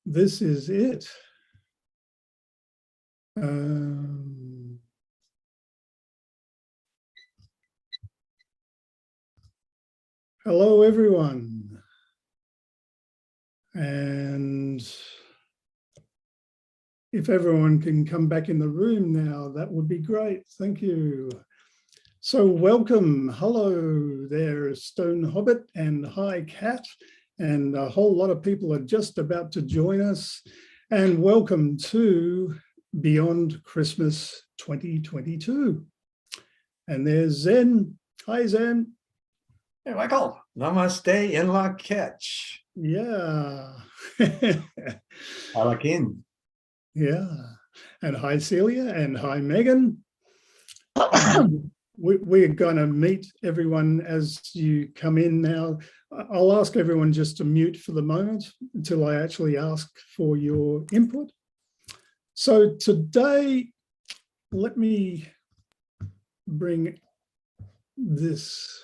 this is it. Hello, everyone. And if everyone can come back in the room now, that would be great. Thank you. So welcome. Hello there, Stone Hobbit, and hi, Kat. And a whole lot of people are just about to join us. And welcome to Beyond Christmas 2022. And there's Zen. Hi, Zen. Hey, Michael. Namaste in la catch. Yeah. Alakin. Yeah. And hi, Celia. And hi, Megan. We're going to meet everyone as you come in now. I'll ask everyone just to mute for the moment until I actually ask for your input. So today, let me bring this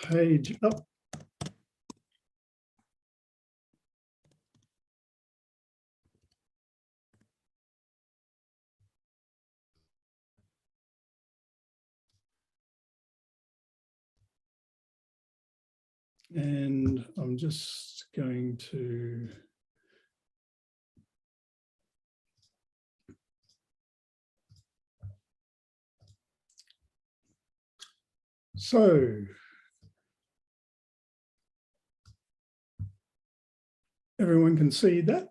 page up. And I'm just going to everyone can see that.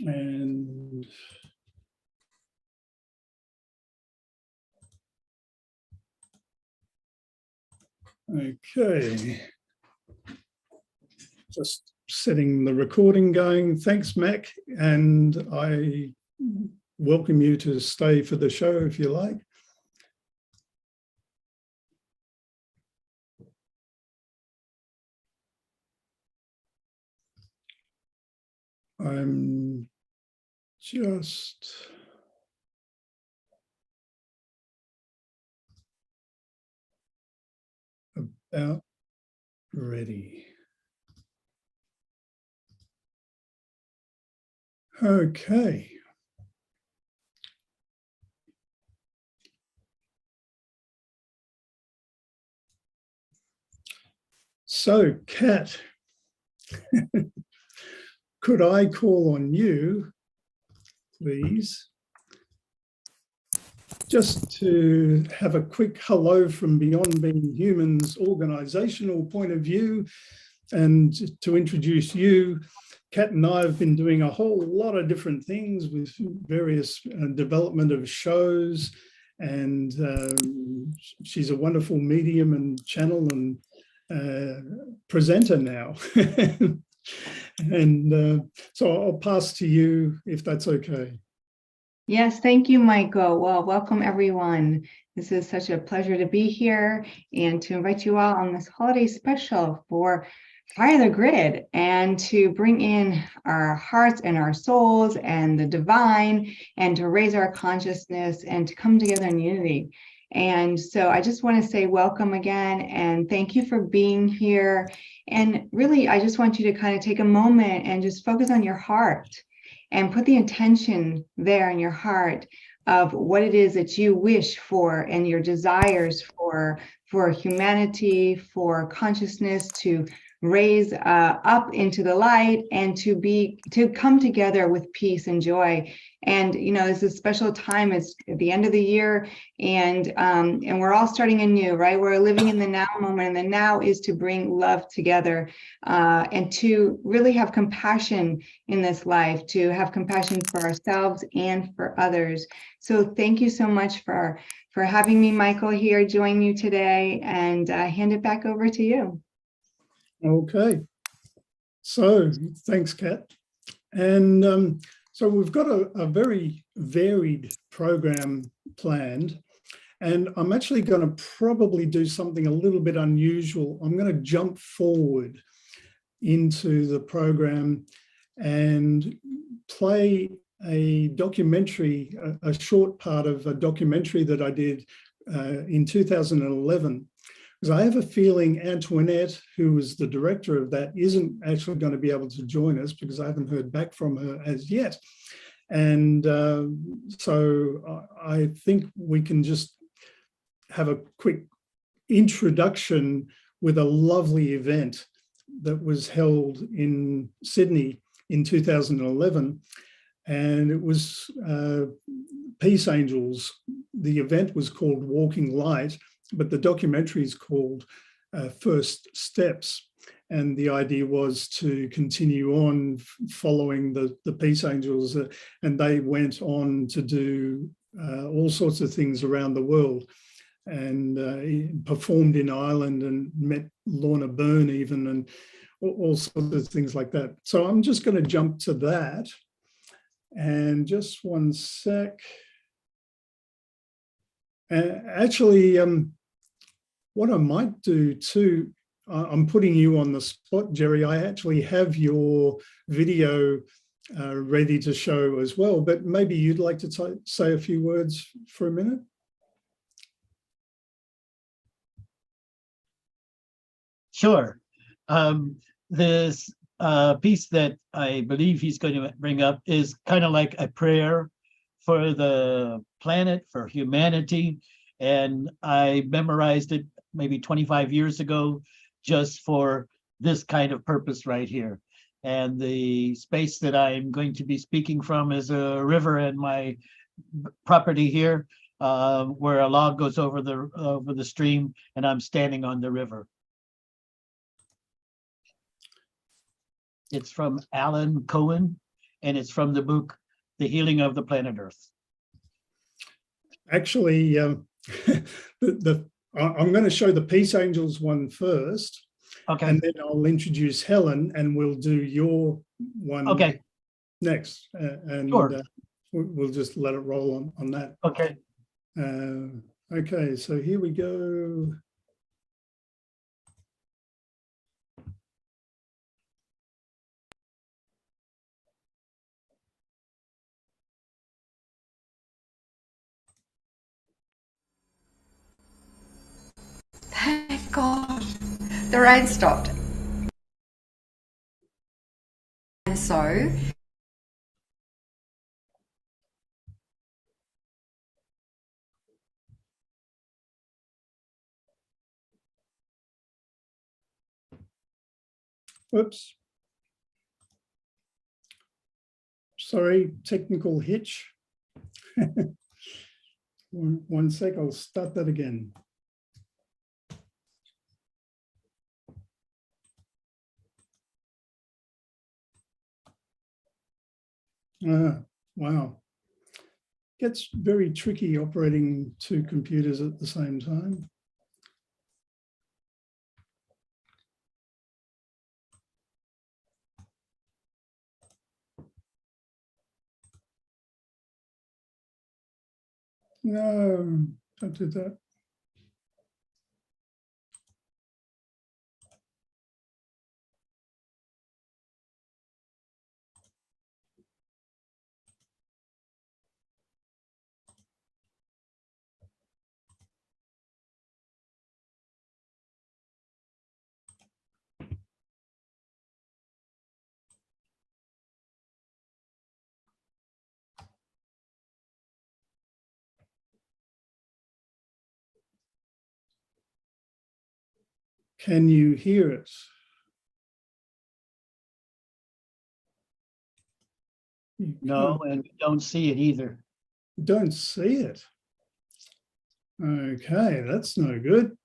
And okay, just setting the recording going. Thanks, Mac, and I welcome you to stay for the show if you like. I'm just about ready. Okay. So, Kat, could I call on you, please, just to have a quick hello from Beyond Being Human's organizational point of view, and to introduce you. Kat and I have been doing a whole lot of different things with various development of shows, and she's a wonderful medium and channel and presenter now. And so I'll pass to you if that's okay. Yes, thank you, Michael. Well, welcome everyone. This is such a pleasure to be here and to invite you all on this holiday special for Fire the Grid, and to bring in our hearts and our souls and the divine, and to raise our consciousness and to come together in unity. And so I just want to say welcome again and thank you for being here. And really, I just want you to kind of take a moment and just focus on your heart and put the intention there in your heart of what it is that you wish for and your desires for humanity, for consciousness to raise up into the light, and to come together with peace and joy. And you know, it's a special time. It's at the end of the year, and we're all starting anew, right? We're living in the now moment, and the now is to bring love together, and to really have compassion in this life, to have compassion for ourselves and for others. So thank you so much for having me, Michael, here, join you today, and hand it back over to you. Okay. So thanks, Kat. And so we've got a very varied program planned, and I'm actually going to probably do something a little bit unusual. I'm going to jump forward into the program and play a documentary, a short part of a documentary that I did in 2011. Because I have a feeling Antoinette, who was the director of that, isn't actually going to be able to join us because I haven't heard back from her as yet. And so I think we can just have a quick introduction with a lovely event that was held in Sydney in 2011. And it was Peace Angels. The event was called Walking Light, but the documentary is called First Steps. And the idea was to continue on following the Peace Angels, and they went on to do all sorts of things around the world, and performed in Ireland and met Lorna Byrne even, and all sorts of things like that. So I'm just going to jump to that. And just one sec. Actually, what I might do too, I'm putting you on the spot, Jerry. I actually have your video ready to show as well, but maybe you'd like to say a few words for a minute. Sure. This piece that I believe he's going to bring up is kind of like a prayer for the planet, for humanity. And I memorized it maybe 25 years ago just for this kind of purpose right here. And the space that I'm going to be speaking from is a river in my property here, where a log goes over the stream, and I'm standing on the river. It's from Alan Cohen, and it's from the book, The Healing of the Planet Earth. Actually, I'm going to show the Peace Angels one first. Okay. And then I'll introduce Helen, and we'll do your one next. And sure. We'll just let it roll on that. Okay. Okay, so here we go. Thank God, the rain stopped. And so, Whoops. Sorry, technical hitch. One sec, I'll start that again. Wow. Gets very tricky operating two computers at the same time. No, don't do that. Can you hear it? No, and we don't see it either. Don't see it. Okay, that's no good.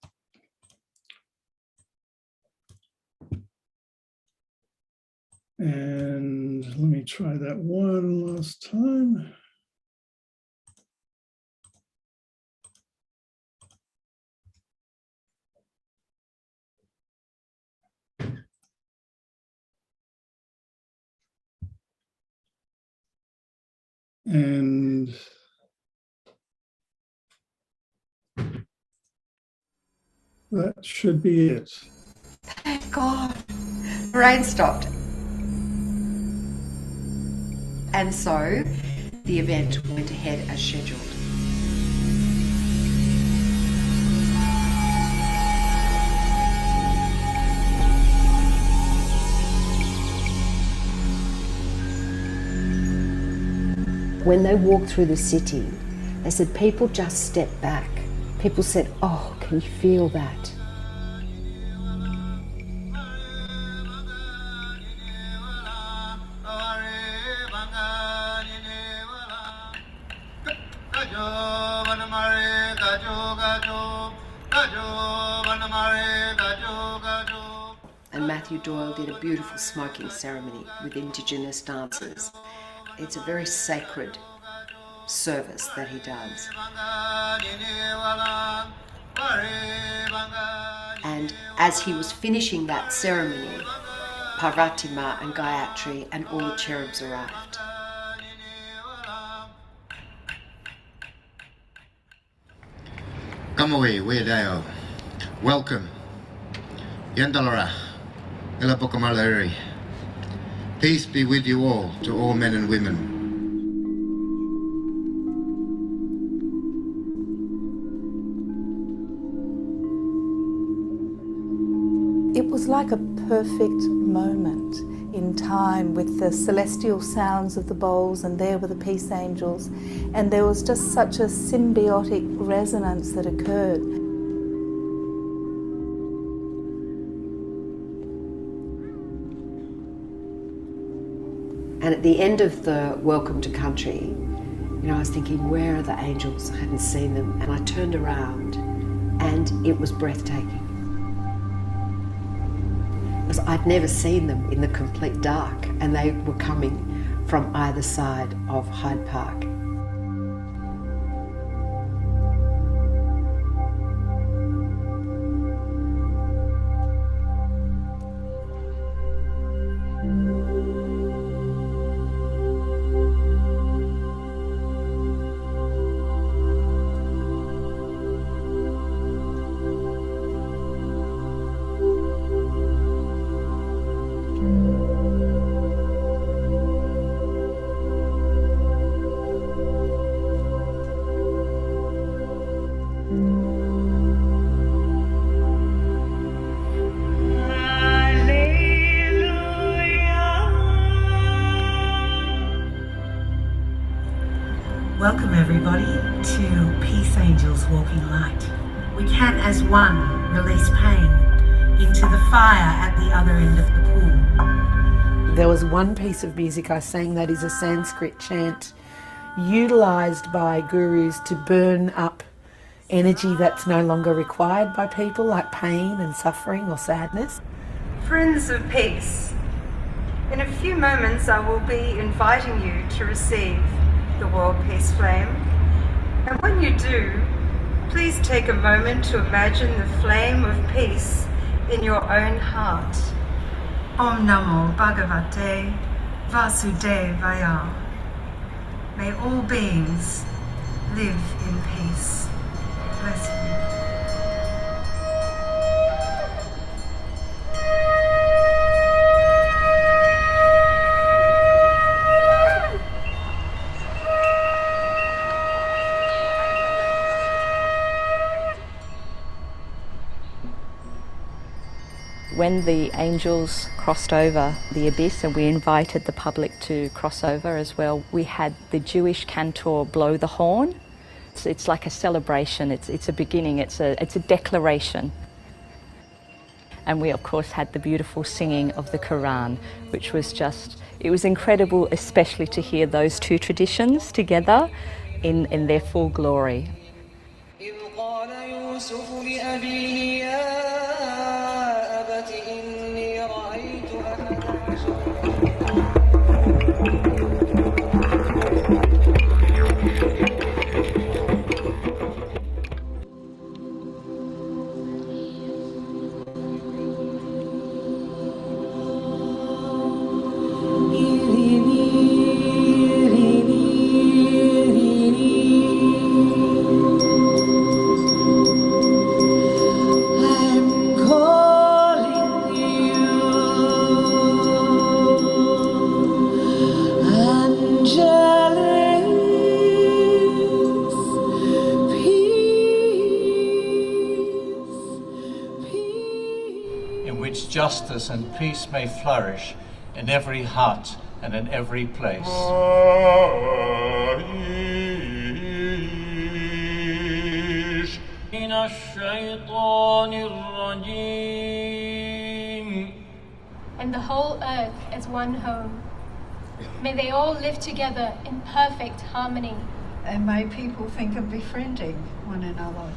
And let me try that one last time. And that should be it. Thank God. The rain stopped. And so the event went ahead as scheduled. When they walked through the city, they said people just stepped back. People said, "Oh, can you feel that?" And Matthew Doyle did a beautiful smoking ceremony with Indigenous dancers. It's a very sacred service that he does. And as he was finishing that ceremony, Parvatima and Gayatri and all the cherubs arrived. Come away, Wedao. Welcome. Yandalara. Elapokamalari. Peace be with you all, to all men and women. It was like a perfect moment in time with the celestial sounds of the bowls, and there were the peace angels, and there was just such a symbiotic resonance that occurred. And at the end of the Welcome to Country, I was thinking, where are the angels? I hadn't seen them. And I turned around and it was breathtaking. Because I'd never seen them in the complete dark, and they were coming from either side of Hyde Park. Welcome everybody to Peace Angels Walking Light. We can as one release pain into the fire at the other end of the pool. There was one piece of music I sang that is a Sanskrit chant utilised by gurus to burn up energy that's no longer required by people, like pain and suffering or sadness. Friends of peace, in a few moments I will be inviting you to receive the World Peace Flame. And when you do, please take a moment to imagine the flame of peace in your own heart. Om Namo Bhagavate Vasudevaya. May all beings live in peace. Bless you. When the angels crossed over the abyss and we invited the public to cross over as well, we had the Jewish cantor blow the horn. It's like a celebration, it's a beginning, it's a declaration. And we of course had the beautiful singing of the Quran, which was it was incredible, especially to hear those two traditions together in their full glory. justice and peace may flourish in every heart and in every place. And the whole earth as one home. May they all live together in perfect harmony. And may people think of befriending one another.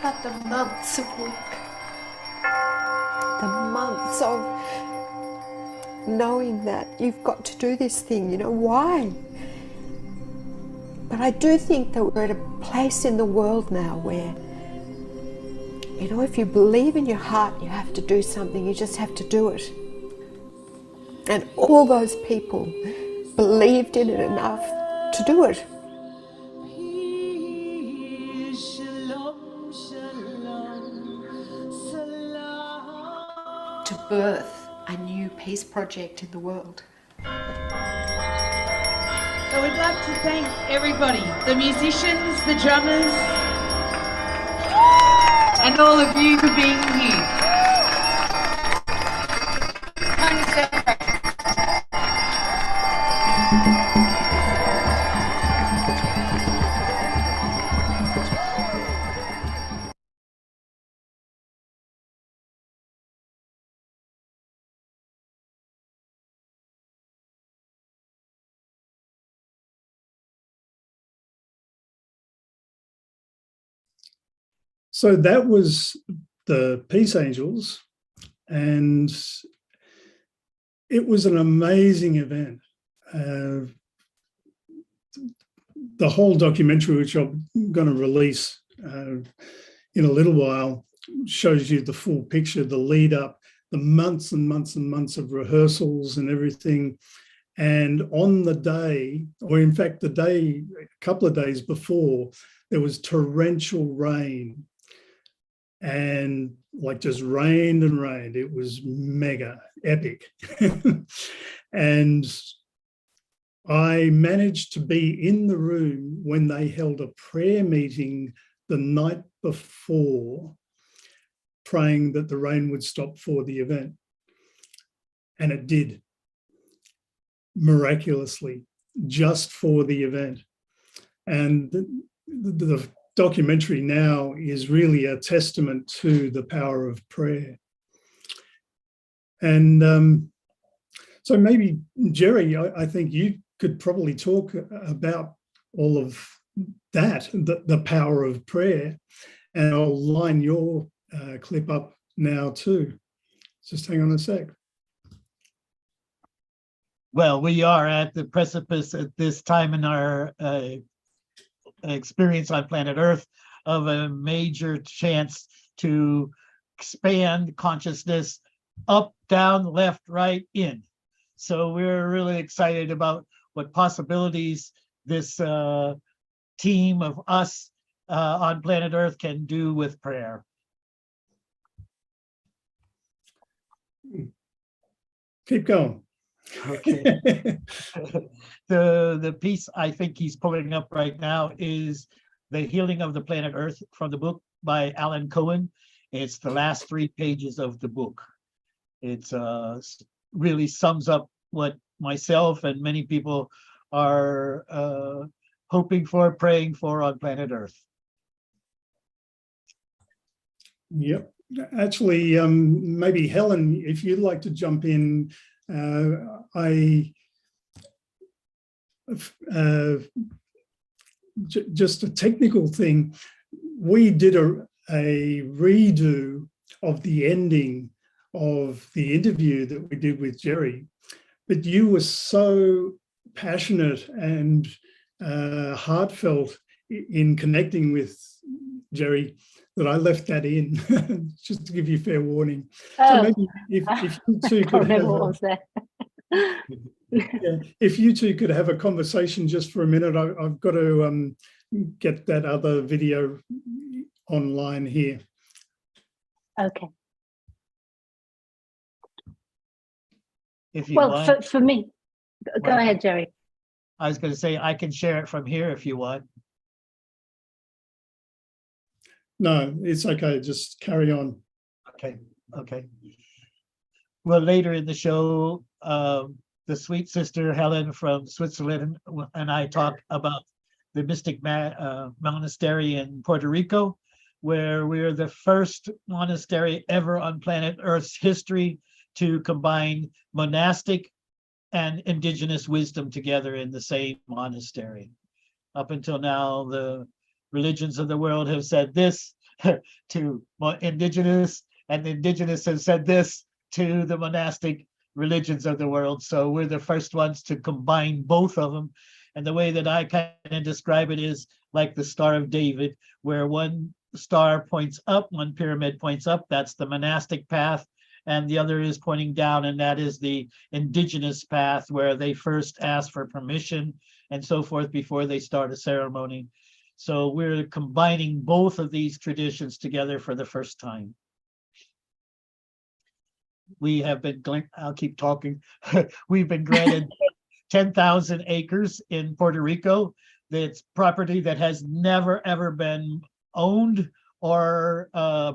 But the months of work, the months of knowing that you've got to do this thing, you know, why? But I do think that we're at a place in the world now where, you know, if you believe in your heart you have to do something, you just have to do it. And all those people believed in it enough to do it. To birth a new peace project in the world. So we'd like to thank everybody, the musicians, the drummers, and all of you for being here. So that was the Peace Angels, and it was an amazing event. The whole documentary, which I'm going to release in a little while, shows you the full picture, the lead up, the months and months and months of rehearsals and everything. And on the day, or in fact, the day, a couple of days before, there was torrential rain. And like just rained and rained. It was mega epic. And I managed to be in the room when they held a prayer meeting the night before, praying that the rain would stop for the event. And it did, miraculously, just for the event. And the documentary now is really a testament to the power of prayer. And so maybe, Jerry, I think you could probably talk about all of that, the power of prayer, and I'll line your clip up now too. Just hang on a sec. Well, we are at the precipice at this time in our experience on planet Earth of a major chance to expand consciousness up, down, left, right, in. So we're really excited about what possibilities this team of us on planet Earth can do with prayer. Keep going. Okay. The piece I think he's pulling up right now is The Healing of the Planet Earth from the book by Alan Cohen. It's the last 3 pages of the book. It's really sums up what myself and many people are hoping for, praying for on planet Earth. Yep. Actually, maybe Helen, if you'd like to jump in, just a technical thing. We did a redo of the ending of the interview that we did with Jerry, but you were so passionate and heartfelt in connecting with Jerry that I left that in, just to give you fair warning. So Oh, maybe if you two I could can't remember have what was there. yeah, if you two could have a conversation just for a minute, I've got to get that other video online here. Okay. If you Well, want. for me, go Well, ahead, Jerry. I was going to say I can share it from here if you want. No, it's okay. Just carry on. Okay. Okay. Well, later in the show, the sweet sister Helen from Switzerland and I talk about the Mystic Monastery in Puerto Rico, where we're the first monastery ever on planet Earth's history to combine monastic and indigenous wisdom together in the same monastery. Up until now, the religions of the world have said this to indigenous, and the indigenous have said this to the monastic religions of the world. So we're the first ones to combine both of them. And the way that I kind of describe it is like the Star of David, where one star points up, one pyramid points up, that's the monastic path, and the other is pointing down, and that is the indigenous path, where they first ask for permission and so forth before they start a ceremony. So we're combining both of these traditions together for the first time. We have been, I'll keep talking, we've been granted 10,000 acres in Puerto Rico. That's property that has never, ever been owned or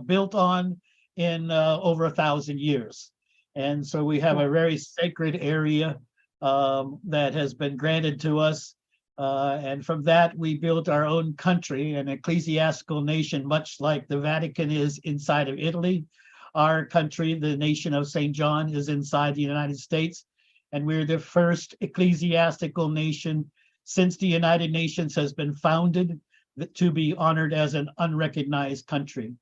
built on in over 1,000 years. And so we have a very sacred area that has been granted to us. And from that, we built our own country, an ecclesiastical nation, much like the Vatican is inside of Italy. Our country, the nation of St. John, is inside the United States. And we're the first ecclesiastical nation since the United Nations has been founded to be honored as an unrecognized country.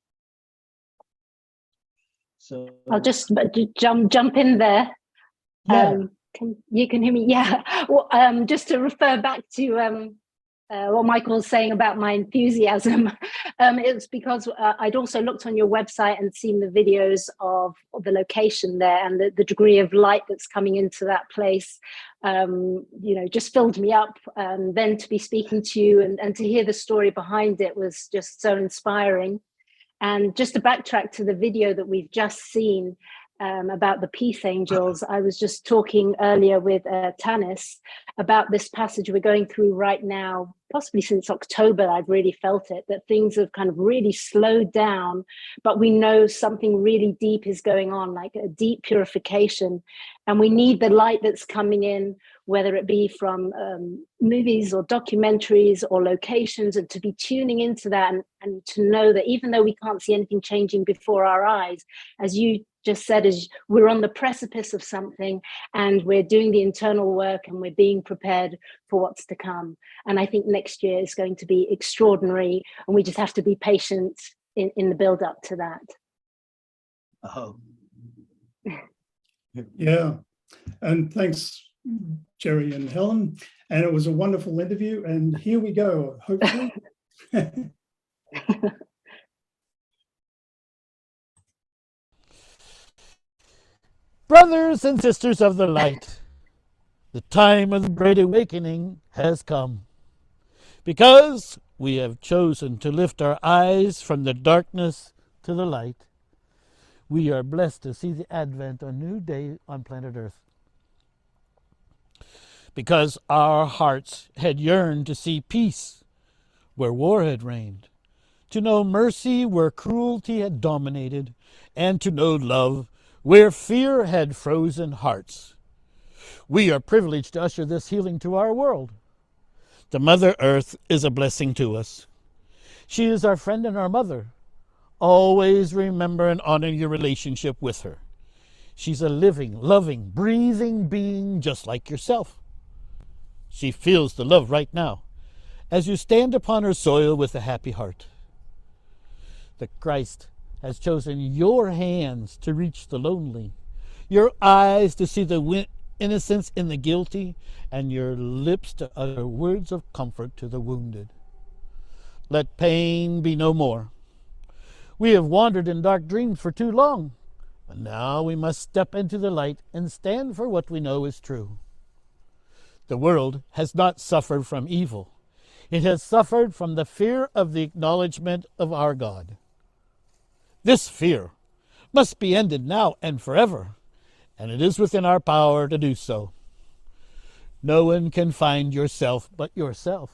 So I'll just jump in there. Yeah. You can hear me? Yeah. Well, just to refer back to what Michael was saying about my enthusiasm, it's because I'd also looked on your website and seen the videos of the location there, and the degree of light that's coming into that place, just filled me up. And then to be speaking to you and to hear the story behind it was just so inspiring. And just to backtrack to the video that we've just seen, about the peace angels, I was just talking earlier with Tanis about this passage we're going through right now, possibly since October. I've really felt it, that things have kind of really slowed down, but we know something really deep is going on, like a deep purification. And we need the light that's coming in, whether it be from movies or documentaries or locations, and to be tuning into that and to know that even though we can't see anything changing before our eyes, as you just said, is we're on the precipice of something, and we're doing the internal work, and we're being prepared for what's to come. And I think next year is going to be extraordinary, and we just have to be patient in the build up to that. Oh. Yeah, and thanks, Jerry and Helen. And it was a wonderful interview, and here we go, hopefully. Brothers and sisters of the light, the time of the great awakening has come. Because we have chosen to lift our eyes from the darkness to the light, we are blessed to see the advent of a new day on planet Earth. Because our hearts had yearned to see peace where war had reigned, to know mercy where cruelty had dominated, and to know love where fear had frozen hearts. We are privileged to usher this healing to our world. The Mother Earth is a blessing to us. She is our friend and our mother. Always remember and honor your relationship with her. She's a living, loving, breathing being just like yourself. She feels the love right now as you stand upon her soil with a happy heart. The Christ has chosen your hands to reach the lonely, your eyes to see the innocence in the guilty, and your lips to utter words of comfort to the wounded. Let pain be no more. We have wandered in dark dreams for too long, but now we must step into the light and stand for what we know is true. The world has not suffered from evil. It has suffered from the fear of the acknowledgement of our God. This fear must be ended now and forever, and it is within our power to do so. No one can find yourself but yourself.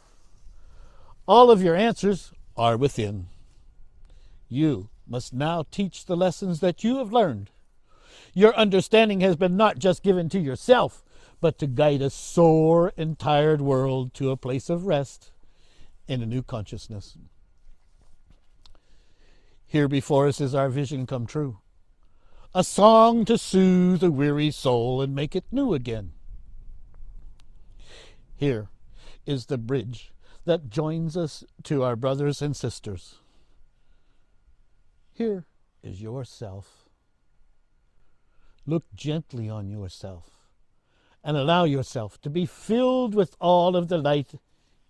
All of your answers are within. You must now teach the lessons that you have learned. Your understanding has been not just given to yourself, but to guide a sore and tired world to a place of rest in a new consciousness. Here before us is our vision come true, a song to soothe a weary soul and make it new again. Here is the bridge that joins us to our brothers and sisters. Here is yourself. Look gently on yourself and allow yourself to be filled with all of the light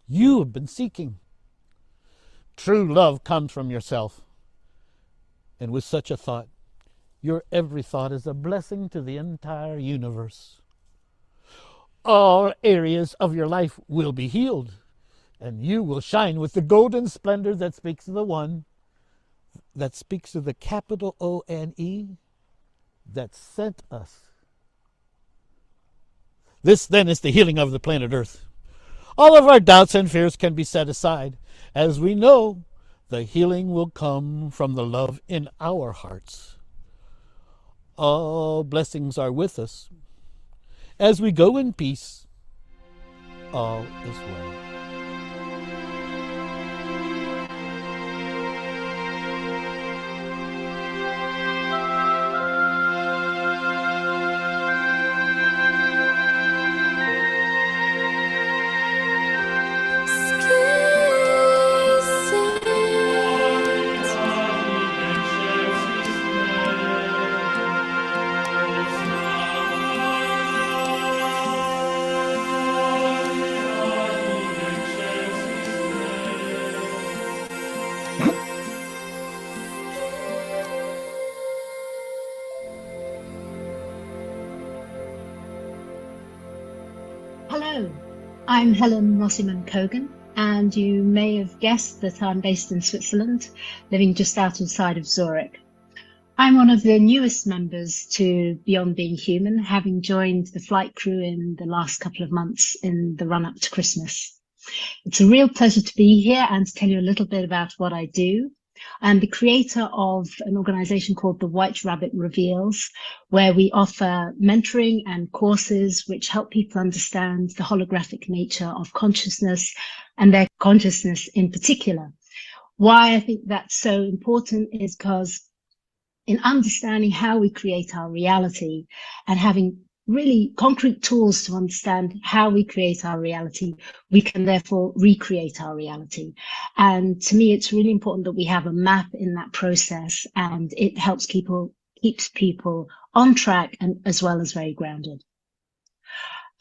you have been seeking. True love comes from yourself. And with such a thought, your every thought is a blessing to the entire universe. All areas of your life will be healed, and you will shine with the golden splendor that speaks of the one, that speaks of the capital O-N-E, that sent us. This then is the healing of the planet Earth. All of our doubts and fears can be set aside, as we know the healing will come from the love in our hearts. All blessings are with us. As we go in peace, all is well. Hello, I'm Helen Rossiman-Kogan, and you may have guessed that I'm based in Switzerland, living just outside of Zurich. I'm one of the newest members to Beyond Being Human, having joined the flight crew in the last couple of months in the run-up to Christmas. It's a real pleasure to be here and to tell you a little bit about what I do. I'm the creator of an organization called the White Rabbit Reveals, where we offer mentoring and courses which help people understand the holographic nature of consciousness and their consciousness in particular. Why I think that's so important is because in understanding how we create our reality and having really concrete tools to understand how we create our reality, we can therefore recreate our reality. And to me, it's really important that we have a map in that process, and it helps keeps people on track and as well as very grounded.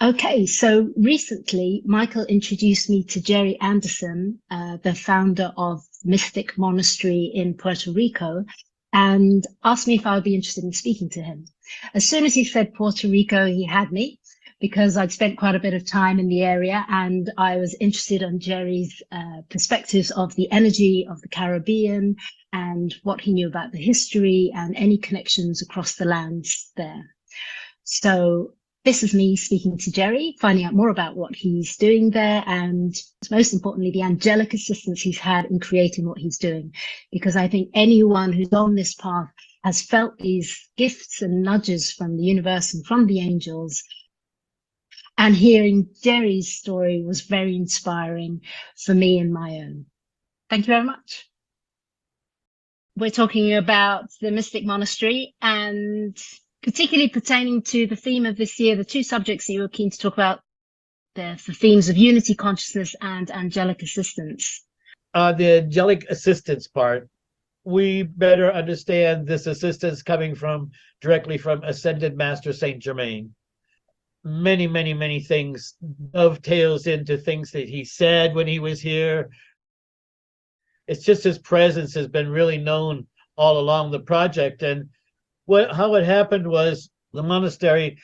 Okay, so recently, Michael introduced me to Jerry Anderson, the founder of Mystic Monastery in Puerto Rico, and asked me if I would be interested in speaking to him. As soon as he said Puerto Rico, he had me, because I'd spent quite a bit of time in the area, and I was interested on Jerry's perspectives of the energy of the Caribbean and what he knew about the history and any connections across the lands there. So this is me speaking to Jerry, finding out more about what he's doing there, and most importantly, the angelic assistance he's had in creating what he's doing. Because I think anyone who's on this path has felt these gifts and nudges from the universe and from the angels. And hearing Jerry's story was very inspiring for me and my own. Thank you very much. We're talking about the Mystic Monastery, and particularly pertaining to the theme of this year, the two subjects that you were keen to talk about, the themes of unity consciousness and angelic assistance. The angelic assistance part, we better understand this assistance coming directly from Ascended Master Saint Germain. Many, many, many things dovetails into things that he said when he was here. It's just his presence has been really known all along the project. And how it happened was the monastery,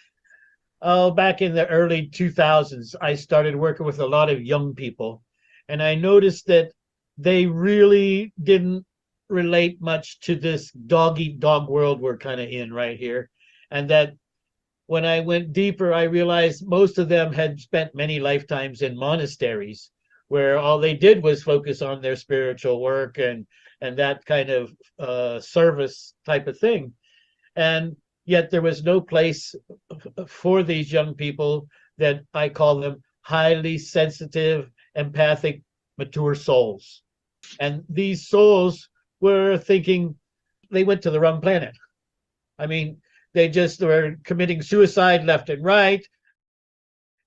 back in the early 2000s, I started working with a lot of young people, and I noticed that they really didn't relate much to this dog eat dog world we're kind of in right here. And that when I went deeper, I realized most of them had spent many lifetimes in monasteries where all they did was focus on their spiritual work and that kind of service type of thing. And yet there was no place for these young people that I call them highly sensitive, empathic, mature souls. And these souls were thinking they went to the wrong planet. I mean, they just were committing suicide left and right.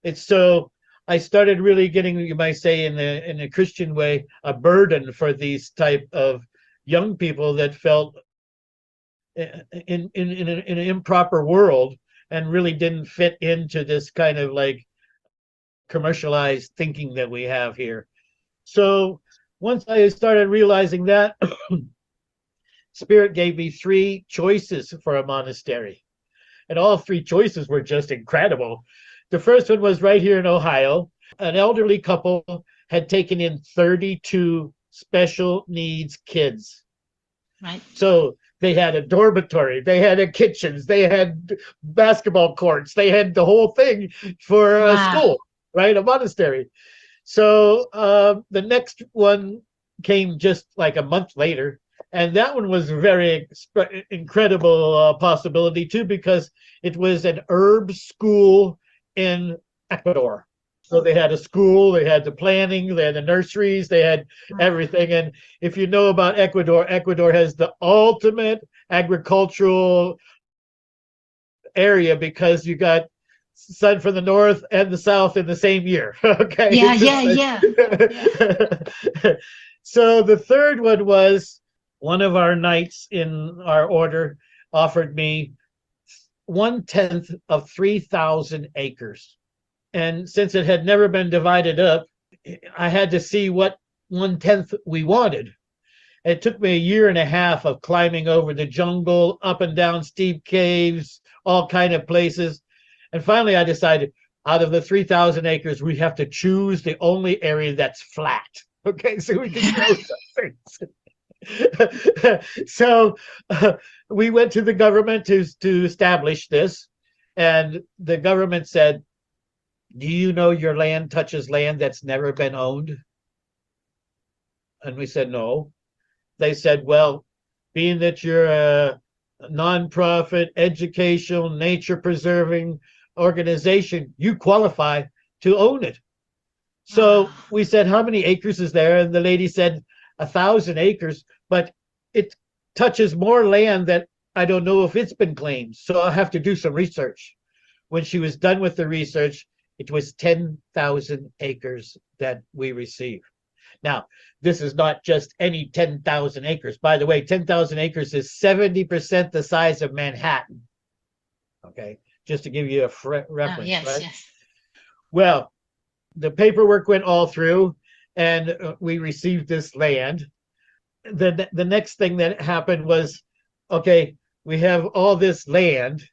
It's so I started really getting, you might say, in a Christian way, a burden for these type of young people that felt in an improper world and really didn't fit into this kind of like commercialized thinking that we have here. So once I started realizing that, Spirit gave me 3 choices for a monastery. And all 3 choices were just incredible. The first one was right here in Ohio. An elderly couple had taken in 32 special needs kids. Right. So they had a dormitory, they had a kitchens, they had basketball courts, they had the whole thing for a school, right? A monastery. So the next one came just like a month later. And that one was a very incredible possibility too, because it was an herb school in Ecuador. So they had a school, they had the planning, they had the nurseries, they had everything. And if you know about Ecuador, Ecuador has the ultimate agricultural area because you got sun from the north and the south in the same year. Okay. Yeah. So the third one was one of our knights in our order offered me 1/10 of 3,000 acres. And since it had never been divided up, I had to see what 1/10 we wanted. It took me a year and a half of climbing over the jungle, up and down steep caves, all kind of places. And finally I decided out of the 3,000 acres, we have to choose the only area that's flat. Okay, so we can grow some things. So we went to the government to establish this. And the government said, do you know your land touches land that's never been owned? And we said, no. They said, well, being that you're a nonprofit, educational, nature preserving organization, you qualify to own it. So we said, how many acres is there? And the lady said 1,000 acres, but it touches more land that I don't know if it's been claimed. So I'll have to do some research. When she was done with the research, it was 10,000 acres that we received. Now, this is not just any 10,000 acres. By the way, 10,000 acres is 70% the size of Manhattan. Okay, just to give you a reference, right? Yes. Well, the paperwork went all through, and we received this land. The next thing that happened was, okay, we have all this land.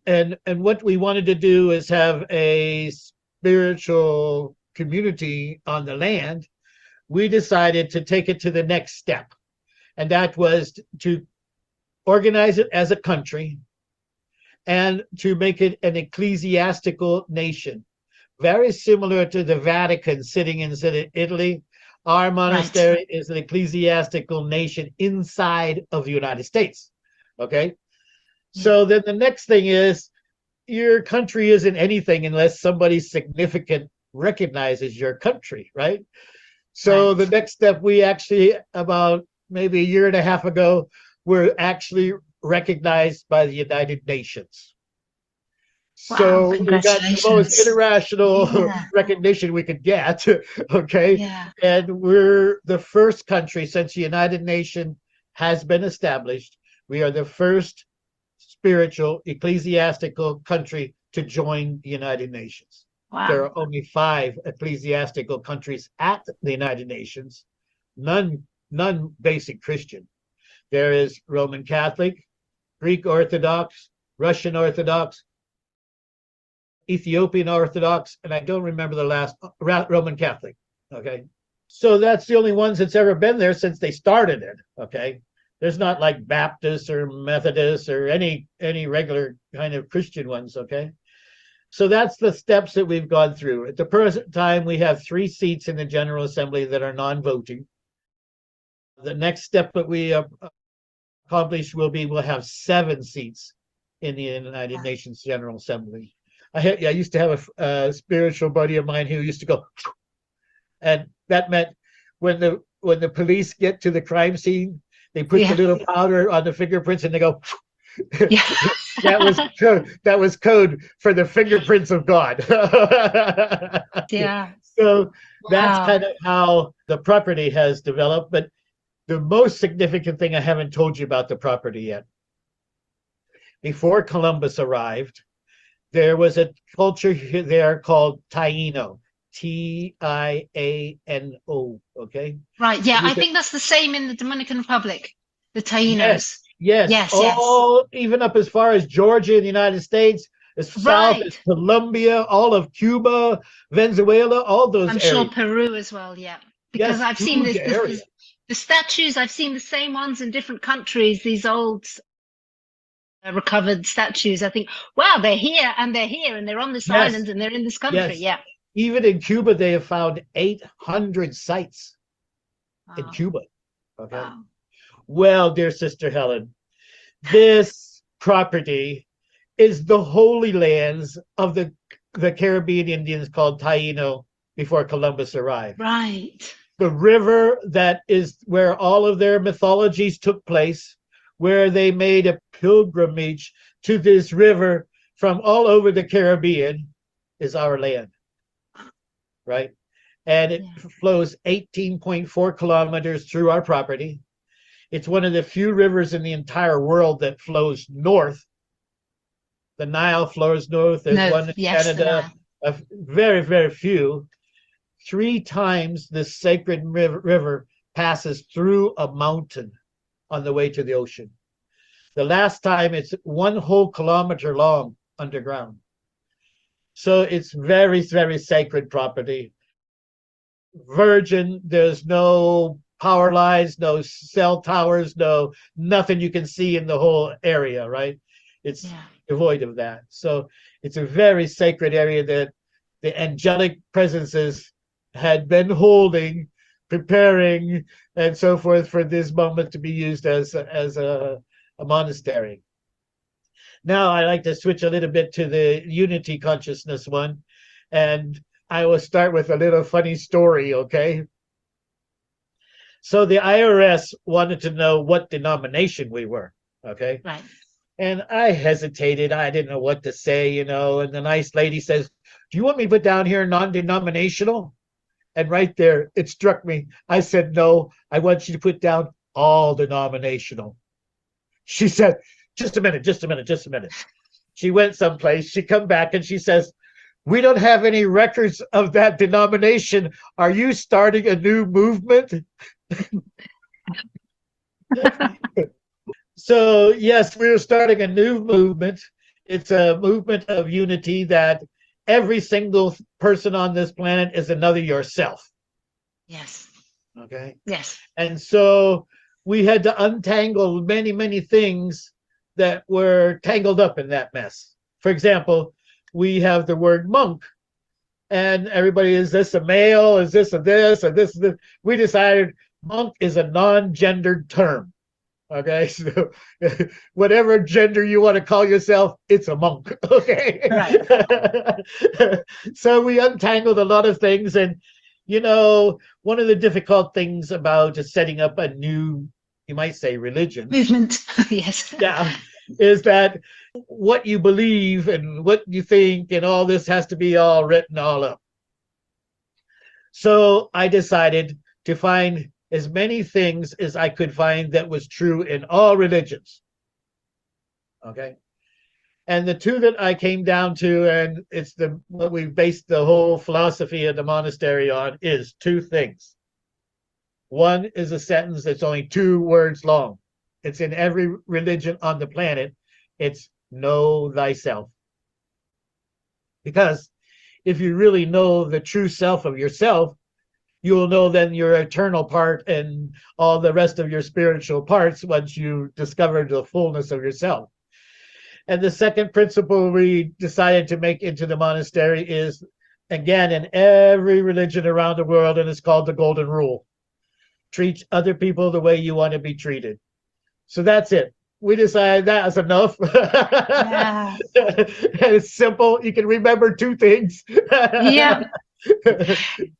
And what we wanted to do is have a spiritual community on the land. We decided to take it to the next step, and that was to organize it as a country and to make it an ecclesiastical nation, very similar to the Vatican sitting in Italy. Our monastery is an ecclesiastical nation inside of the United States. Okay. So then the next thing is your country isn't anything unless somebody significant recognizes your country, right? So the next step, we actually, about maybe a year and a half ago, were actually recognized by the United Nations. So we got the most international recognition we could get, okay? Yeah. And we're the first country, since the United Nations has been established, we are the first spiritual ecclesiastical country to join the United Nations. Wow. There are only 5 ecclesiastical countries at the United Nations, none basic Christian. There is Roman Catholic, Greek Orthodox, Russian Orthodox, Ethiopian Orthodox, and I don't remember the last, Roman Catholic. Okay. So that's the only ones that's ever been there since they started it. Okay. There's not like Baptists or Methodists or any regular kind of Christian ones. Okay. So that's the steps that we've gone through. At the present time, we have 3 seats in the General Assembly that are non-voting. The next step that we accomplish will be we'll have 7 seats in the United Nations General Assembly. I used to have a spiritual buddy of mine who used to go, and that meant when the police get to the crime scene, they put the little powder on the fingerprints and they go. that was code for the fingerprints of God. Yeah. So that's kind of how the property has developed. But the most significant thing I haven't told you about the property yet. Before Columbus arrived, there was a culture there called Taino, Tiano. Okay. Right. Yeah. I think that's the same in the Dominican Republic, the Tainos. Yes. All even up as far as Georgia in the United States, as south as Colombia, all of Cuba, Venezuela, all those I'm areas. sure Peru as well, yeah. Because I've seen the statues, I've seen the same ones in different countries, these old recovered statues. I think, wow, they're here and they're on this island and they're in this country. Yeah. Even in Cuba, they have found 800 sites in Cuba. Okay. Wow. Well, dear Sister Helen, this property is the holy lands of the Caribbean Indians called Taino before Columbus arrived. Right. The river that is where all of their mythologies took place, where they made a pilgrimage to this river from all over the Caribbean, is our land. Right? And it flows 18.4 kilometers through our property. It's one of the few rivers in the entire world that flows north. The Nile flows north. There's one in Canada. Very, very few. 3 times this sacred river passes through a mountain on the way to the ocean. The last time it's 1 whole kilometer long underground. So it's very, very sacred property. Virgin, there's no power lines, no cell towers, nothing you can see in the whole area, right? It's devoid of that. So it's a very sacred area that the angelic presences had been holding, preparing, and so forth for this moment to be used as a monastery. Now I like to switch a little bit to the unity consciousness one, and I will start with a little funny story, okay? So the IRS wanted to know what denomination we were, okay? Right. And I hesitated. I didn't know what to say, and the nice lady says, do you want me to put down here non-denominational? And right there, it struck me. I said, no, I want you to put down all denominational. She said, just a minute. She went someplace. She come back and she says, we don't have any records of that denomination. Are you starting a new movement? So, yes, we're starting a new movement. It's a movement of unity that every single person on this planet is another yourself. Yes. Okay. Yes. And so we had to untangle many, many things that were tangled up in that mess. For example, we have the word monk, and everybody, is this a male? Is this a this or this? We decided monk is a non-gendered term. Okay, so whatever gender you want to call yourself, it's a monk. Okay. Right. So we untangled a lot of things, and one of the difficult things about setting up a new, you might say, religion movement, yes, is that what you believe and what you think and all this has to be all written all up. So I decided to find as many things as I could find that was true in all religions. Okay. And the 2 that I came down to, and it's what we based the whole philosophy of the monastery on, is 2 things. One is a sentence that's only 2 words long. It's in every religion on the planet. It's know thyself. Because if you really know the true self of yourself, you'll know then your eternal part and all the rest of your spiritual parts once you discover the fullness of yourself. And the second principle we decided to make into the monastery is, again, in every religion around the world, and it's called the Golden Rule. Treat other people the way you want to be treated. So that's it. We decided that is enough. Yeah. And it's simple. You can remember two things. Yeah.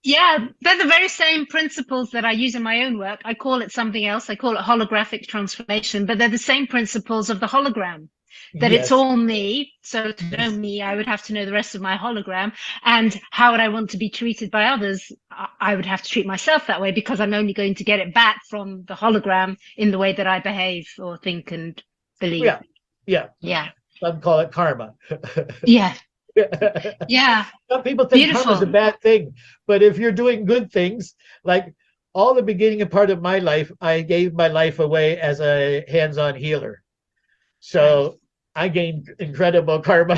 Yeah, they're the very same principles that I use in my own work. I call it something else. I call it holographic transformation, but they're the same principles of the hologram. That Yes. it's all me. So to know me, I would have to know the rest of my hologram. And how would I want to be treated by others? I would have to treat myself that way, because I'm only going to get it back from the hologram in the way that I behave or think and believe. Yeah. Yeah. Yeah. Some call it karma. Yeah. Yeah. Some people think Beautiful. karma is a bad thing, but if you're doing good things, like all the beginning and part of my life, I gave my life away as a hands-on healer. So I gained incredible karma.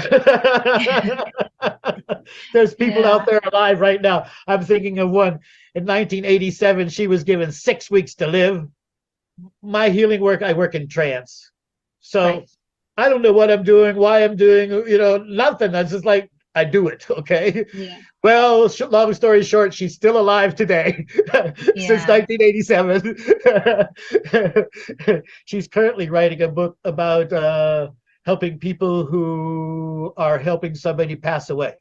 There's people out there alive right now. I'm thinking of one in 1987. She was given 6 weeks to live. My healing work, I work in trance. So I don't know what I'm doing, why I'm doing, nothing. I just like, I do it. Okay. Yeah. Well, long story short, she's still alive today since 1987. She's currently writing a book about helping people who are helping somebody pass away.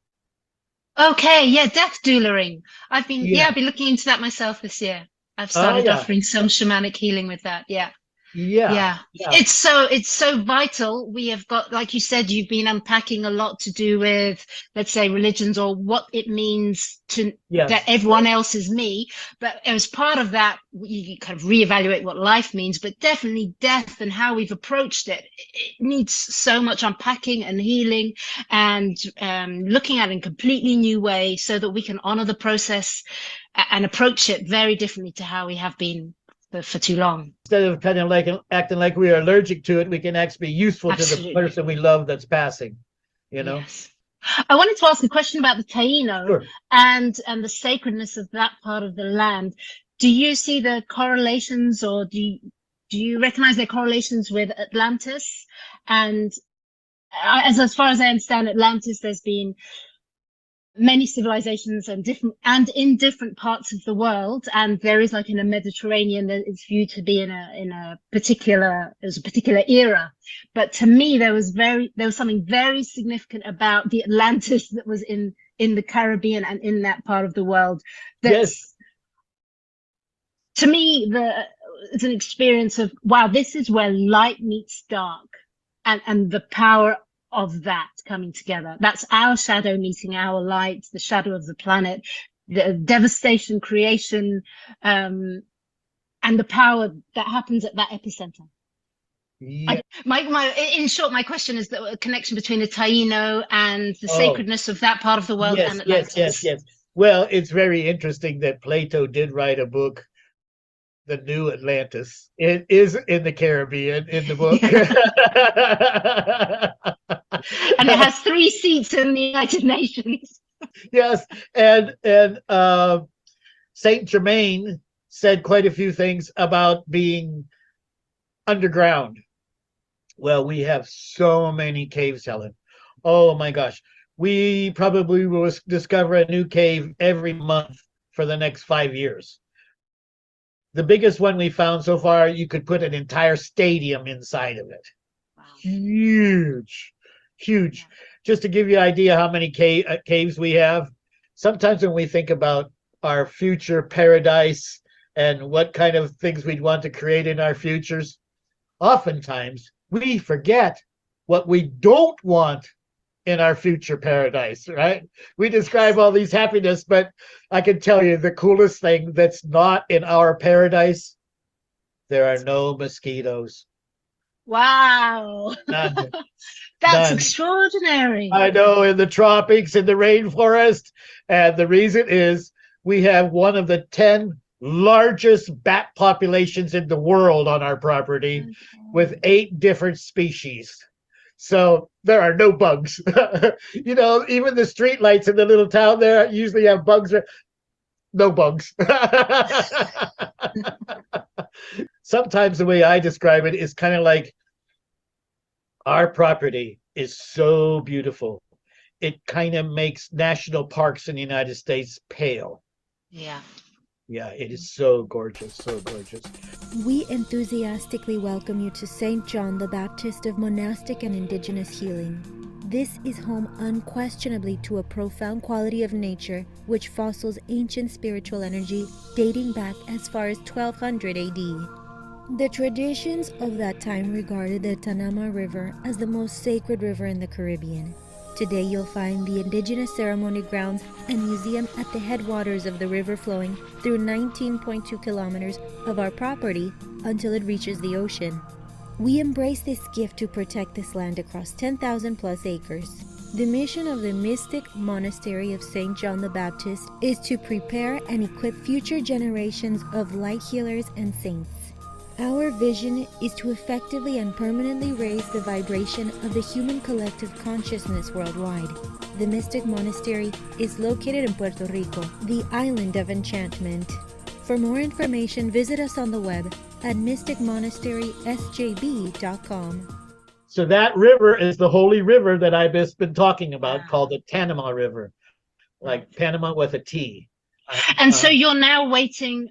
Okay, yeah, death doulaing. I've been Yeah. I've been looking into that myself this year. I've started yeah. offering some shamanic healing with that. Yeah. Yeah. It's so vital. We have got, like you said, you've been unpacking a lot to do with, let's say, religions or what it means to Yes. that everyone else is me. But as part of that, you kind of reevaluate what life means, but definitely death and how we've approached it. It needs so much unpacking and healing and looking at it in a completely new way so that we can honor the process and approach it very differently to how we have been for too long. Instead of kind of like acting like we are allergic to it, we can actually be useful Absolutely. to the person we love that's passing, Yes. I wanted to ask a question about the Taino Sure. and the sacredness of that part of the land. Do you see the correlations, or do you recognize their correlations with Atlantis? And as far as I understand Atlantis, there's been many civilizations and in different parts of the world, and there is, like in a Mediterranean, that is viewed to be in a particular era. But to me, there was something very significant about the Atlantis that was in the Caribbean and in that part of the world. That's, to me, it's an experience of, wow, this is where light meets dark, and the power of that coming together. That's our shadow meeting our light, the shadow of the planet, the devastation, creation, and the power that happens at that epicenter. Yeah. In short, my question is the connection between the Taino and the sacredness of that part of the world and Atlantis. Yes. Well, it's very interesting that Plato did write a book, The New Atlantis. It is in the Caribbean in the book. And it has 3 seats in the United Nations. Yes, and Saint Germain said quite a few things about being underground. Well, we have so many caves, Helen. Oh my gosh. We probably will discover a new cave every month for the next 5 years. The biggest one we found so far, you could put an entire stadium inside of it. Wow. Huge. Just to give you an idea how many caves we have, sometimes when we think about our future paradise and what kind of things we'd want to create in our futures, oftentimes we forget what we don't want in our future paradise, right? We describe all these happiness, but I can tell you the coolest thing that's not in our paradise, there are no mosquitoes. Wow. None. That's None. extraordinary. I know, in the tropics, in the rainforest. And the reason is we have one of the 10 largest bat populations in the world on our property with 8 different species. So there are no bugs. Even the street lights in the little town there usually have bugs. No bugs. Sometimes the way I describe it is kind of like our property is so beautiful. It kind of makes national parks in the United States pale. Yeah. Yeah, it is so gorgeous, so gorgeous. We enthusiastically welcome you to St. John the Baptist of Monastic and Indigenous Healing. This is home unquestionably to a profound quality of nature which fossils ancient spiritual energy dating back as far as 1200 AD. The traditions of that time regarded the Tanama River as the most sacred river in the Caribbean. Today you'll find the indigenous ceremony grounds and museum at the headwaters of the river flowing through 19.2 kilometers of our property until it reaches the ocean. We embrace this gift to protect this land across 10,000 plus acres. The mission of the mystic monastery of St. John the Baptist is to prepare and equip future generations of light healers and saints. Our vision is to effectively and permanently raise the vibration of the human collective consciousness worldwide. The Mystic Monastery is located in Puerto Rico, the island of enchantment. For more information, visit us on the web at mysticmonasteriesjb.com. So that river is the holy river that I've just been talking about, called the Tanama River, like Panama with a T. And so you're now waiting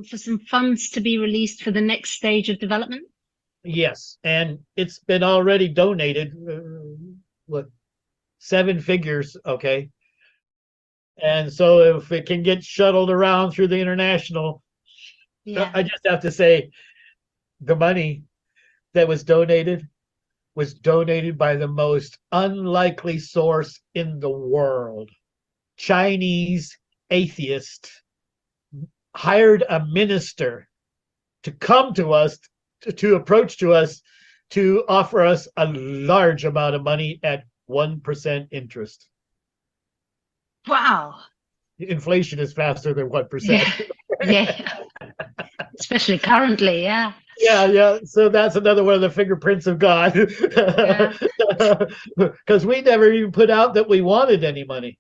for some funds to be released for the next stage of development? Yes, and it's been already donated, 7 figures, okay? And so if it can get shuttled around through the international, I just have to say the money that was donated by the most unlikely source in the world. Chinese atheist hired a minister to come to us, to approach to us, to offer us a large amount of money at 1% interest. Wow. Inflation is faster than 1%. Yeah. Especially currently, yeah. Yeah. So that's another one of the fingerprints of God. Because we never even put out that we wanted any money.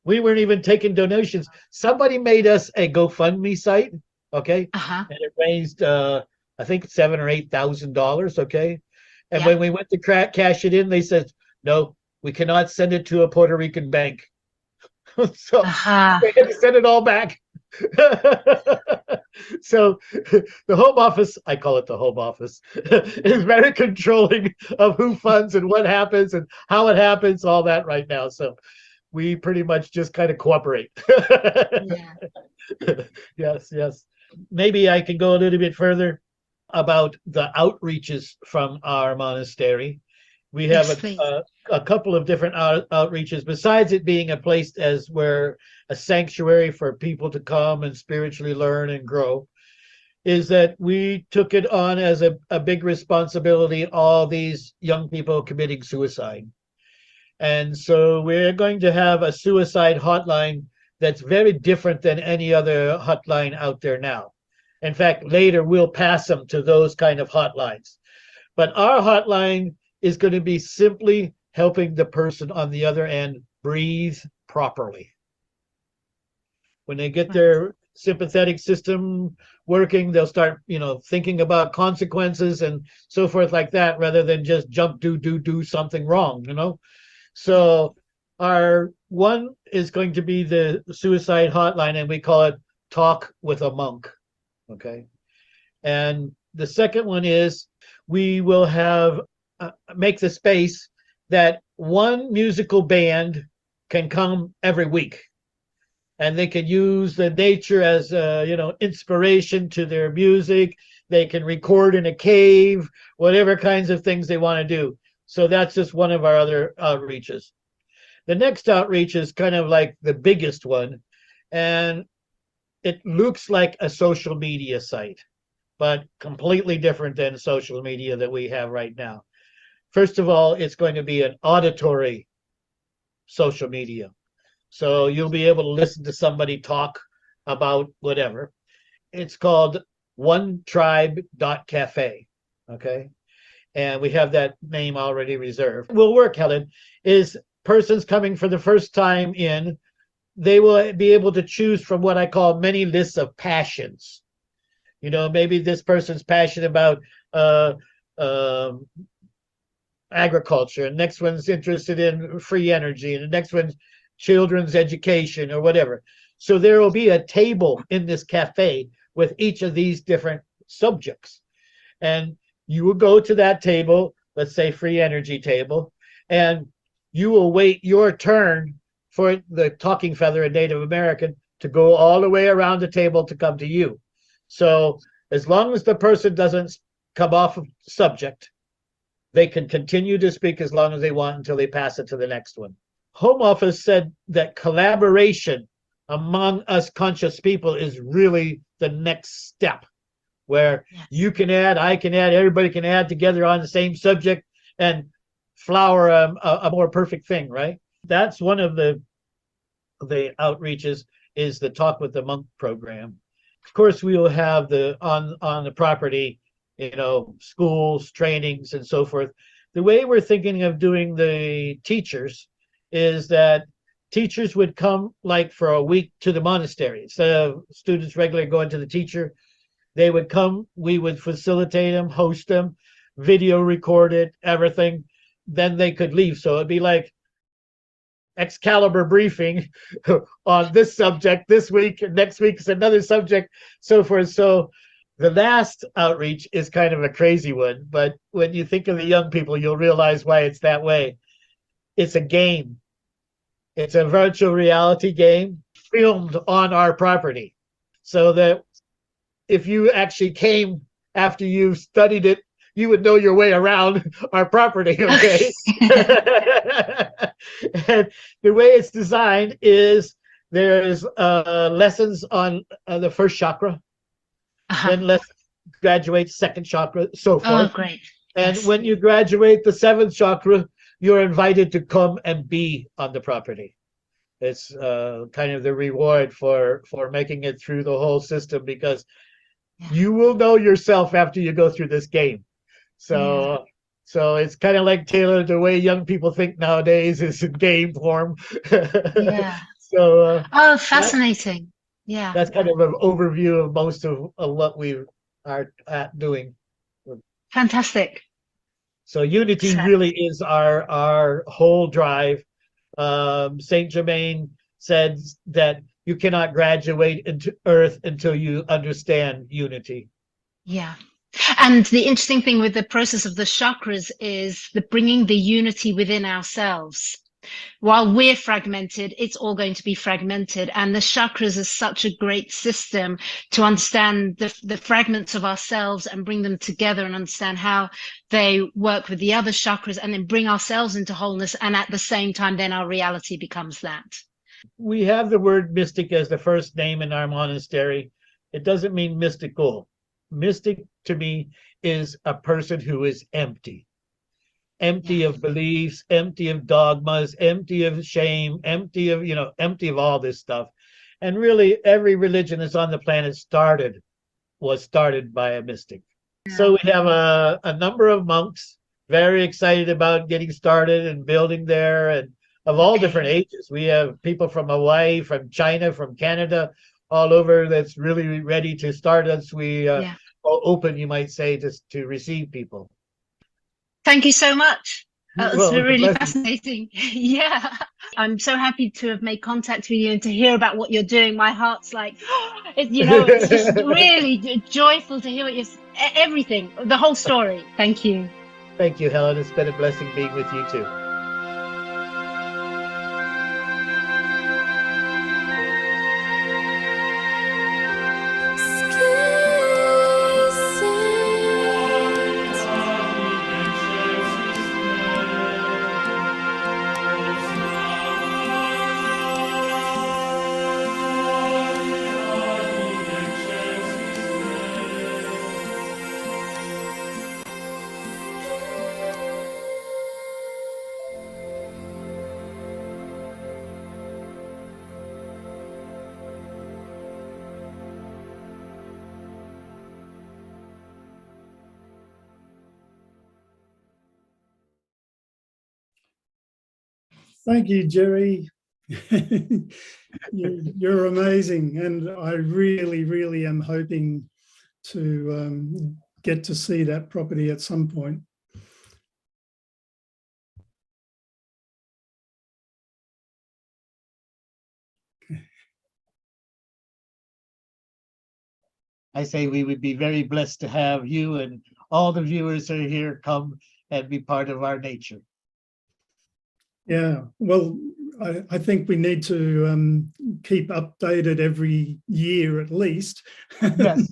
We weren't even taking donations. Somebody made us a GoFundMe site, okay? And it raised, I think, $7,000 or $8,000, okay? And when we went to cash it in, they said, no, we cannot send it to a Puerto Rican bank. So we had to send it all back. So the Home Office, I call it the Home Office, is very controlling of who funds and what happens and how it happens, all that right now. So we pretty much just kind of cooperate. Yes. Maybe I can go a little bit further about the outreaches from our monastery. We have a couple of different outreaches, besides it being a place as where a sanctuary for people to come and spiritually learn and grow, is that we took it on as a big responsibility, all these young people committing suicide. And so we're going to have a suicide hotline that's very different than any other hotline out there now. In fact, later we'll pass them to those kind of hotlines. But our hotline is going to be simply helping the person on the other end breathe properly. When they get their sympathetic system working, they'll start, thinking about consequences and so forth like that, rather than just jump, do something wrong, So our one is going to be the suicide hotline, and we call it Talk with a Monk, okay? And the second one is we will have make the space that one musical band can come every week, and they can use the nature as inspiration to their music. They can record in a cave, whatever kinds of things they want to do. So that's just one of our other outreaches. The next outreach is kind of like the biggest one, and it looks like a social media site, but completely different than social media that we have right now. First of all, it's going to be an auditory social media. So you'll be able to listen to somebody talk about whatever. it's called onetribe.cafe. Okay. And we have that name already reserved. Will work, Helen, is persons coming for the first time in, they will be able to choose from what I call many lists of passions. You know, maybe this person's passionate about agriculture, and next one's interested in free energy, and the next one's children's education or whatever. So there will be a table in this cafe with each of these different subjects. And you will go to that table, let's say free energy table, and you will wait your turn for the talking feather and Native American to go all the way around the table to come to you. So as long as the person doesn't come off of subject, they can continue to speak as long as they want until they pass it to the next one. Home Office said that collaboration among us conscious people is really the next step, where you can add, I can add, everybody can add together on the same subject and flower a more perfect thing, right? That's one of the outreaches, is the Talk with the Monk program. Of course, we will have the on the property, you know, schools, trainings, and so forth. The way we're thinking of doing the teachers is that teachers would come like for a week to the monastery. Instead of students regularly going to the teacher, they would come, we would facilitate them, host them, video record it, everything. Then they could leave. So it'd be like Excalibur briefing on this subject this week, and next week is another subject, so forth. So the last outreach is kind of a crazy one, but when you think of the young people, you'll realize why it's that way. It's a game. It's a virtual reality game filmed on our property, so that if you actually came after you studied it, you would know your way around our property, okay? And the way it's designed is there's lessons on the first chakra, then let's graduate second chakra, so forth. Oh, great. And when you graduate the seventh chakra, you're invited to come and be on the property. It's kind of the reward for making it through the whole system, because you will know yourself after you go through this game. So so it's kind of like tailored the way young people think nowadays, is in game form. Yeah. So oh, fascinating. Yeah. That's kind of an overview of most of what we are doing. Fantastic. So unity really is our whole drive. Saint Germain said that you cannot graduate into Earth until you understand unity. Yeah. And the interesting thing with the process of the chakras is the bringing the unity within ourselves. While we're fragmented, it's all going to be fragmented. And the chakras is such a great system to understand the fragments of ourselves and bring them together and understand how they work with the other chakras, and then bring ourselves into wholeness. And at the same time, then our reality becomes that. We have the word mystic as the first name in our monastery. It doesn't mean mystical. Mystic to me is a person who is empty. Empty of beliefs, empty of dogmas, empty of shame, empty of, empty of all this stuff. And really, every religion that's on the planet was started by a mystic. So we have a number of monks very excited about getting started and building there, and of all different ages. We have people from Hawaii, from China, from Canada, all over, that's really ready to start us. We are open, you might say, to receive people. Thank you so much. That was Well, really fascinating. Yeah. I'm so happy to have made contact with you and to hear about what you're doing. My heart's like, it's just really joyful to hear what everything, the whole story. Thank you. Thank you, Helen. It's been a blessing being with you too. Thank you, Jerry. You're amazing. And I really, really am hoping to get to see that property at some point. I say we would be very blessed to have you and all the viewers who are here come and be part of our nature. Yeah, well, I think we need to keep updated every year at least. Yes.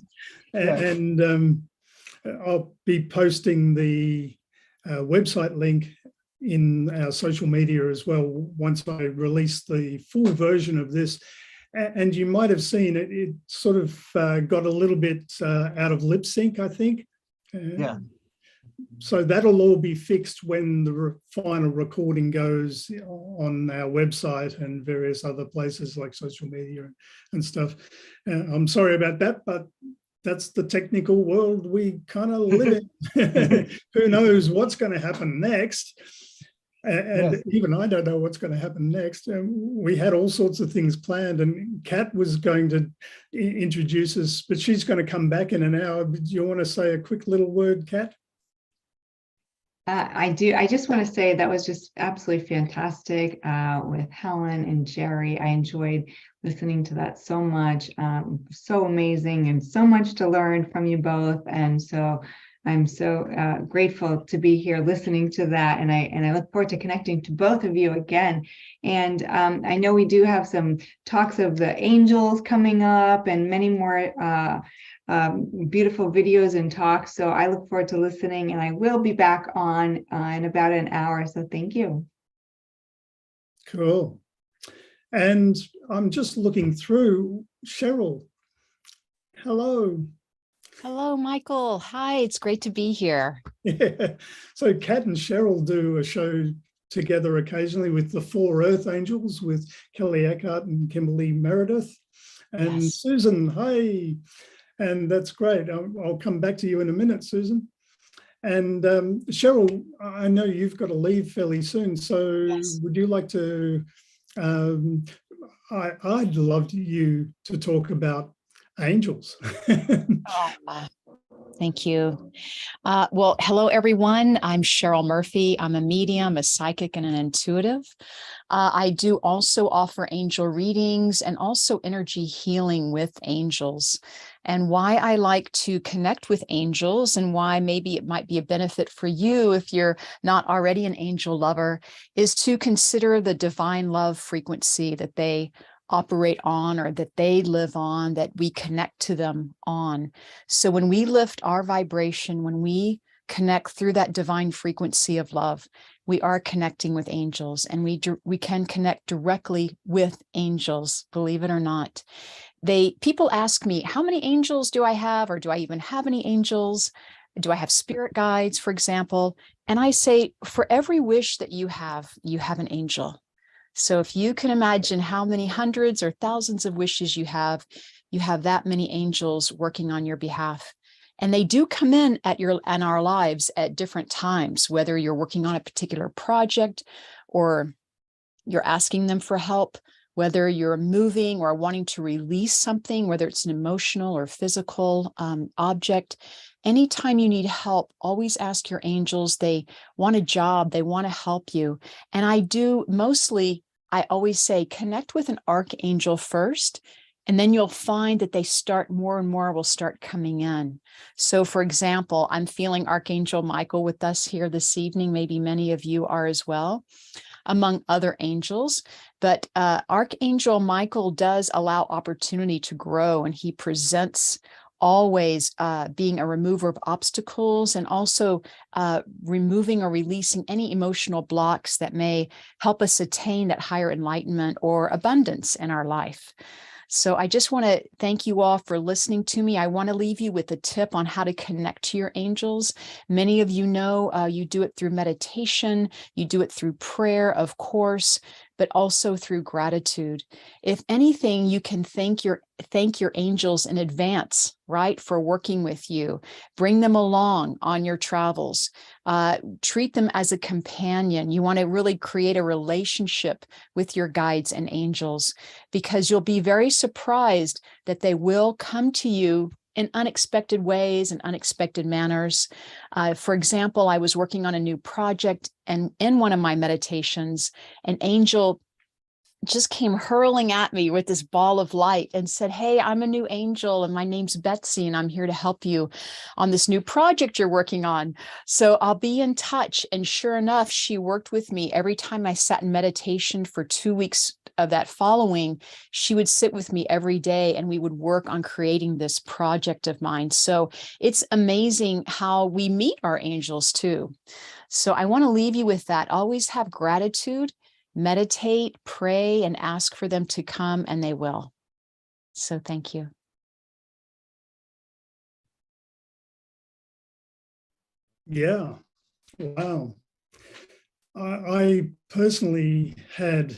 And I'll be posting the website link in our social media as well once I release the full version of this. And you might have seen it sort of got a little bit out of lip sync, I think. Yeah. So that'll all be fixed when the final recording goes on our website and various other places like social media and stuff. I'm sorry about that, but that's the technical world we kind of live in. Who knows what's going to happen next? And yes. Even I don't know what's going to happen next. We had all sorts of things planned, and Kat was going to introduce us, but she's going to come back in an hour. Do you want to say a quick little word, Kat? I do. I just want to say that was just absolutely fantastic with Helen and Jerry. I enjoyed listening to that so much. So amazing and so much to learn from you both. And so I'm so grateful to be here listening to that. And I look forward to connecting to both of you again. And I know we do have some talks of the angels coming up and many more beautiful videos and talks. So I look forward to listening, and I will be back on in about an hour. So thank you. Cool. And I'm just looking through. Cheryl, hello. Hello, Michael. Hi, it's great to be here. Yeah. So Kat and Cheryl do a show together occasionally with the Four Earth Angels with Kelly Eckhart and Kimberly Meredith. And yes. Susan, hi. And that's great. I'll come back to you in a minute, Susan. And Cheryl, I know you've got to leave fairly soon. So yes. Would you like to, I'd love you to talk about angels. Thank you. Well, hello, everyone. I'm Cheryl Murphy. I'm a medium, a psychic, and an intuitive. I do also offer angel readings and also energy healing with angels. And why I like to connect with angels and why maybe it might be a benefit for you if you're not already an angel lover is to consider the divine love frequency that they operate on or that they live on, that we connect to them on. So when we lift our vibration, when we connect through that divine frequency of love, we are connecting with angels, and we can connect directly with angels, believe it or not. People ask me, how many angels do I have? Or do I even have any angels? Do I have spirit guides, for example? And I say, for every wish that you have an angel. So if you can imagine how many hundreds or thousands of wishes you have that many angels working on your behalf. And they do come in our lives at different times, whether you're working on a particular project or you're asking them for help, whether you're moving or wanting to release something, whether it's an emotional or physical object. Anytime you need help, always ask your angels. They want a job, they want to help you. And I always say, connect with an archangel first, and then you'll find that more and more will start coming in. So for example, I'm feeling Archangel Michael with us here this evening. Maybe many of you are as well, among other angels. But Archangel Michael does allow opportunity to grow, and he presents always being a remover of obstacles and also removing or releasing any emotional blocks that may help us attain that higher enlightenment or abundance in our life. So I just want to thank you all for listening to me. I want to leave you with a tip on how to connect to your angels. Many of you know you do it through meditation, you do it through prayer, of course, but also through gratitude. If anything, you can thank your angels in advance, right, for working with you. Bring them along on your travels. Treat them as a companion. You want to really create a relationship with your guides and angels, because you'll be very surprised that they will come to you in unexpected ways and unexpected manners. For example, I was working on a new project, and in one of my meditations, an angel just came hurling at me with this ball of light and said, "Hey, I'm a new angel and my name's Betsy and I'm here to help you on this new project you're working on. So I'll be in touch." And sure enough, she worked with me every time I sat in meditation for 2 weeks of that following. She would sit with me every day and we would work on creating this project of mine. So it's amazing how we meet our angels too. So I want to leave you with that. Always have gratitude. Meditate, pray, and ask for them to come, and they will. So thank you. Yeah, wow. I personally had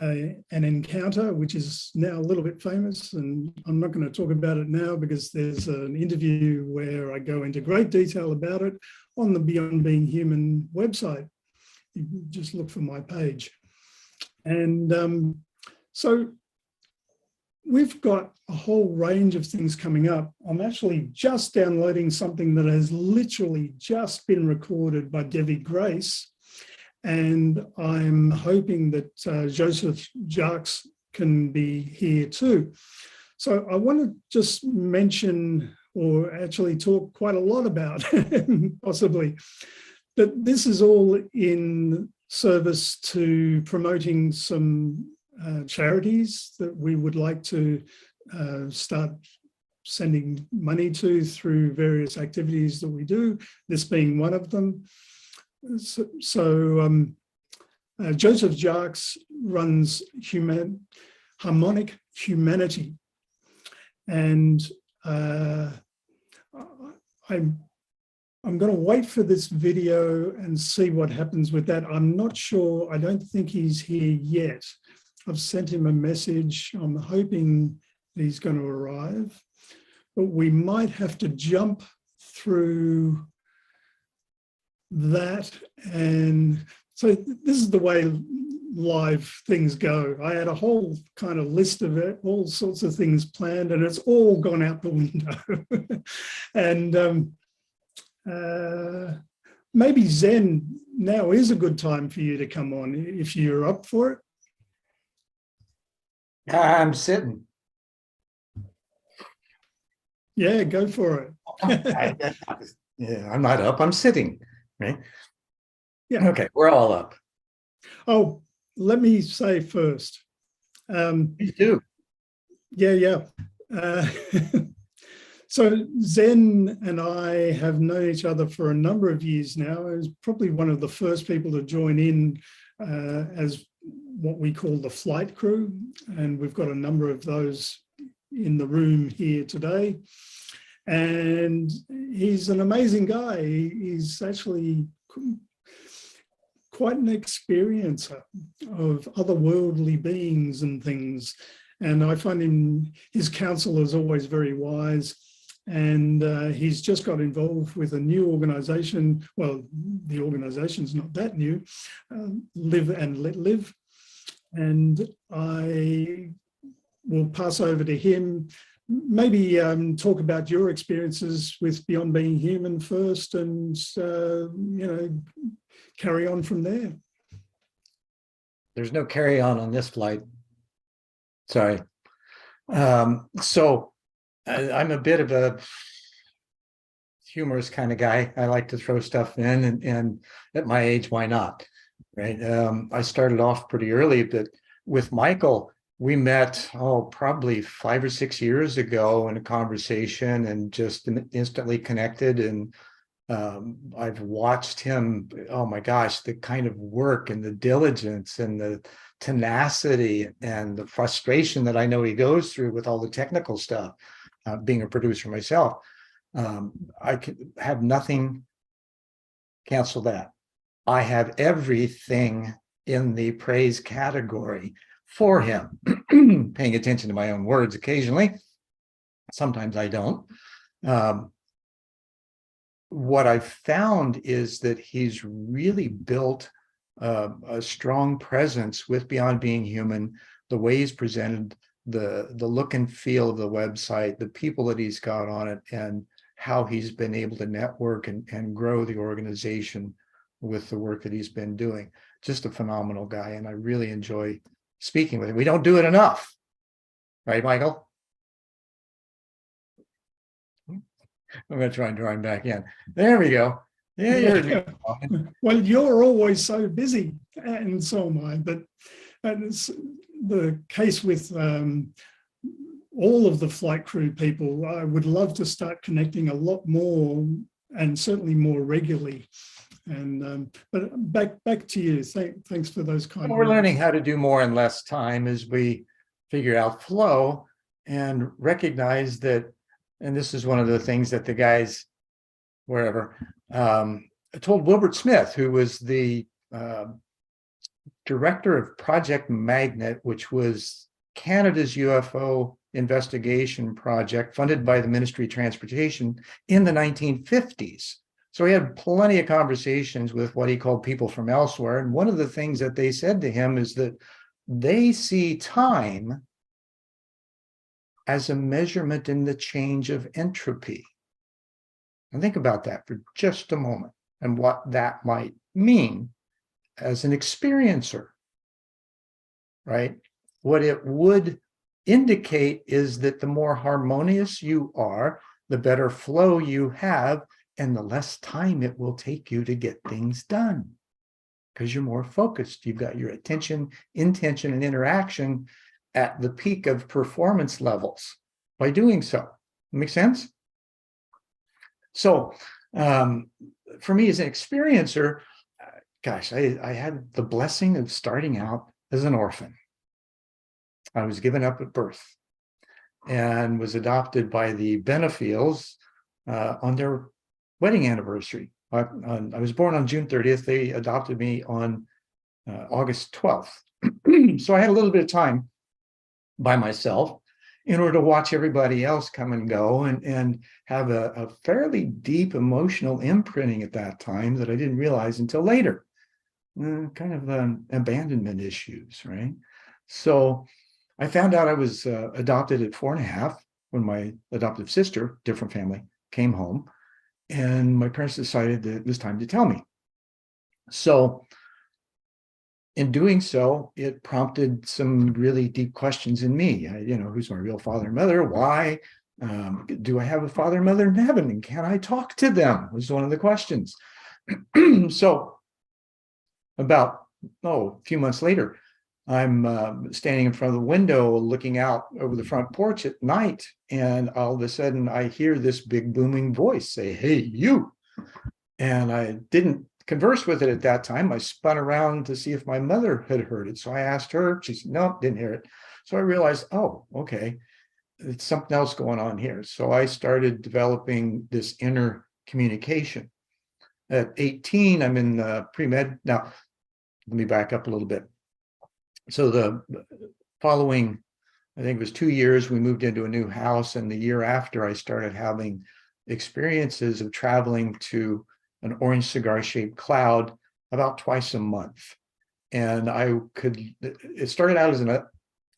an encounter, which is now a little bit famous, and I'm not going to talk about it now because there's an interview where I go into great detail about it on the Beyond Being Human website. You just look for my page. And so we've got a whole range of things coming up. I'm actually just downloading something that has literally just been recorded by Debbie Grace. And I'm hoping that Joseph Jacques can be here too. So I want to just mention, or actually talk quite a lot about, possibly, but this is all in service to promoting some charities that we would like to start sending money to through various activities that we do, this being one of them. So Joseph Jacques runs Harmonic Humanity, and I'm going to wait for this video and see what happens with that. I'm not sure. I don't think he's here yet. I've sent him a message. I'm hoping he's going to arrive, but we might have to jump through that. And so this is the way live things go. I had a whole kind of list of it, all sorts of things planned, and it's all gone out the window. And maybe Zen, now is a good time for you to come on if you're up for it. I'm sitting. Yeah, go for it. Yeah, I'm not up, I'm sitting, right? Yeah. Okay, we're all up. Oh, let me say first. Please do. Yeah. So Zen and I have known each other for a number of years now. He was probably one of the first people to join in as what we call the flight crew. And we've got a number of those in the room here today. And he's an amazing guy. He's actually quite an experiencer of otherworldly beings and things. And I find his counsel is always very wise. And he's just got involved with a new organization. Well, the organization's not that new, Live and Let Live. And I will pass over to him. Maybe talk about your experiences with Beyond Being Human first, and carry on from there. There's no carry on this flight. Sorry. So I'm a bit of a humorous kind of guy. I like to throw stuff in, and at my age, why not? Right. I started off pretty early, but with Michael, we met, probably 5 or 6 years ago in a conversation, and just instantly connected. And I've watched him, oh my gosh, the kind of work and the diligence and the tenacity and the frustration that I know he goes through with all the technical stuff, being a producer myself. I can have nothing cancel that. I have everything in the praise category for him. Paying attention to my own words occasionally. Sometimes I don't. What I've found is that he's really built a strong presence with Beyond Being Human, the way he's presented, the look and feel of the website, the people that he's got on it, and how he's been able to network and grow the organization with the work that he's been doing. Just a phenomenal guy, and I really enjoy speaking with him. We don't do it enough, right, Michael? I'm going to try and draw him back in. There we go. Yeah, well, you're always so busy, and so am I. But it's the case with all of the flight crew people. I would love to start connecting a lot more, and certainly more regularly. And but back to you. Thanks for those kind. We're learning how to do more in less time as we figure out flow and recognize that. And this is one of the things that the guys, wherever, told Wilbert Smith, who was the director of Project Magnet, which was Canada's UFO investigation project funded by the Ministry of Transportation in the 1950s. So he had plenty of conversations with what he called people from elsewhere. And one of the things that they said to him is that they see time as a measurement in the change of entropy. And think about that for just a moment and what that might mean as an experiencer, right? What it would indicate is that the more harmonious you are, the better flow you have, and the less time it will take you to get things done because you're more focused. You've got your attention, intention, and interaction at the peak of performance levels by doing so. Make sense? So for me as an experiencer, gosh, I had the blessing of starting out as an orphan. I was given up at birth and was adopted by the Benefields on their wedding anniversary. I was born on June 30th. They adopted me on August 12th. So I had a little bit of time by myself in order to watch everybody else come and go and have a fairly deep emotional imprinting at that time that I didn't realize until later. Kind of abandonment issues, right? So I found out I was adopted at 4.5 when my adoptive sister, different family, came home. And my parents decided that it was time to tell me. So in doing so, it prompted some really deep questions in me. Who's my real father and mother? Why? Do I have a father and mother in heaven? And can I talk to them? Was one of the questions. So about, a few months later, I'm standing in front of the window looking out over the front porch at night, and all of a sudden I hear this big booming voice say, "Hey, you." And I didn't converse with it at that time. I spun around to see if my mother had heard it. So I asked her. She said, "No, didn't hear it." So I realized, oh, okay, it's something else going on here. So I started developing this inner communication. At 18, I'm in pre-med. Now, let me back up a little bit. So the following, I think it was 2 years, we moved into a new house. And the year after, I started having experiences of traveling to an orange cigar-shaped cloud about twice a month. And it started out as an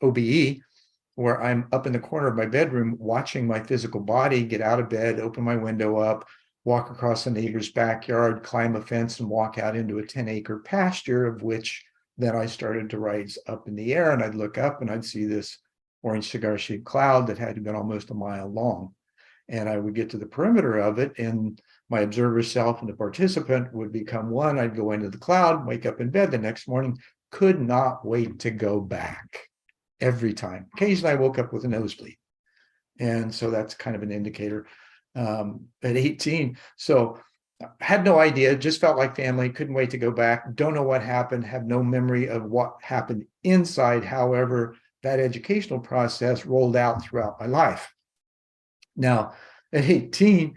OBE, where I'm up in the corner of my bedroom watching my physical body get out of bed, open my window up, walk across a neighbor's backyard, climb a fence, and walk out into a 10-acre pasture, of which then I started to rise up in the air, and I'd look up and I'd see this orange cigar-shaped cloud that had been almost a mile long. And I would get to the perimeter of it, and my observer self and the participant would become one. I'd go into the cloud, wake up in bed the next morning, could not wait to go back every time. Occasionally I woke up with a nosebleed. And so that's kind of an indicator at 18. So had no idea, just felt like family, couldn't wait to go back. Don't know what happened, have no memory of what happened inside. However, that educational process rolled out throughout my life. Now, at 18,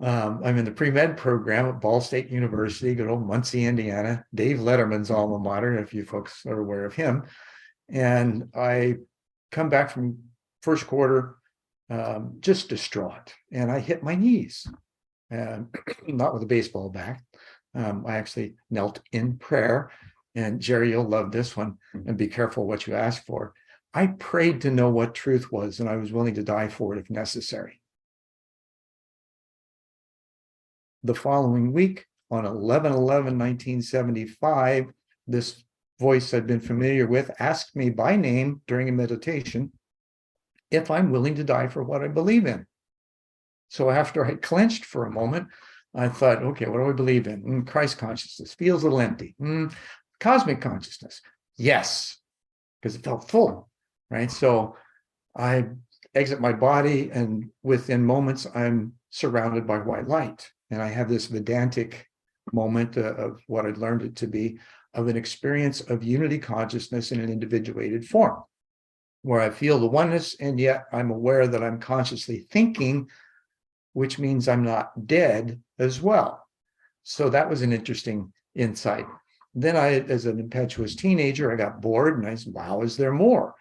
I'm in the pre-med program at Ball State University, good old Muncie, Indiana, Dave Letterman's alma mater, if you folks are aware of him. And I come back from first quarter just distraught, and I hit my knees, and not with a baseball bat. I actually knelt in prayer, and Jerry, you'll love this one, and be careful what you ask for. I prayed to know what truth was, and I was willing to die for it if necessary. The following week, on 11/11/1975, this voice I'd been familiar with asked me by name during a meditation if I'm willing to die for what I believe in. So after I clenched for a moment, I thought, okay, what do I believe in? Christ consciousness feels a little empty. Cosmic consciousness, yes, because it felt full, right? So I exit my body, and within moments, I'm surrounded by white light. And I have this Vedantic moment of what I'd learned it to be, of an experience of unity consciousness in an individuated form, where I feel the oneness, and yet I'm aware that I'm consciously thinking, which means I'm not dead as well. So that was an interesting insight. Then I, as an impetuous teenager, I got bored, and I said, wow, is there more?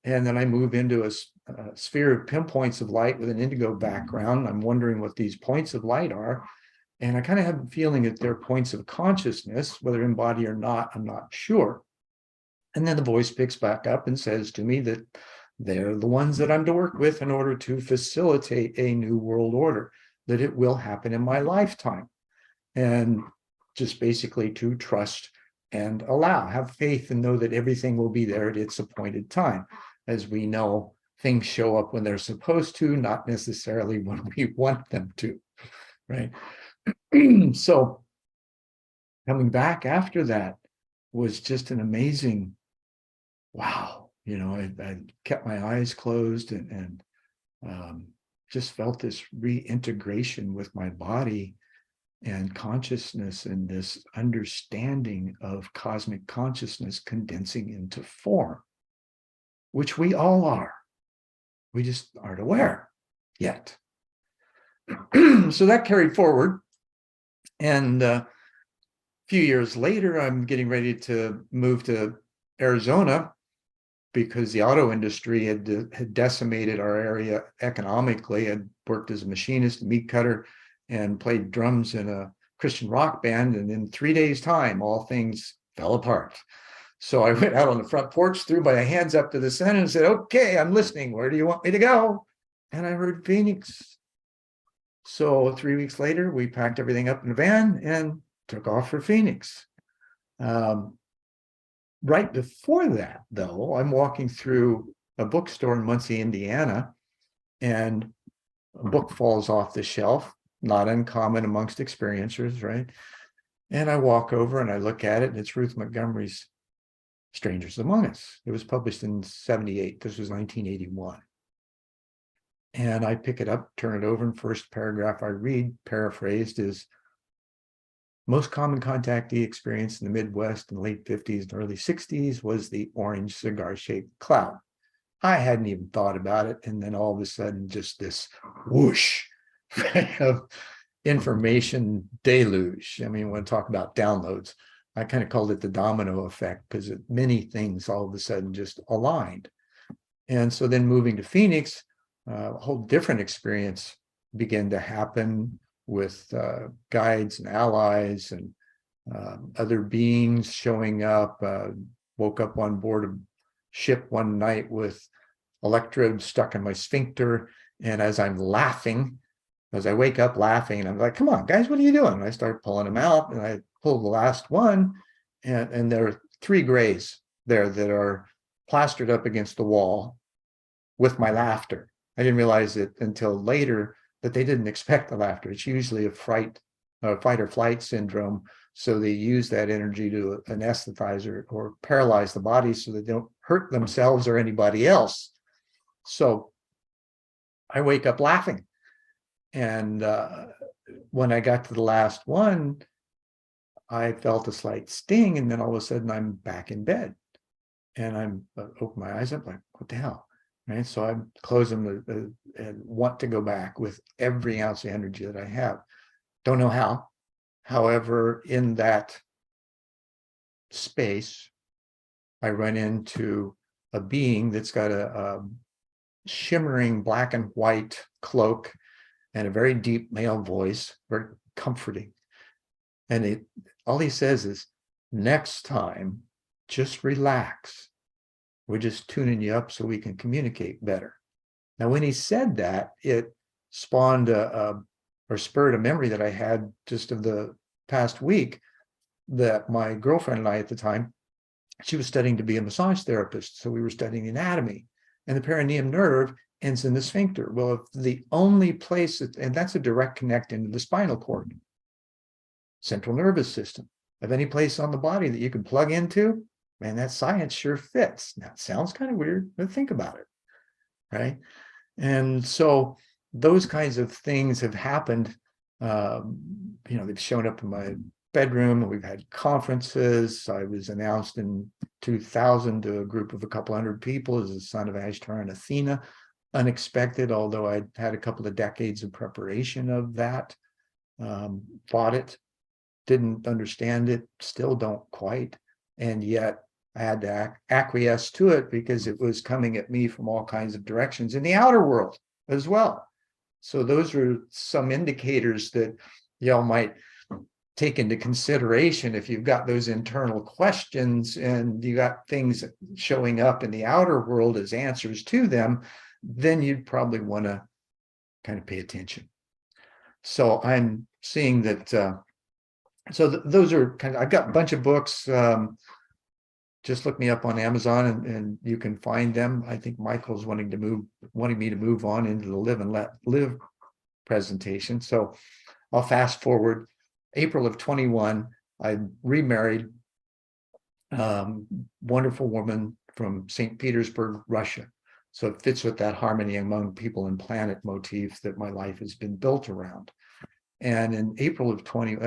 And then I move into a sphere of pinpoints of light with an indigo background. I'm wondering what these points of light are. And I kind of have a feeling that they're points of consciousness, whether in body or not, I'm not sure. And then the voice picks back up and says to me that they're the ones that I'm to work with in order to facilitate a new world order, that it will happen in my lifetime. And just basically to trust and allow, have faith, and know that everything will be there at its appointed time. As we know, things show up when they're supposed to, not necessarily when we want them to, right? So coming back after that was just an amazing, wow. You know, I kept my eyes closed and just felt this reintegration with my body and consciousness, and this understanding of cosmic consciousness condensing into form, which we all are. We just aren't aware yet. So that carried forward. And a few years later, I'm getting ready to move to Arizona because the auto industry had decimated our area economically. I'd worked as a machinist, meat cutter, and played drums in a Christian rock band. And in 3 days' time, all things fell apart. So I went out on the front porch, threw my hands up to the sun and said, okay, I'm listening. Where do you want me to go? And I heard Phoenix. So 3 weeks later, we packed everything up in a van and took off for Phoenix. Right before that, though, I'm walking through a bookstore in Muncie, Indiana, and a book falls off the shelf, not uncommon amongst experiencers, right? And I walk over and I look at it, and it's Ruth Montgomery's Strangers Among Us. It was published in 78. This was 1981. And I pick it up, turn it over, and first paragraph I read, paraphrased, is most common contactee experience in the Midwest in the late 50s and early 60s was the orange cigar-shaped cloud. I hadn't even thought about it. And then all of a sudden, just this whoosh of information deluge. I mean, when I talk about downloads, I kind of called it the domino effect, because many things all of a sudden just aligned. And so then moving to Phoenix, a whole different experience began to happen with guides and allies and other beings showing up. Woke up on board a ship one night with electrodes stuck in my sphincter. And as I'm laughing, as I wake up laughing, and I'm like, come on, guys, what are you doing? And I start pulling them out, and I pull the last one, and there are 3 grays there that are plastered up against the wall with my laughter. I didn't realize it until later that they didn't expect the laughter. It's usually a fight or flight syndrome. So they use that energy to anesthetize or paralyze the body so they don't hurt themselves or anybody else. So I wake up laughing. And when I got to the last one, I felt a slight sting. And then all of a sudden I'm back in bed. And I'm open my eyes up like, what the hell? right? So I'm closing and want to go back with every ounce of energy that I have. Don't know how. However, in that space, I run into a being that's got a shimmering black and white cloak and a very deep male voice, very comforting. And all he says is, next time, just relax. We're just tuning you up so we can communicate better. Now, when he said that, it spawned or spurred a memory that I had just of the past week, that my girlfriend and I at the time, she was studying to be a massage therapist. So we were studying anatomy, and the perineum nerve ends in the sphincter. Well, if the only place, and that's a direct connect into the spinal cord, central nervous system, of any place on the body that you can plug into, man, that science sure fits. Now, it sounds kind of weird, but think about it, right? And so those kinds of things have happened. They've shown up in my bedroom. We've had conferences. I was announced in 2000 to a group of a couple hundred people as the son of Ashtar and Athena. Unexpected, although I'd had a couple of decades of preparation of that. Fought it, didn't understand it, still don't quite. And yet I had to acquiesce to it because it was coming at me from all kinds of directions in the outer world as well. So those are some indicators that y'all might take into consideration if you've got those internal questions and you got things showing up in the outer world as answers to them, then you'd probably want to kind of pay attention. So I'm seeing that, those are kind of, I've got a bunch of books. Just look me up on Amazon and you can find them. I think Michael's wanting me to move on into the Live and Let Live presentation. So I'll fast forward. April of 21, I remarried, wonderful woman from St. Petersburg, Russia. So it fits with that harmony among people and planet motif that my life has been built around. And in April of 20,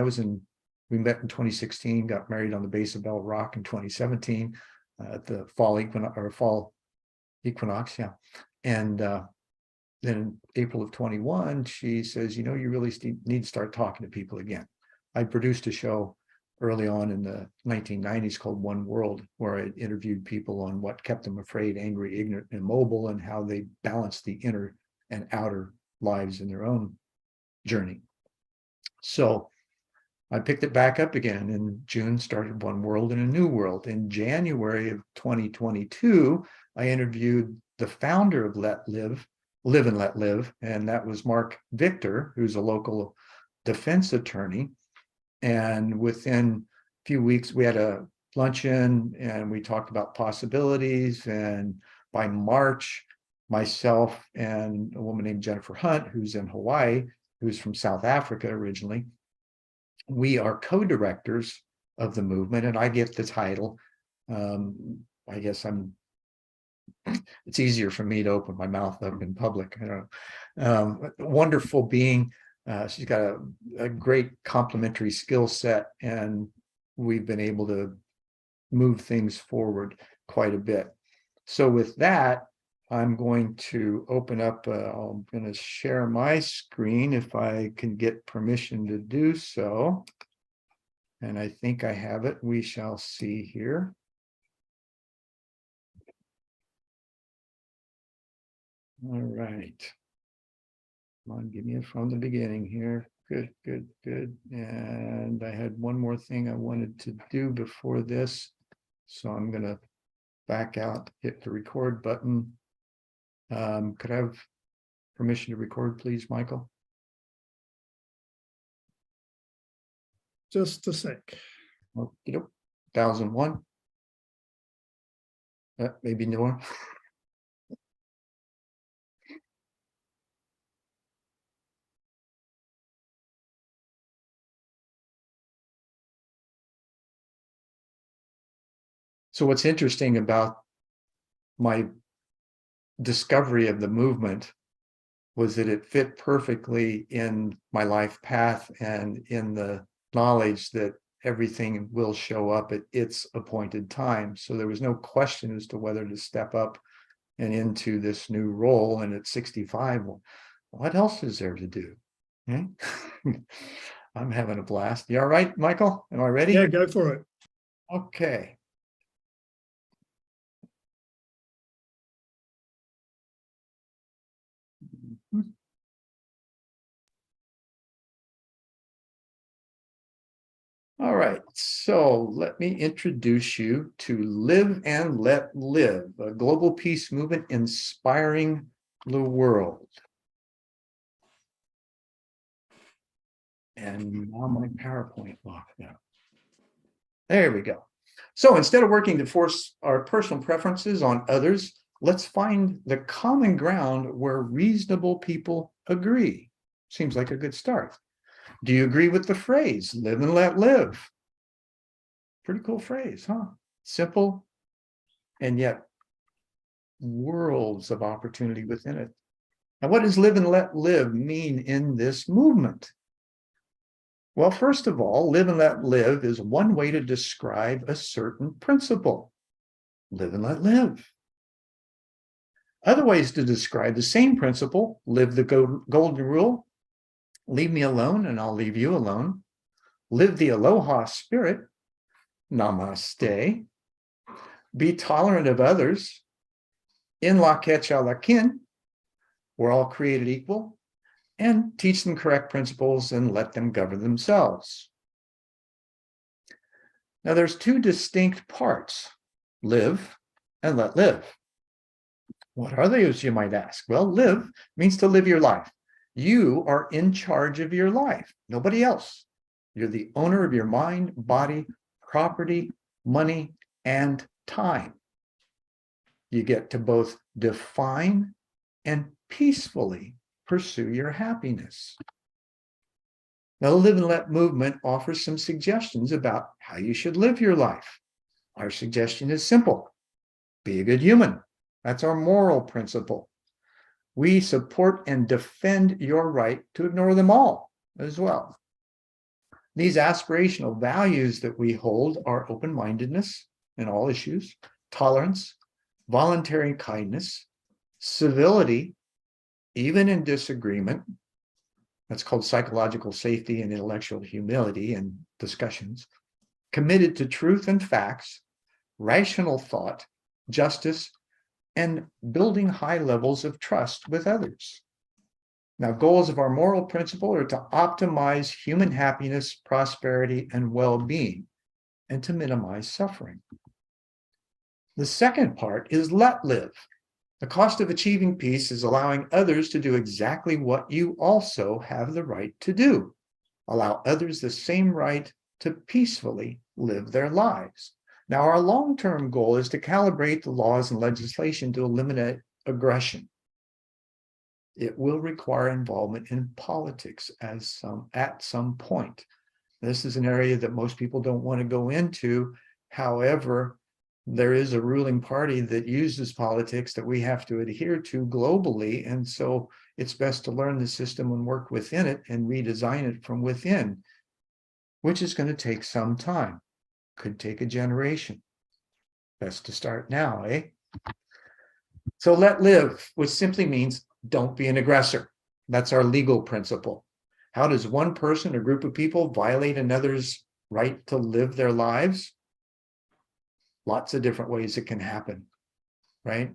we met in 2016, got married on the base of Bell Rock in 2017, at the fall equinox, yeah. And then in April of 21, she says, you really need to start talking to people again. I produced a show early on in the 1990s called One World, where I interviewed people on what kept them afraid, angry, ignorant, and immobile, and how they balanced the inner and outer lives in their own journey. So I picked it back up again in June, started One World and a New World. In January of 2022, I interviewed the founder of Live and Let Live, and that was Mark Victor, who's a local defense attorney. And within a few weeks, we had a luncheon and we talked about possibilities. And by March, myself and a woman named Jennifer Hunt, who's in Hawaii, who's from South Africa originally, we are co-directors of the movement, and I get the title. I guess it's easier for me to open my mouth up in public. Wonderful being. She's got a great complementary skill set, and we've been able to move things forward quite a bit. So with that, I'm going to open up, I'm going to share my screen if I can get permission to do so. And I think I have it. We shall see here. All right. Come on, give me it from the beginning here. Good, good, good. And I had one more thing I wanted to do before this. So I'm going to back out, hit the record button. Could I have permission to record, please, Michael? Just a sec. 1001. Maybe more. So what's interesting about my discovery of the movement was that it fit perfectly in my life path and in the knowledge that everything will show up at its appointed time. So there was no question as to whether to step up and into this new role. And at 65, well, what else is there to do? Hmm? I'm having a blast. You all right, Michael? Am I ready? Yeah, go for it. Okay. All right, so let me introduce you to Live and Let Live, a global peace movement inspiring the world. And now my PowerPoint locked out. There we go. So instead of working to force our personal preferences on others, let's find the common ground where reasonable people agree. Seems like a good start. Do you agree with the phrase, live and let live? Pretty cool phrase, huh? Simple, and yet worlds of opportunity within it. Now, what does live and let live mean in this movement? Well, first of all, live and let live is one way to describe a certain principle. Live and let live. Other ways to describe the same principle, live the golden rule, leave me alone and I'll leave you alone. Live the aloha spirit, namaste. Be tolerant of others, in la kecha la kin, we're all created equal, and teach them correct principles and let them govern themselves. Now there's two distinct parts, live and let live. What are those, you might ask? Well, live means to live your life. You are in charge of your life, nobody else. You're the owner of your mind, body, property, money, and time. You get to both define and peacefully pursue your happiness. Now, the Live and Let movement offers some suggestions about how you should live your life. Our suggestion is simple. Be a good human. That's our moral principle. We support and defend your right to ignore them all as well. These aspirational values that we hold are open-mindedness in all issues, tolerance, voluntary kindness, civility, even in disagreement. That's called psychological safety and intellectual humility in discussions. Committed to truth and facts, rational thought, justice, and building high levels of trust with others. Now, goals of our moral principle are to optimize human happiness, prosperity, and well-being, and to minimize suffering. The second part is let live. The cost of achieving peace is allowing others to do exactly what you also have the right to do. Allow others the same right to peacefully live their lives. Now, our long-term goal is to calibrate the laws and legislation to eliminate aggression. It will require involvement in politics at some point. This is an area that most people don't want to go into. However, there is a ruling party that uses politics that we have to adhere to globally. And so it's best to learn the system and work within it and redesign it from within, which is going to take some time. Could take a generation. Best to start now, eh? So let live, which simply means don't be an aggressor. That's our legal principle. How does one person or group of people violate another's right to live their lives? Lots of different ways it can happen, right?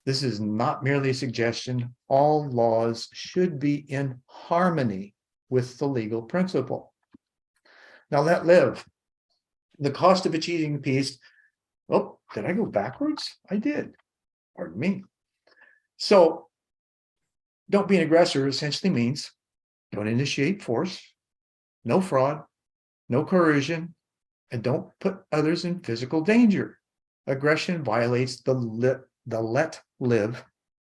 This is not merely a suggestion. All laws should be in harmony with the legal principle. Now let live. The cost of achieving peace. Oh, did I go backwards? I did. Pardon me. So don't be an aggressor essentially means don't initiate force, no fraud, no coercion, and don't put others in physical danger. Aggression violates the let live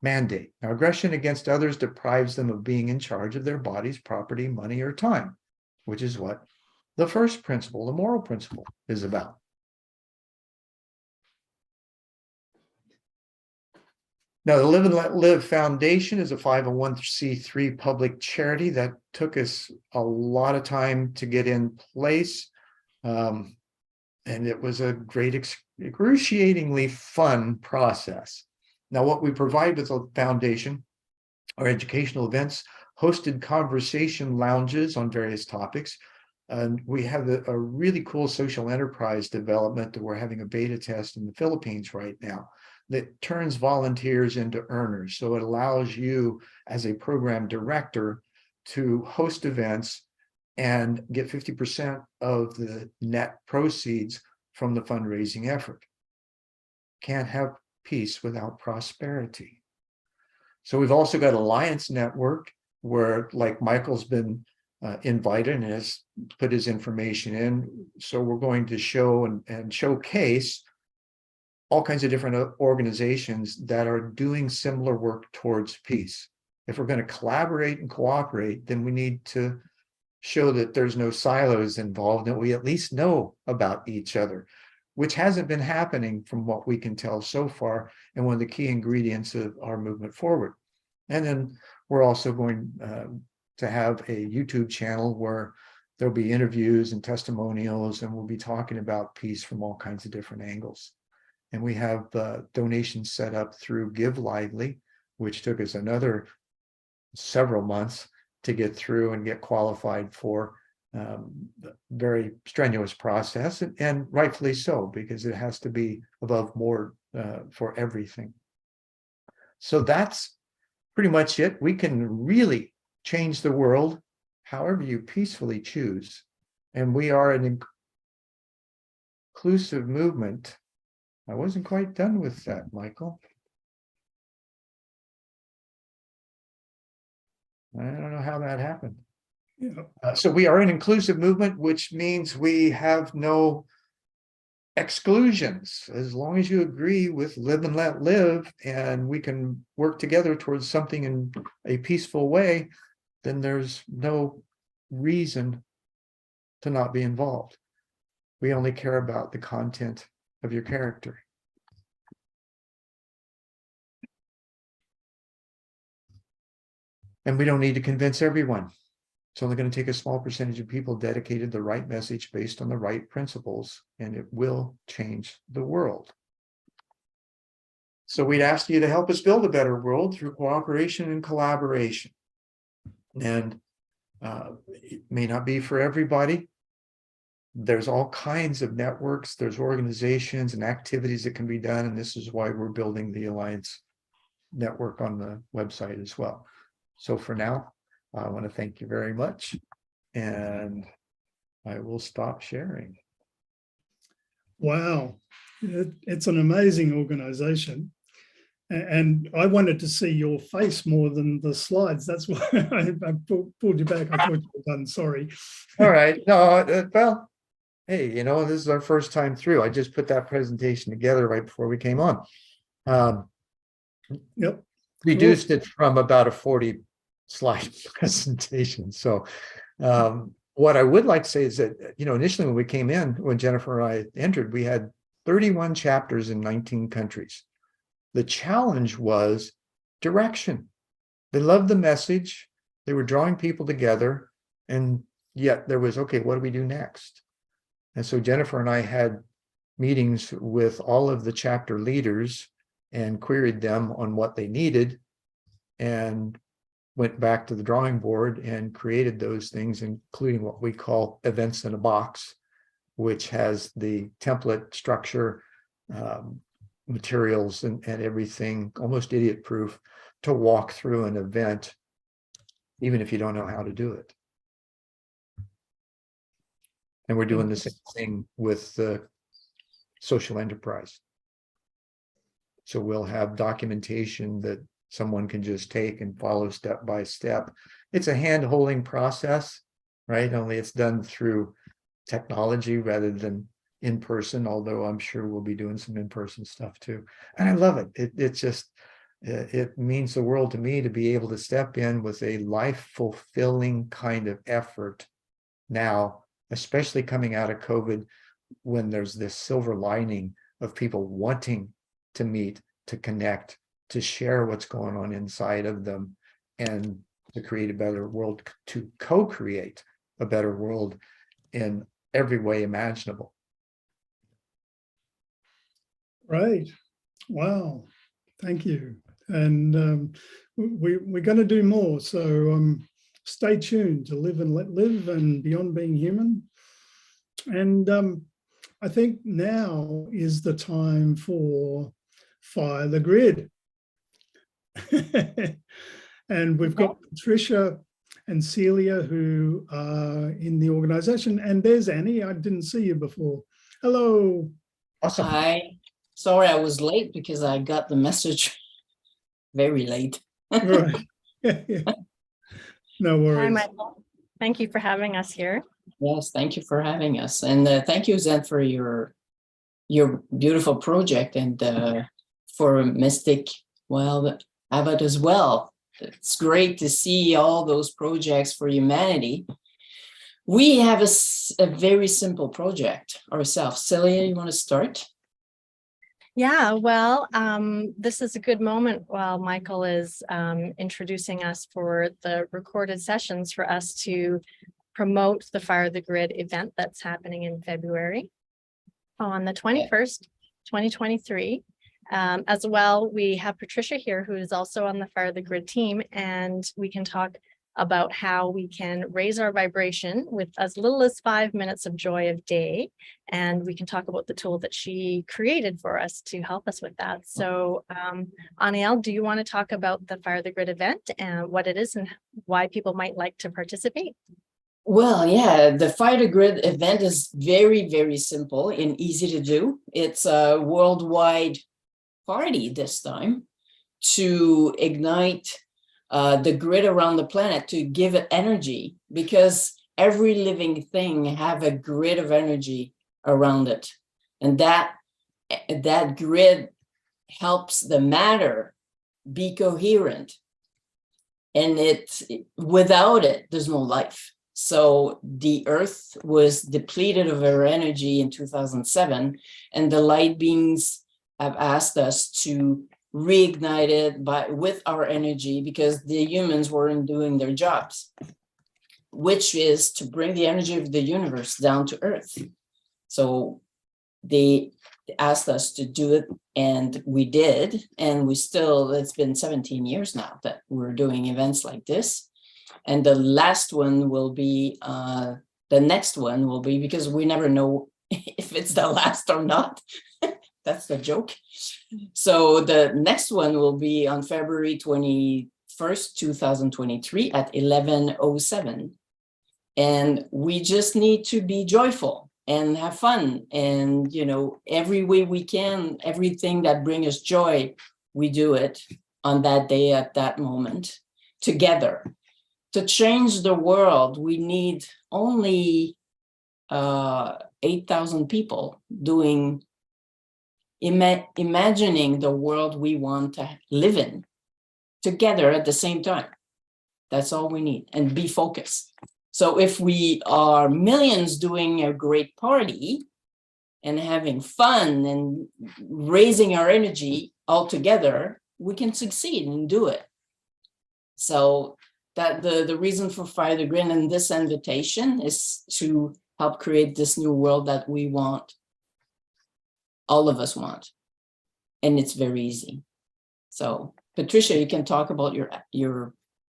mandate. Now, aggression against others deprives them of being in charge of their bodies, property, money, or time, which is what the first principle, the moral principle, is about. Now, the Live and Let Live Foundation is a 501c3 public charity that took us a lot of time to get in place. And it was a great, excruciatingly fun process. Now, what we provide with the foundation are educational events, hosted conversation lounges on various topics. And we have a really cool social enterprise development that we're having a beta test in the Philippines right now that turns volunteers into earners. So it allows you as a program director to host events and get 50% of the net proceeds from the fundraising effort. Can't have peace without prosperity. So we've also got Alliance Network where, like, Michael's been invited and has put his information in. So we're going to show and showcase all kinds of different organizations that are doing similar work towards peace. If we're going to collaborate and cooperate, then we need to show that there's no silos involved, that we at least know about each other, which hasn't been happening from what we can tell so far, and one of the key ingredients of our movement forward. And then we're also going to have a YouTube channel where there'll be interviews and testimonials, and we'll be talking about peace from all kinds of different angles. And we have donations set up through Give Lively, which took us another several months to get through and get qualified for. Very strenuous process, and rightfully so, because it has to be above board for everything. So that's pretty much it. We can really change the world however you peacefully choose. And we are an inclusive movement. I wasn't quite done with that, Michael. I don't know how that happened. Yeah. So we are an inclusive movement, which means we have no exclusions. As long as you agree with live and let live, and we can work together towards something in a peaceful way, then there's no reason to not be involved. We only care about the content of your character. And we don't need to convince everyone. It's only going to take a small percentage of people dedicated the right message based on the right principles, and it will change the world. So we'd ask you to help us build a better world through cooperation and collaboration. And it may not be for everybody. There's all kinds of networks, there's organizations and activities that can be done, and this is why we're building the Alliance network on the website as well. So for now, I want to thank you very much, and I will stop sharing. Wow, it's an amazing organization. And I wanted to see your face more than the slides. That's why I pulled you back. I thought you were done, sorry. All right, no, well, hey, you know, this is our first time through. I just put that presentation together right before we came on. Yep. Reduced it from about a 40-slide presentation. So what I would like to say is that, you know, initially when we came in, when Jennifer and I entered, we had 31 chapters in 19 countries. The challenge was direction. They loved the message. They were drawing people together, and yet there was, okay, what do we do next? And so Jennifer and I had meetings with all of the chapter leaders and queried them on what they needed, and went back to the drawing board and created those things, including what we call events in a box, which has the template structure, materials and everything, almost idiot proof, to walk through an event, even if you don't know how to do it. And we're doing the same thing with the social enterprise. So we'll have documentation that someone can just take and follow step by step. It's a hand-holding process, right? Only it's done through technology rather than in person, although I'm sure we'll be doing some in-person stuff too. And I love it. It's just, it means the world to me to be able to step in with a life-fulfilling kind of effort now, especially coming out of COVID, when there's this silver lining of people wanting to meet, to connect, to share what's going on inside of them, and to create a better world, to co-create a better world in every way imaginable. Right. Wow. Thank you. And we're going to do more. So stay tuned to Live and Let Live and Beyond Being Human. And I think now is the time for Fire the Grid. And we've got Patricia and Celia who are in the organization. And there's Annie. I didn't see you before. Hello. Awesome. Hi. Sorry I was late because I got the message very late. Right. No worries. Hi, Michael. Thank you for having us here. Yes, thank you for having us. And thank you, Zen, for your beautiful project and for Mystic, well, Abbott as well. It's great to see all those projects for humanity. We have a very simple project ourselves. Celia, you want to start? Yeah, well, this is a good moment while Michael is introducing us for the recorded sessions for us to promote the Fire the Grid event that's happening in February on the 21st, 2023. As well, we have Patricia here, who is also on the Fire the Grid team, and we can talk about how we can raise our vibration with as little as 5 minutes of joy a day. And we can talk about the tool that she created for us to help us with that. So Aniel, do you want to talk about the Fire the Grid event and what it is and why people might like to participate? Well, yeah, the Fire the Grid event is very, very simple and easy to do. It's a worldwide party this time to ignite the grid around the planet, to give it energy, because every living thing have a grid of energy around it, and that grid helps the matter be coherent, and without it there's no life. So the earth was depleted of her energy in 2007, and the light beings have asked us to reignite it with our energy, because the humans weren't doing their jobs, which is to bring the energy of the universe down to earth. So they asked us to do it, and we did, and it's been 17 years now that we're doing events like this. And the last one will be, the next one will be, because we never know if it's the last or not. That's the joke. So the next one will be on February 21st, 2023 at 11:07. And we just need to be joyful and have fun. And, every way we can, everything that brings us joy, we do it on that day at that moment together. To change the world, we need only 8,000 people doing imagining the world we want to live in together at the same time. That's all we need, and be focused. So if we are millions doing a great party and having fun and raising our energy all together, we can succeed and do it. So that the reason for Fire the Grid and this invitation is to help create this new world that we want. All of us want, and it's very easy. So, Patricia, you can talk about your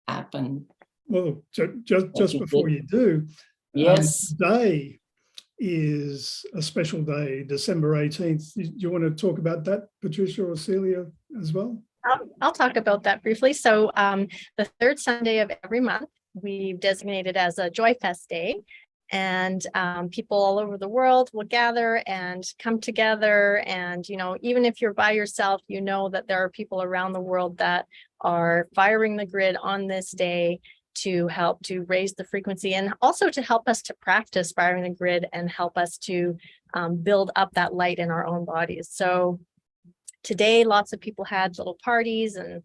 app and. Well, just before you do, yes, today is a special day, December 18th. Do you want to talk about that, Patricia or Celia, as well? I'll talk about that briefly. So, the third Sunday of every month, we've designated as a Joy Fest Day. And people all over the world will gather and come together. And, even if you're by yourself, that there are people around the world that are firing the grid on this day to help to raise the frequency, and also to help us to practice firing the grid and help us to build up that light in our own bodies. So today, lots of people had little parties and,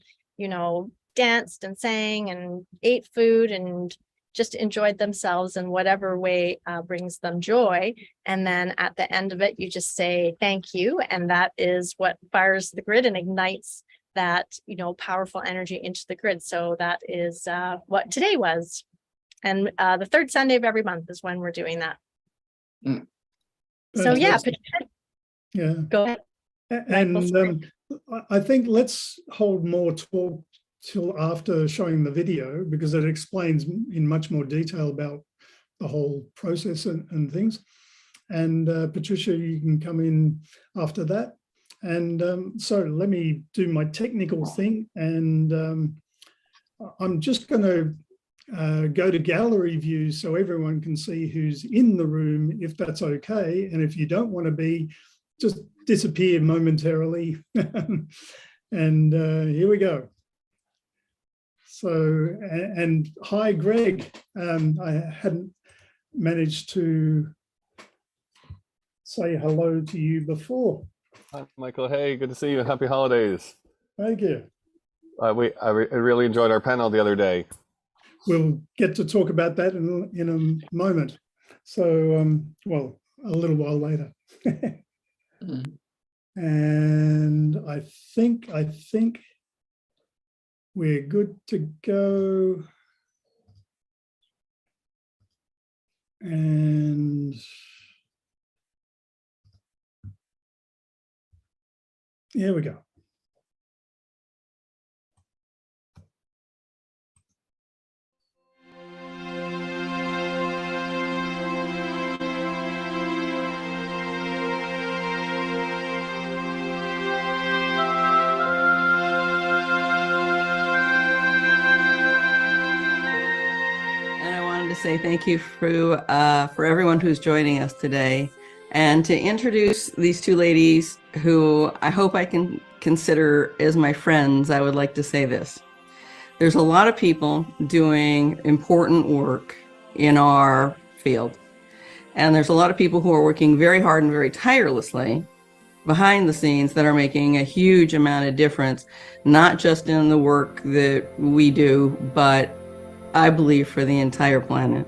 danced and sang and ate food and just enjoyed themselves in whatever way brings them joy. And then at the end of it, you just say thank you. And that is what fires the grid and ignites that, powerful energy into the grid. So that is what today was. And the third Sunday of every month is when we're doing that. So yeah, Yeah. go ahead. And I think let's hold more talk till after showing the video, because it explains in much more detail about the whole process and things. And Patricia, you can come in after that. And so let me do my technical thing. And I'm just going to go to gallery view so everyone can see who's in the room, if that's okay. And if you don't want to be, just disappear momentarily. And here we go. So, and hi, Greg. I hadn't managed to say hello to you before. Hi, Michael. Hey, good to see you. Happy holidays. Thank you. I really enjoyed our panel the other day. We'll get to talk about that in a moment. So, well, a little while later. And I think we're good to go. And here we go. To say thank you for everyone who's joining us today, and to introduce these two ladies who I hope I can consider as my friends. I would like to say this: there's a lot of people doing important work in our field, and there's a lot of people who are working very hard and very tirelessly behind the scenes that are making a huge amount of difference, not just in the work that we do, but I believe for the entire planet.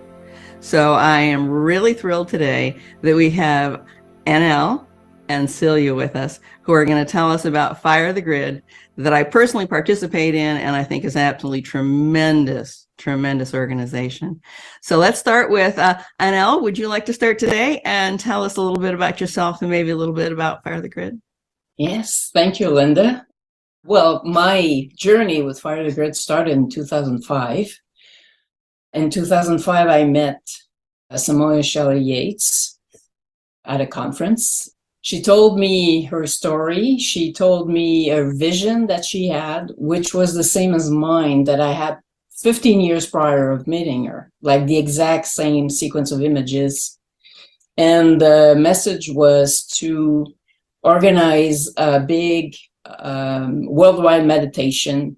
So I am really thrilled today that we have NL and Celia with us, who are going to tell us about Fire the Grid, that I personally participate in, and I think is absolutely tremendous organization. So let's start with NL. Would you like to start today and tell us a little bit about yourself and maybe a little bit about Fire the Grid? Yes, thank you, Linda. Well, my journey with Fire the Grid started in 2005. In 2005, I met Samoya Shelley Yates at a conference. She told me her story. She told me a vision that she had, which was the same as mine that I had 15 years prior of meeting her, like the exact same sequence of images. And the message was to organize a big worldwide meditation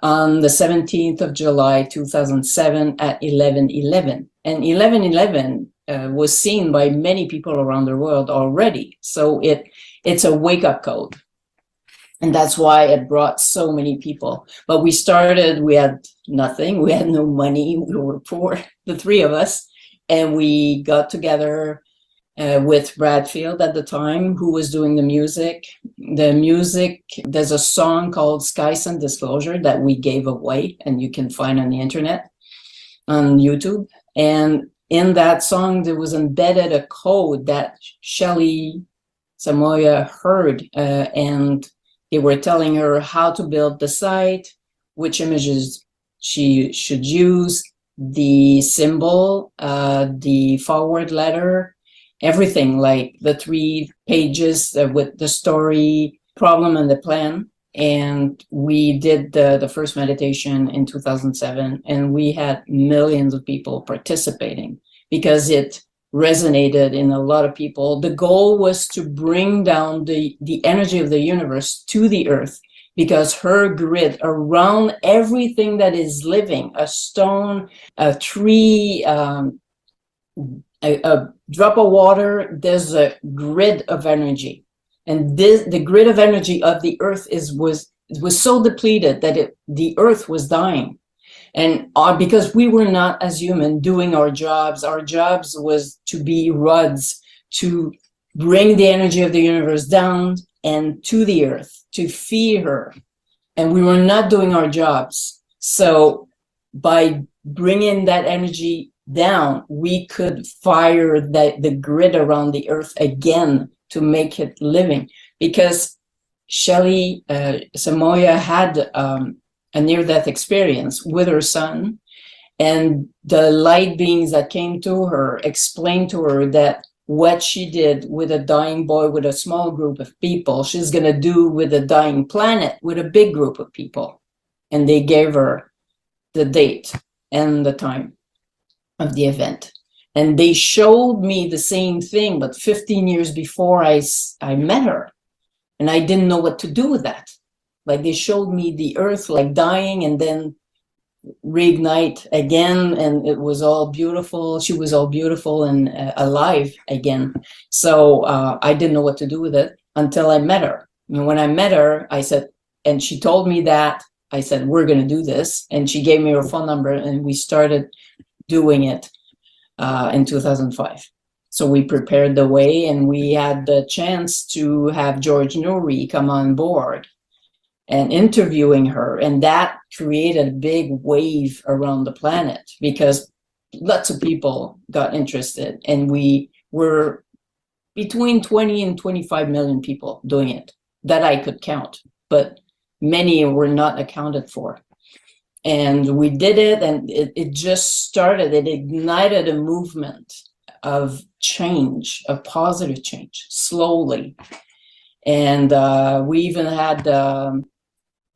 on the 17th of July, 2007 at 11:11. And 11:11 was seen by many people around the world already. So it's a wake-up call. And that's why it brought so many people. But we had nothing. We had no money. We were poor, the three of us. And we got together with Bradfield at the time, who was doing the music. There's a song called Skies and Disclosure that we gave away, and you can find on the internet, on YouTube. And in that song, there was embedded a code that Shelley Samoya heard, and they were telling her how to build the site, which images she should use, the symbol, the forward letter, everything, like the 3 pages with the story, problem, and the plan. And we did the first meditation in 2007, and we had millions of people participating because it resonated in a lot of people. The goal was to bring down the energy of the universe to the earth, because her grid around everything that is living, a stone, a tree, a drop of water, there's a grid of energy. And the grid of energy of the earth was so depleted that the earth was dying. And because we were not, as human, doing our jobs was to be rods to bring the energy of the universe down and to the earth, to feed her. And we were not doing our jobs. So by bringing that energy down, we could fire the grid around the earth again to make it living. Because Shelley Samoya had a near-death experience with her son, and the light beings that came to her explained to her that what she did with a dying boy with a small group of people, she's going to do with a dying planet with a big group of people. And they gave her the date and the time of the event. And they showed me the same thing, but 15 years before I met her. And I didn't know what to do with that. Like, they showed me the earth like dying and then reignite again, and it was all beautiful. She was all beautiful and alive again. So I didn't know what to do with it until I met her. And when I met her, I said, and she told me that, I said, we're going to do this. And she gave me her phone number, and we started doing it in 2005. So we prepared the way, and we had the chance to have George Noory come on board and interviewing her. And that created a big wave around the planet because lots of people got interested. And we were between 20 and 25 million people doing it that I could count, but many were not accounted for. And we did it, and it just started, it ignited a movement of change, of positive change, slowly. And we even had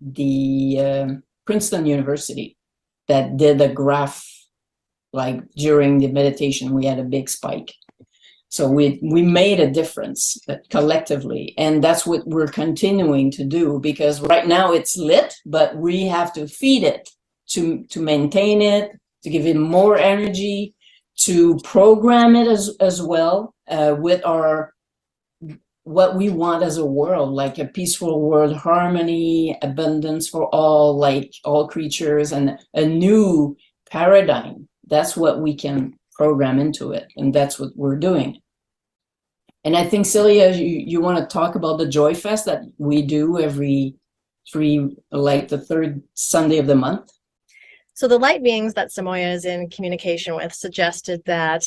the Princeton University that did a graph, like during the meditation, we had a big spike. So we made a difference collectively, and that's what we're continuing to do, because right now it's lit, but we have to feed it to maintain it, to give it more energy, to program it as well with our what we want as a world, like a peaceful world, harmony, abundance for all, like all creatures, and a new paradigm. That's what we can program into it, and that's what we're doing. And I think, Celia, you want to talk about the Joy Fest that we do every the third Sunday of the month? So the light beings that Samoya is in communication with suggested that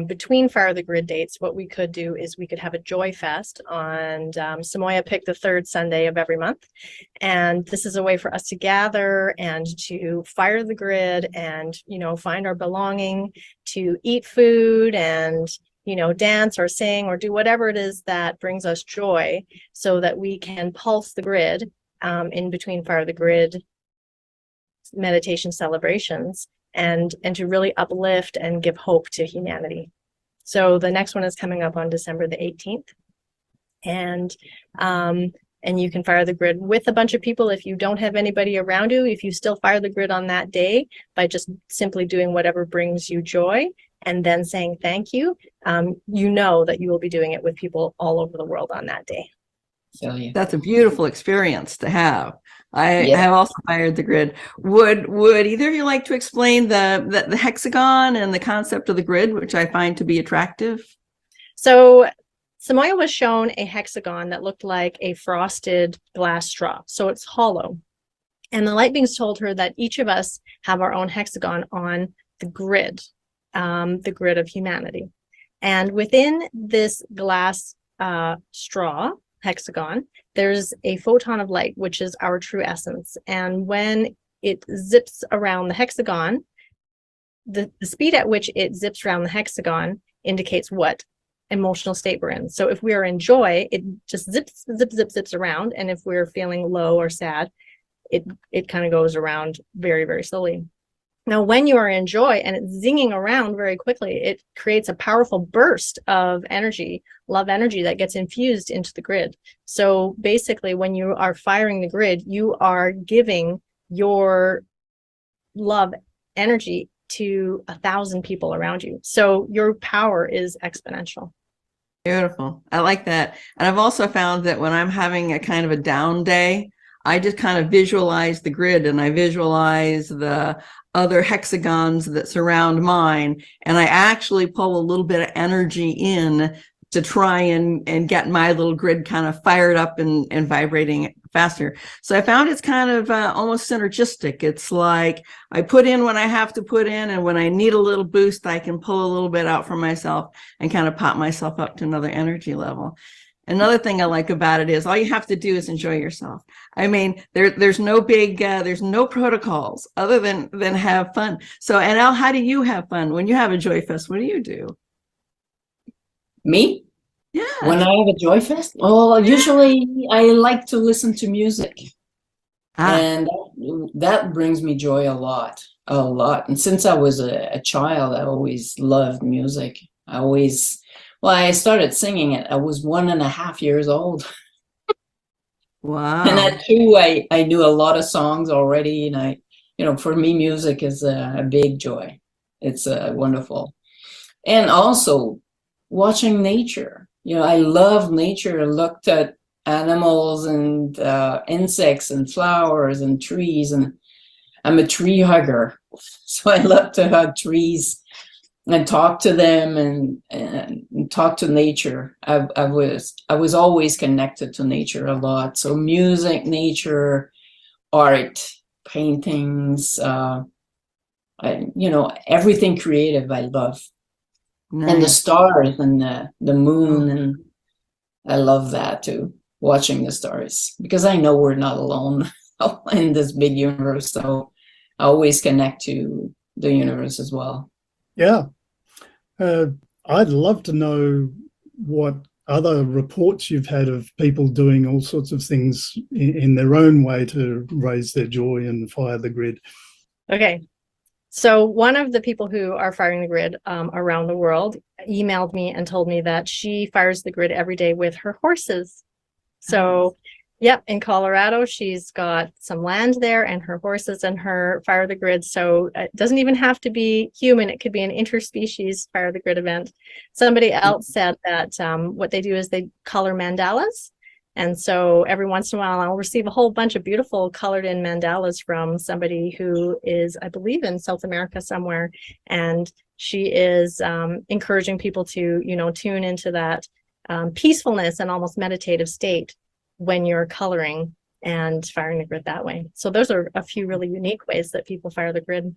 between Fire the Grid dates, what we could do is we could have a Joy Fest on Samoya picked the third Sunday of every month. And this is a way for us to gather and to fire the grid and, you know, find our belonging, to eat food and, you know, dance or sing or do whatever it is that brings us joy, so that we can pulse the grid in between Fire the Grid meditation celebrations and to really uplift and give hope to humanity. So the next one is coming up on December the 18th. And you can fire the grid with a bunch of people. If you don't have anybody around you, if you still fire the grid on that day by just simply doing whatever brings you joy and then saying thank you, you know that you will be doing it with people all over the world on that day. So, yeah. That's a beautiful experience to have. I have also fired the grid. Would either of you like to explain the hexagon and the concept of the grid, which I find to be attractive? So Samoya was shown a hexagon that looked like a frosted glass straw. So it's hollow. And the light beings told her that each of us have our own hexagon on the grid of humanity. And within this glass straw hexagon, there's a photon of light, which is our true essence. And when it zips around the hexagon, the speed at which it zips around the hexagon indicates what emotional state we're in. So if we are in joy, it just zips around. And if we're feeling low or sad, it kind of goes around very, very slowly. Now, when you are in joy and it's zinging around very quickly, it creates a powerful burst of energy, love energy, that gets infused into the grid. So basically, when you are firing the grid, you are giving your love energy to 1,000 people around you. So your power is exponential. Beautiful. I like that. And I've also found that when I'm having a kind of a down day, I just kind of visualize the grid and I visualize the other hexagons that surround mine. And I actually pull a little bit of energy in to try and get my little grid kind of fired up and vibrating faster. So I found it's kind of almost synergistic. It's like I put in when I have to put in, and when I need a little boost, I can pull a little bit out for myself and kind of pop myself up to another energy level. Another thing I like about it is all you have to do is enjoy yourself. I mean, there's no big, there's no protocols other than have fun. So, NL, how do you have fun when you have a Joy Fest? What do you do? Me? Yeah. When I have a Joy Fest? Well, usually I like to listen to music. And that brings me joy a lot. And since I was a child, I always loved music. I started singing it. I was 1.5 years old. Wow. And at 2, I knew a lot of songs already. And for me, music is a big joy. It's wonderful. And also watching nature. I love nature. I looked at animals and insects and flowers and trees, and I'm a tree hugger, so I love to hug trees and talk to them and talk to nature. I was always connected to nature a lot. So music, nature, art, paintings, everything creative I love. Nice. And the stars and the moon, and I love that too. Watching the stars, because I know we're not alone in this big universe. So I always connect to the universe as well. Yeah. I'd love to know what other reports you've had of people doing all sorts of things in their own way to raise their joy and fire the grid. Okay. So one of the people who are firing the grid around the world emailed me and told me that she fires the grid every day with her horses. So, yep, in Colorado, she's got some land there and her horses and her fire the grid. So it doesn't even have to be human. It could be an interspecies fire the grid event. Somebody else said that what they do is they color mandalas. And so every once in a while, I'll receive a whole bunch of beautiful colored in mandalas from somebody who is, I believe, in South America somewhere. And she is encouraging people to, tune into that peacefulness and almost meditative state when you're coloring and firing the grid that way. So those are a few really unique ways that people fire the grid.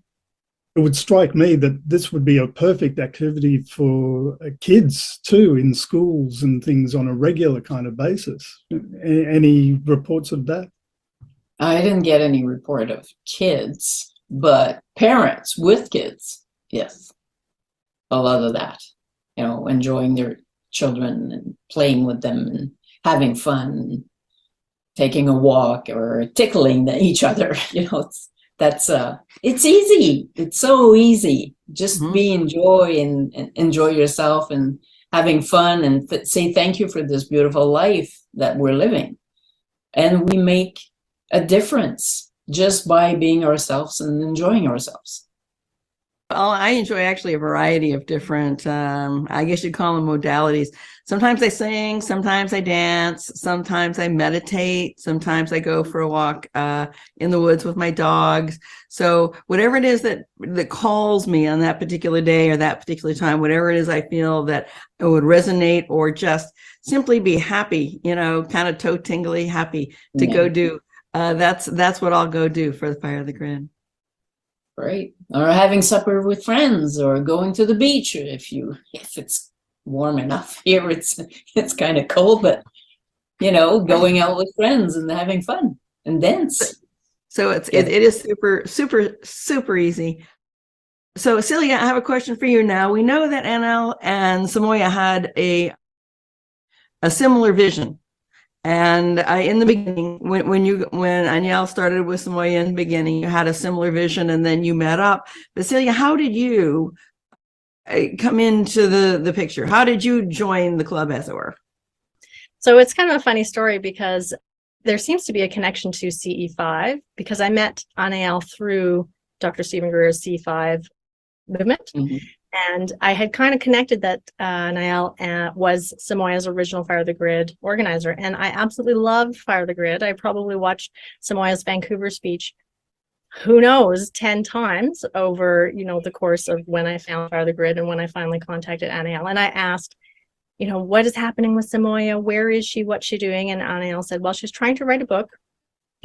It would strike me that this would be a perfect activity for kids too, in schools and things on a regular kind of basis. Any reports of that? I didn't get any report of kids, but parents with kids, yes. A lot of that, enjoying their children and playing with them and having fun, taking a walk or tickling each other. It's easy. It's so easy. Just be in joy and enjoy yourself and having fun and say thank you for this beautiful life that we're living. And we make a difference just by being ourselves and enjoying ourselves. Well, I enjoy actually a variety of different, I guess you'd call them modalities. Sometimes I sing, sometimes I dance, sometimes I meditate, sometimes I go for a walk in the woods with my dogs. So whatever it is that calls me on that particular day or that particular time, whatever it is I feel that it would resonate or just simply be happy, kind of toe tingly happy to go do. That's what I'll go do for the Fire of the Grid. Right. Or having supper with friends or going to the beach if it's warm enough. Here it's kind of cold, but going out with friends and having fun and dance. So it is super easy. So Celia, I have a question for you now. We know that NL and Samoya had a similar vision. And in the beginning, when Aniel started with Samoya in the beginning, you had a similar vision and then you met up. But Celia, how did you come into the picture? How did you join the club, as it were? So it's kind of a funny story because there seems to be a connection to CE5 because I met Aniel through Dr. Stephen Greer's C5 movement. Mm-hmm. And I had kind of connected that Aniel was Samoya's original Fire the Grid organizer. And I absolutely loved Fire the Grid. I probably watched Samoya's Vancouver speech, who knows, 10 times over, the course of when I found Fire the Grid and when I finally contacted Aniel. And I asked, what is happening with Samoya? Where is she? What's she doing? And Aniel said, well, she's trying to write a book.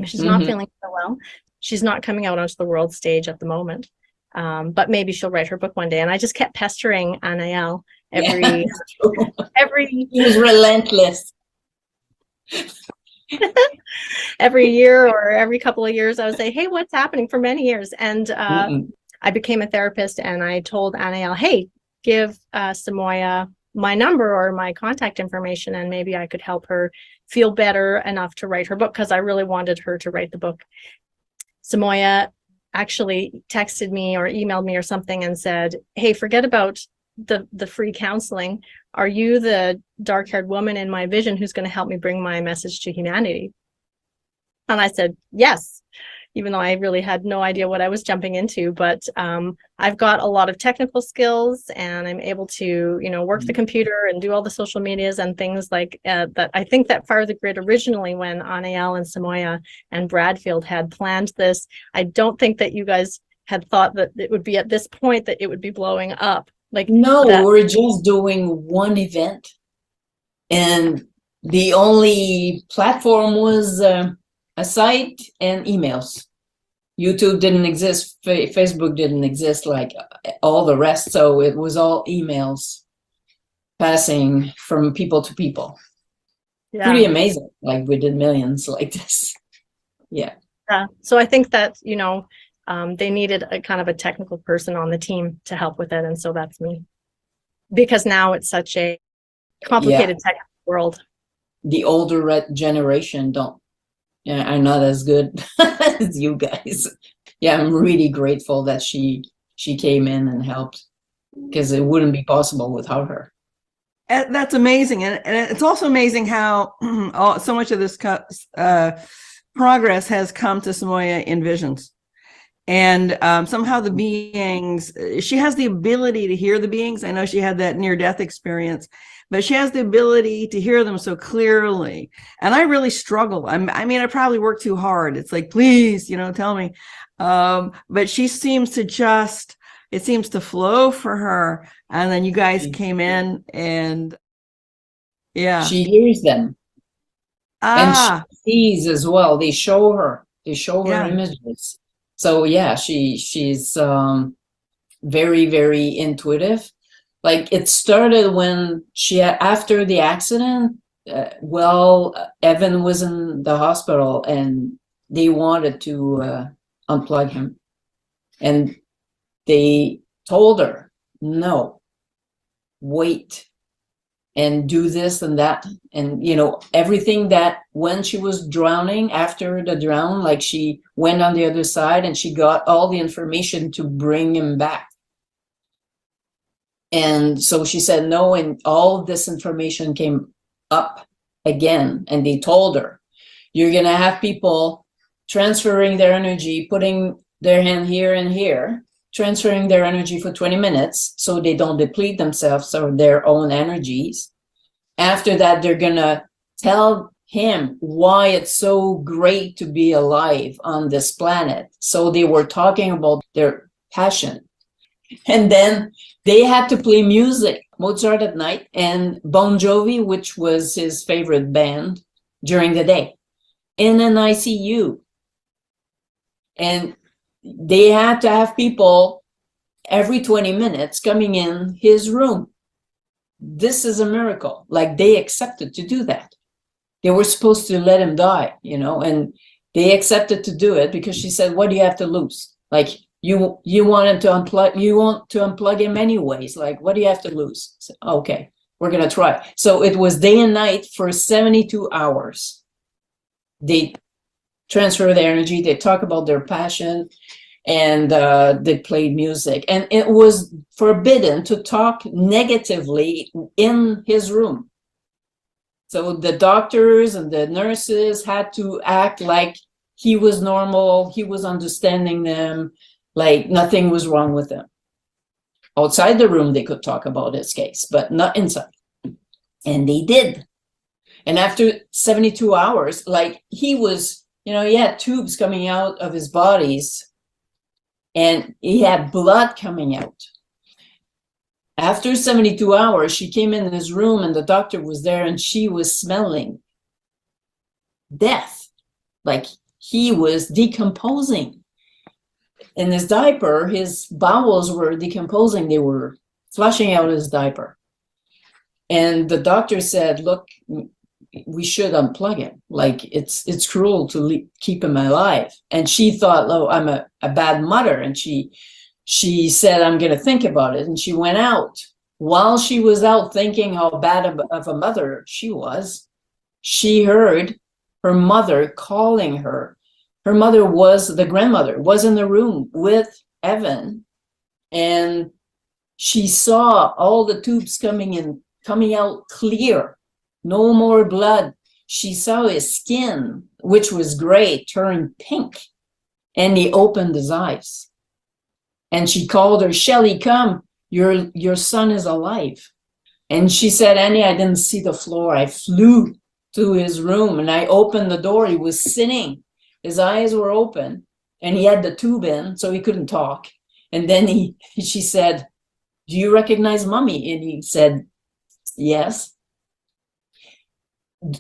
She's not feeling so well. She's not coming out onto the world stage at the moment. But maybe she'll write her book one day. And I just kept pestering Aniel every He was relentless. Every year or every couple of years, I would say, hey, what's happening, for many years. And I became a therapist, and I told Anael, hey, give Samoya my number or my contact information, and maybe I could help her feel better enough to write her book, because I really wanted her to write the book. Samoya actually texted me or emailed me or something and said, hey, forget about the free counseling. Are you the dark-haired woman in my vision who's going to help me bring my message to humanity? And I said, yes, even though I really had no idea what I was jumping into. But I've got a lot of technical skills, and I'm able to, work the computer and do all the social medias and things like that. I think that Fire the Grid originally, when Anael and Samoya and Bradfield had planned this, I don't think that you guys had thought that it would be at this point that it would be blowing up. No, we're just doing one event, and the only platform was a site and emails. YouTube didn't exist, Facebook didn't exist, like all the rest. So it was all emails passing from people to people. Yeah. Pretty amazing. Like we did millions like this. Yeah. Yeah. So I think that, they needed a kind of a technical person on the team to help with it. And so that's me. Because now it's such a complicated technical world. The older generation are not as good as you guys. Yeah, I'm really grateful that she came in and helped, because it wouldn't be possible without her. That's amazing. And it's also amazing how so much of this progress has come to Samoya in visions. And somehow the beings, she has the ability to hear the beings. I know she had that near-death experience, but she has the ability to hear them so clearly. And I really struggle. I probably work too hard. It's like, please, tell me. But she seems to it seems to flow for her. And then you guys came in and she hears them. And she sees as well. They show her images. So yeah, she's very, very intuitive. Like it started when after the accident, Evan was in the hospital and they wanted to unplug him. And they told her, no, wait and do this and that. And, everything that when she was drowning, after the drown, like she went on the other side and she got all the information to bring him back. And so she said no, and all this information came up again. And they told her, you're going to have people transferring their energy, putting their hand here and here, transferring their energy for 20 minutes so they don't deplete themselves or their own energies. After that, they're going to tell him why it's so great to be alive on this planet. So they were talking about their passion. And then they had to play music, Mozart at night and Bon Jovi, which was his favorite band, during the day in an ICU. And they had to have people every 20 minutes coming in his room. This is a miracle. Like they accepted to do that. They were supposed to let him die, and they accepted to do it because she said, what do you have to lose? Like you want him to unplug, you want to unplug him anyways. Like, what do you have to lose? So, okay, we're going to try. So it was day and night for 72 hours. They transfer their energy. They talk about their passion. And they played music, and it was forbidden to talk negatively in his room. So the doctors and the nurses had to act like he was normal, he was understanding them, like nothing was wrong with him. Outside the room, they could talk about his case, but not inside. And they did. And after 72 hours, like he was, he had tubes coming out of his bodies. And he had blood coming out. After 72 hours, she came in his room and the doctor was there and she was smelling death. Like he was decomposing. In his diaper, his bowels were decomposing. They were flushing out his diaper. And the doctor said, look, we should unplug him. Like it's cruel to keep him alive. And she thought, oh, I'm a bad mother. And she said, I'm going to think about it. And she went out. While she was out thinking how bad of a mother she was, she heard her mother calling her. Her mother the grandmother was in the room with Evan, and she saw all the tubes coming out clear, no more blood. She saw his skin, which was gray, turn pink, and he opened his eyes. And she called her, Shelley, come, your son is alive. And she said, Annie, I didn't see the floor. I flew to his room and I opened the door. He was sitting. His eyes were open and he had the tube in, so he couldn't talk. And then she said, do you recognize mommy? And he said, yes.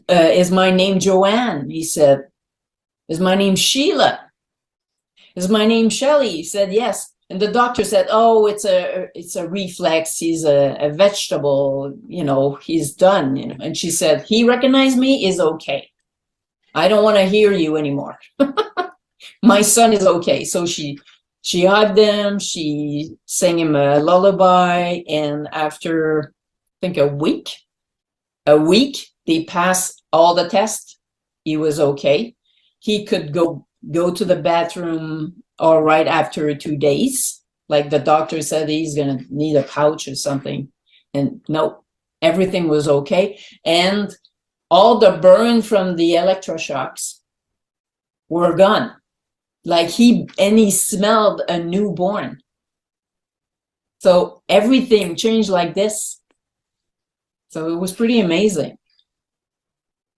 Is my name Joanne? He said. Is my name Sheila? Is my name Shelley? He said, yes. And the doctor said, oh, it's a reflex. He's a vegetable, he's done. And she said, he recognized me, is okay. I don't want to hear you anymore. My son is okay. So she hugged him, she sang him a lullaby, and after, I think a week, they passed all the tests. He was okay. He could go to the bathroom all right after 2 days. Like the doctor said, he's going to need a pouch or something. And no, everything was okay. And all the burn from the electroshocks were gone. Like he smelled a newborn. So everything changed like this. So it was pretty amazing.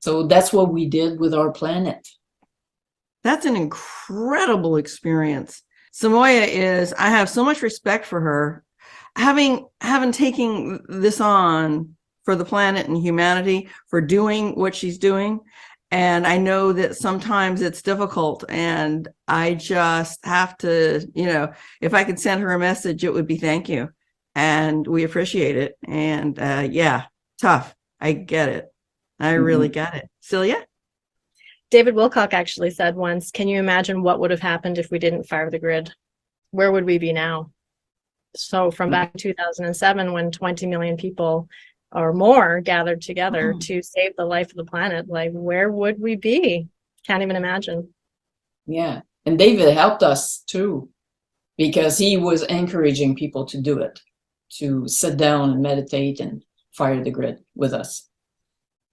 So that's what we did with our planet. That's an incredible experience. Samoya I have so much respect for her. Having taken this on for the planet and humanity, for doing what she's doing. And I know that sometimes it's difficult, and I just have to, if I could send her a message, it would be thank you. And we appreciate it. And yeah, tough. I get it. I really get it. Celia? David Wilcock actually said once, can you imagine what would have happened if we didn't fire the grid? Where would we be now? So from back in 2007, when 20 million people or more gathered together to save the life of the planet, like where would we be? Can't even imagine. Yeah. And David helped us too, because he was encouraging people to do it, to sit down and meditate and fire the grid with us.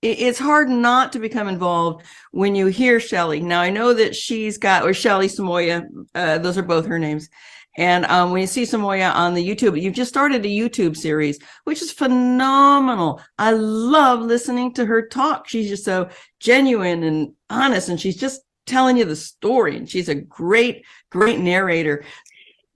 It's hard not to become involved when you hear Shelley. Now, I know that she's got, or Shelley Samoya, those are both her names. And when you see Samoya on the YouTube, you've just started a YouTube series, which is phenomenal. I love listening to her talk. She's just so genuine and honest, and she's just telling you the story. And she's a great, great narrator.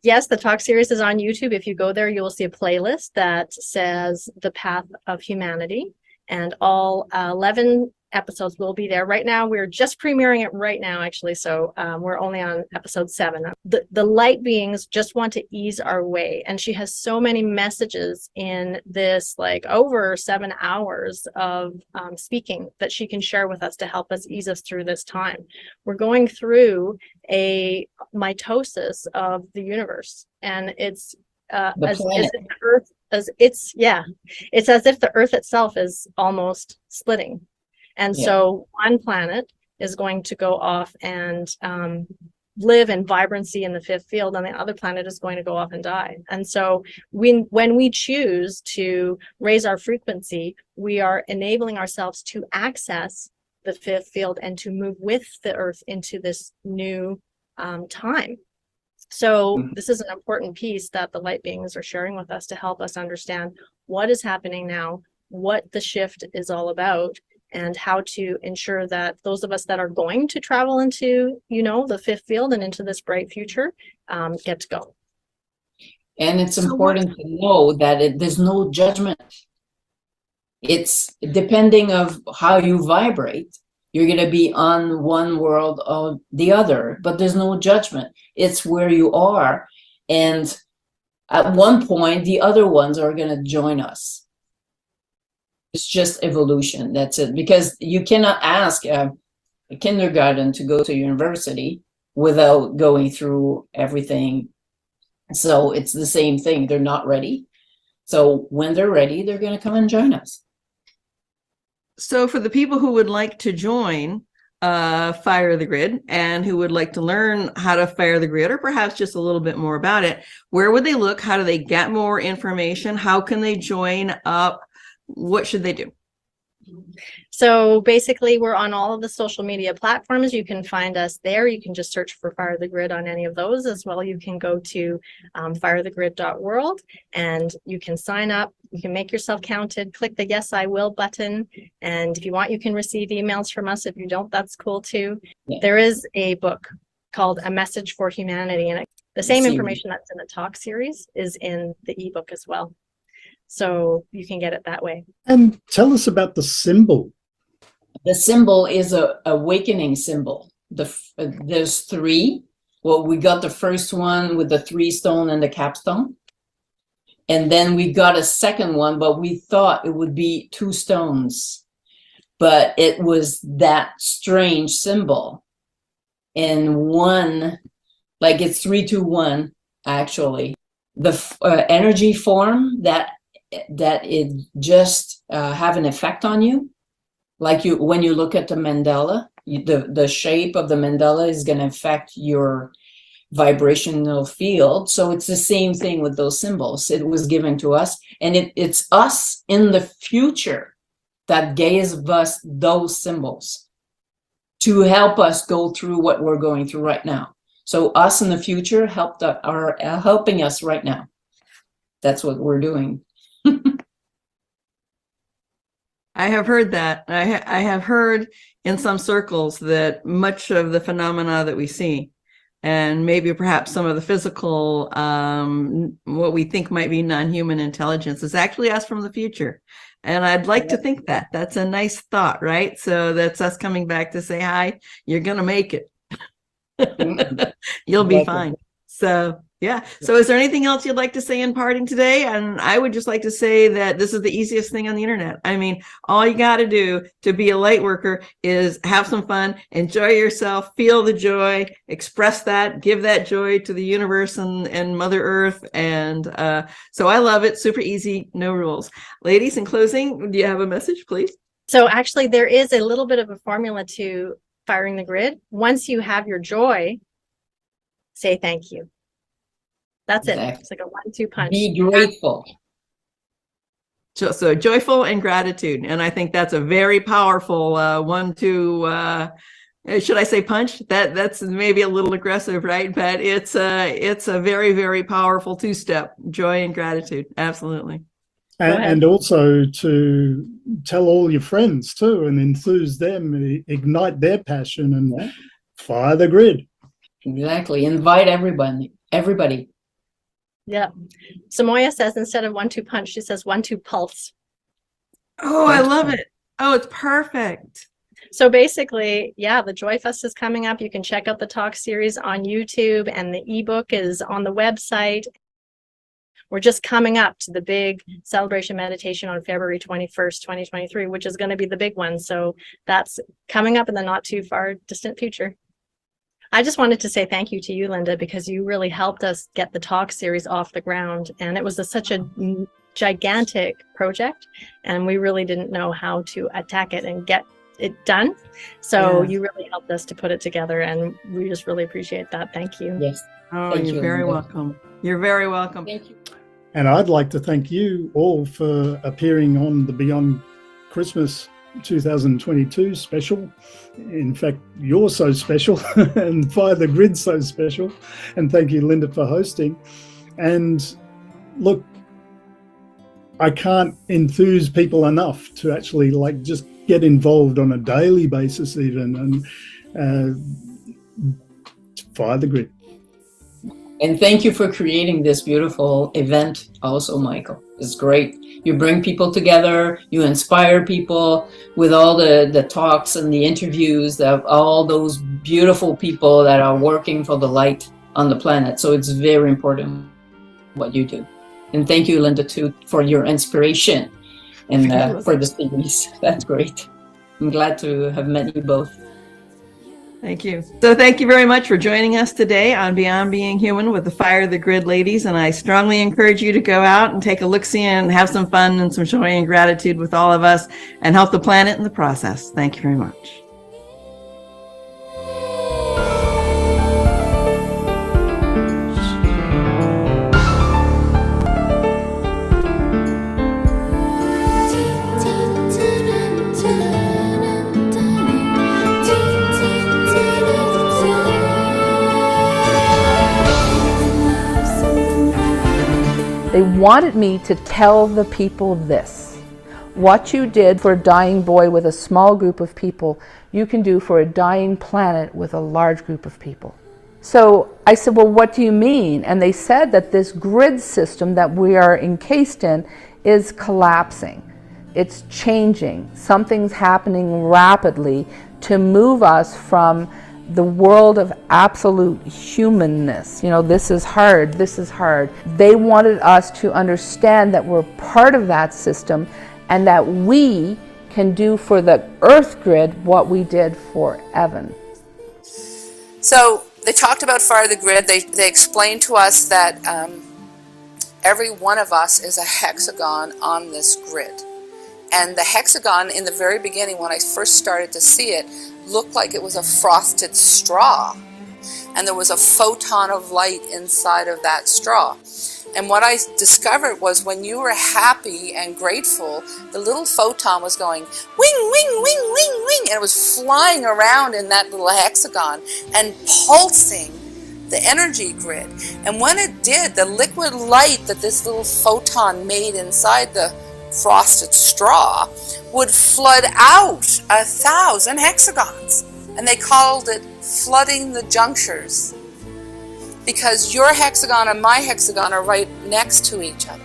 Yes, the talk series is on YouTube. If you go there, you will see a playlist that says The Path of Humanity. And all 11 episodes will be there. Right now, we're just premiering it right now, actually. So we're only on episode 7. The light beings just want to ease our way. And she has so many messages in this, like over 7 hours of speaking that she can share with us to help us ease us through this time. We're going through a mitosis of the universe. And it's as if the Earth, it's as if the Earth itself is almost splitting. And so one planet is going to go off and live in vibrancy in the 5th field, and the other planet is going to go off and die. And so when we choose to raise our frequency, we are enabling ourselves to access the 5th field and to move with the Earth into this new time. So this is an important piece that the light beings are sharing with us to help us understand what is happening now, what the shift is all about, and how to ensure that those of us that are going to travel into, the 5th field and into this bright future get to go. And it's important to know that there's no judgment. It's depending of how you vibrate. You're going to be on one world or the other, but there's no judgment. It's where you are. And at one point, the other ones are going to join us. It's just evolution. That's it. Because you cannot ask a kindergarten to go to university without going through everything. So it's the same thing. They're not ready. So when they're ready, they're going to come and join us. So for the people who would like to join Fire the Grid and who would like to learn how to fire the grid, or perhaps just a little bit more about it, where would they look? How do they get more information? How can they join up? What should they do? So basically, we're on all of the social media platforms. You can find us there. You can just search for Fire the Grid on any of those as well. You can go to firethegrid.world and you can sign up. You can make yourself counted. Click the Yes, I Will button. And if you want, you can receive emails from us. If you don't, that's cool too. Yeah. There is a book called A Message for Humanity. And the same information that's in the talk series is in the ebook as well. So you can get it that way. And tell us about the symbol. The symbol is a awakening symbol. There's three. Well, we got the first one with the 3 stone and the capstone. And then we got a second one, but we thought it would be 2 stones. But it was that strange symbol. And one, like it's 3, 2, 1, actually. The energy form that it just have an effect on you. Like when you look at the mandala, the shape of the mandala is going to affect your vibrational field. So it's the same thing with those symbols. It was given to us, and it's us in the future that gave us those symbols to help us go through what we're going through right now. So us in the future are helping us right now. That's what we're doing. I have heard that. I have heard in some circles that much of the phenomena that we see, and maybe perhaps some of the physical, what we think might be non-human intelligence, is actually us from the future. And I'd like to think that. That's a nice thought, right? So that's us coming back to say, hi, you're going to make it. You'll be fine. So yeah. So is there anything else you'd like to say in parting today? And I would just like to say that this is the easiest thing on the internet. I mean, all you got to do to be a light worker is have some fun, enjoy yourself, feel the joy, express that, give that joy to the universe and Mother Earth. And so I love it. Super easy, no rules. Ladies, in closing, do you have a message, please? So actually, there is a little bit of a formula to firing the grid. Once you have your joy, say thank you. That's it. It's like a 1-2 punch. Be grateful. So joyful and gratitude. And I think that's a very powerful 1-2, should I say punch? That's maybe a little aggressive, right? But it's a very, very powerful 2-step, joy and gratitude. Absolutely. And also to tell all your friends too, and enthuse them, ignite their passion, and fire the grid. Exactly. Invite everybody. Yeah. Samoya says instead of 1-2 punch, she says 1-2 pulse. Oh, I love it. Oh, it's perfect. So basically, yeah, the Joy Fest is coming up. You can check out the talk series on YouTube, and the ebook is on the website. We're just coming up to the big celebration meditation on February 21st, 2023, which is going to be the big one. So that's coming up in the not too far distant future. I just wanted to say thank you to you, Linda, because you really helped us get the talk series off the ground. And it was such a gigantic project, and we really didn't know how to attack it and get it done. So you really helped us to put it together, and we just really appreciate that. Thank you. Yes. Oh, you're very welcome. You're very welcome. Thank you. And I'd like to thank you all for appearing on the Beyond Christmas 2022 special. In fact, you're so special, and Fire the Grid so special. And thank you, Linda, for hosting. And look, I can't enthuse people enough to actually just get involved on a daily basis even, and fire the grid. And thank you for creating this beautiful event also, Michael. It's great. You bring people together, you inspire people with all the talks and the interviews of all those beautiful people that are working for the light on the planet. So it's very important what you do. And thank you, Linda, too, for your inspiration. and for the series. That's great. I'm glad to have met you both. Thank you. So thank you very much for joining us today on Beyond Being Human with the Fire the Grid ladies. And I strongly encourage you to go out and take a look-see and have some fun and some joy and gratitude with all of us and help the planet in the process. Thank you very much. They wanted me to tell the people this. What you did for a dying boy with a small group of people, you can do for a dying planet with a large group of people. So I said, well, what do you mean? And they said that this grid system that we are encased in is collapsing. It's changing. Something's happening rapidly to move us from the world of absolute humanness. You know, this is hard, this is hard. They wanted us to understand that we're part of that system and that we can do for the Earth grid what we did for Evan. So they talked about Fire the Grid. They explained to us that every one of us is a hexagon on this grid. And the hexagon in the very beginning, when I first started to see it, looked like it was a frosted straw. And there was a photon of light inside of that straw. And what I discovered was when you were happy and grateful, the little photon was going wing, wing, wing, wing, wing. And it was flying around in that little hexagon and pulsing the energy grid. And when it did, the liquid light that this little photon made inside the frosted straw would flood out 1,000 hexagons. And they called it flooding the junctures, because your hexagon and my hexagon are right next to each other.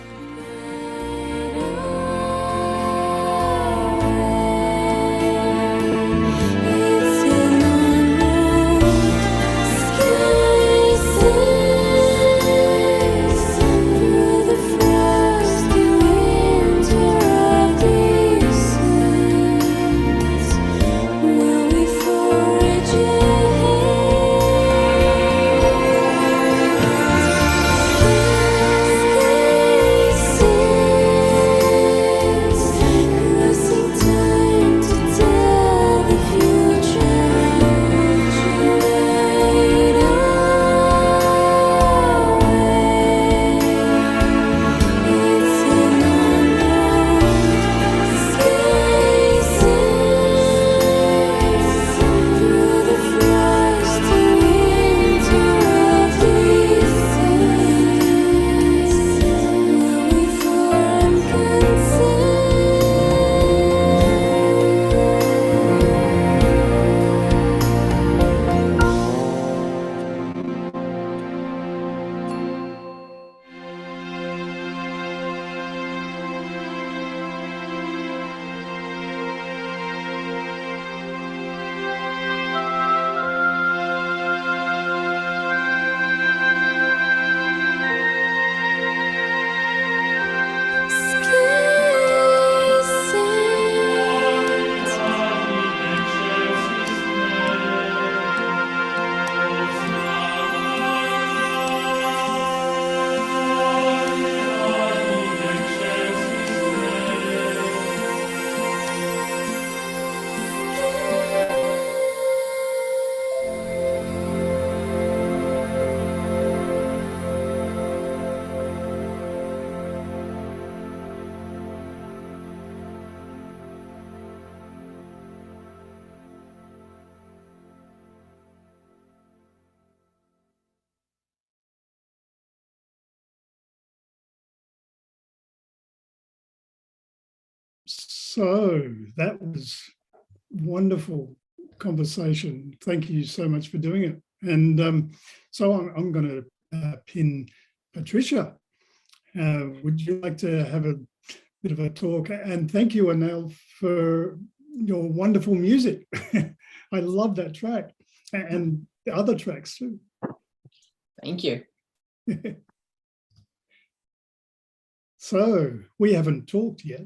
So that was wonderful conversation. Thank you so much for doing it. And so I'm going to pin Patricia. Would you like to have a bit of a talk? And thank you, Anel, for your wonderful music. I love that track and the other tracks too. Thank you. So we haven't talked yet.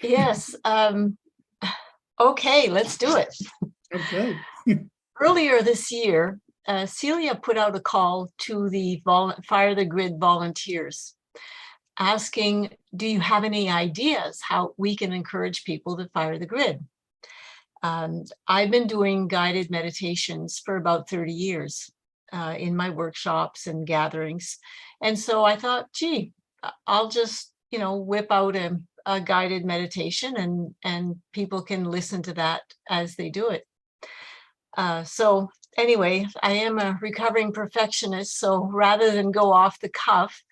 Yes. Okay, let's do it. Okay. Earlier this year, Celia put out a call to the Fire the Grid volunteers asking, do you have any ideas how we can encourage people to fire the grid? I've been doing guided meditations for about 30 years in my workshops and gatherings. And so I thought, gee, I'll just, whip out a guided meditation and people can listen to that as they do it. So anyway, I am a recovering perfectionist. So rather than go off the cuff,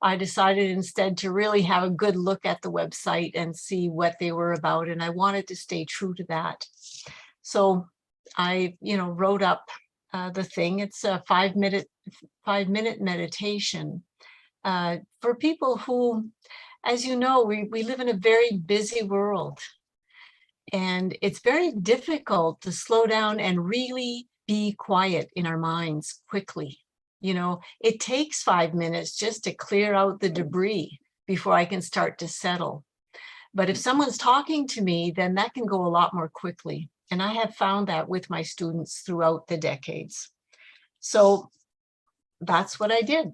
I decided instead to really have a good look at the website and see what they were about. And I wanted to stay true to that. So I, wrote up the thing. It's a 5-minute meditation for people who, as you know, we live in a very busy world. And it's very difficult to slow down and really be quiet in our minds quickly. It takes 5 minutes just to clear out the debris before I can start to settle. But if someone's talking to me, then that can go a lot more quickly. And I have found that with my students throughout the decades. So that's what I did.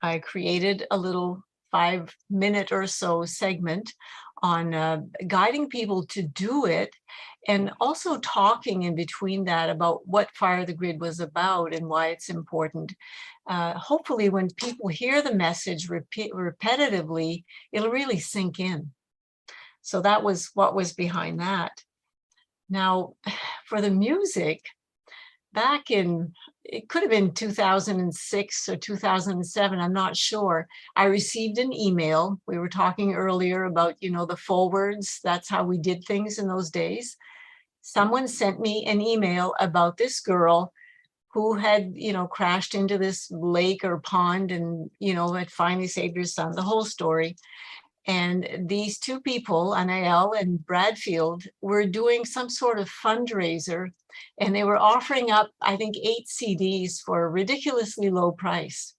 I created a little 5-minute or so segment on guiding people to do it, and also talking in between that about what Fire the Grid was about and why it's important. Hopefully when people hear the message repetitively, it'll really sink in. So that was what was behind that. Now, for the music, back in, it could have been 2006 or 2007, I'm not sure. I received an email. We were talking earlier about, the forwards. That's how we did things in those days. Someone sent me an email about this girl who had, crashed into this lake or pond and, had finally saved her son, the whole story. And these two people, Anael and Bradfield, were doing some sort of fundraiser, and they were offering up, I think, 8 CDs for a ridiculously low price.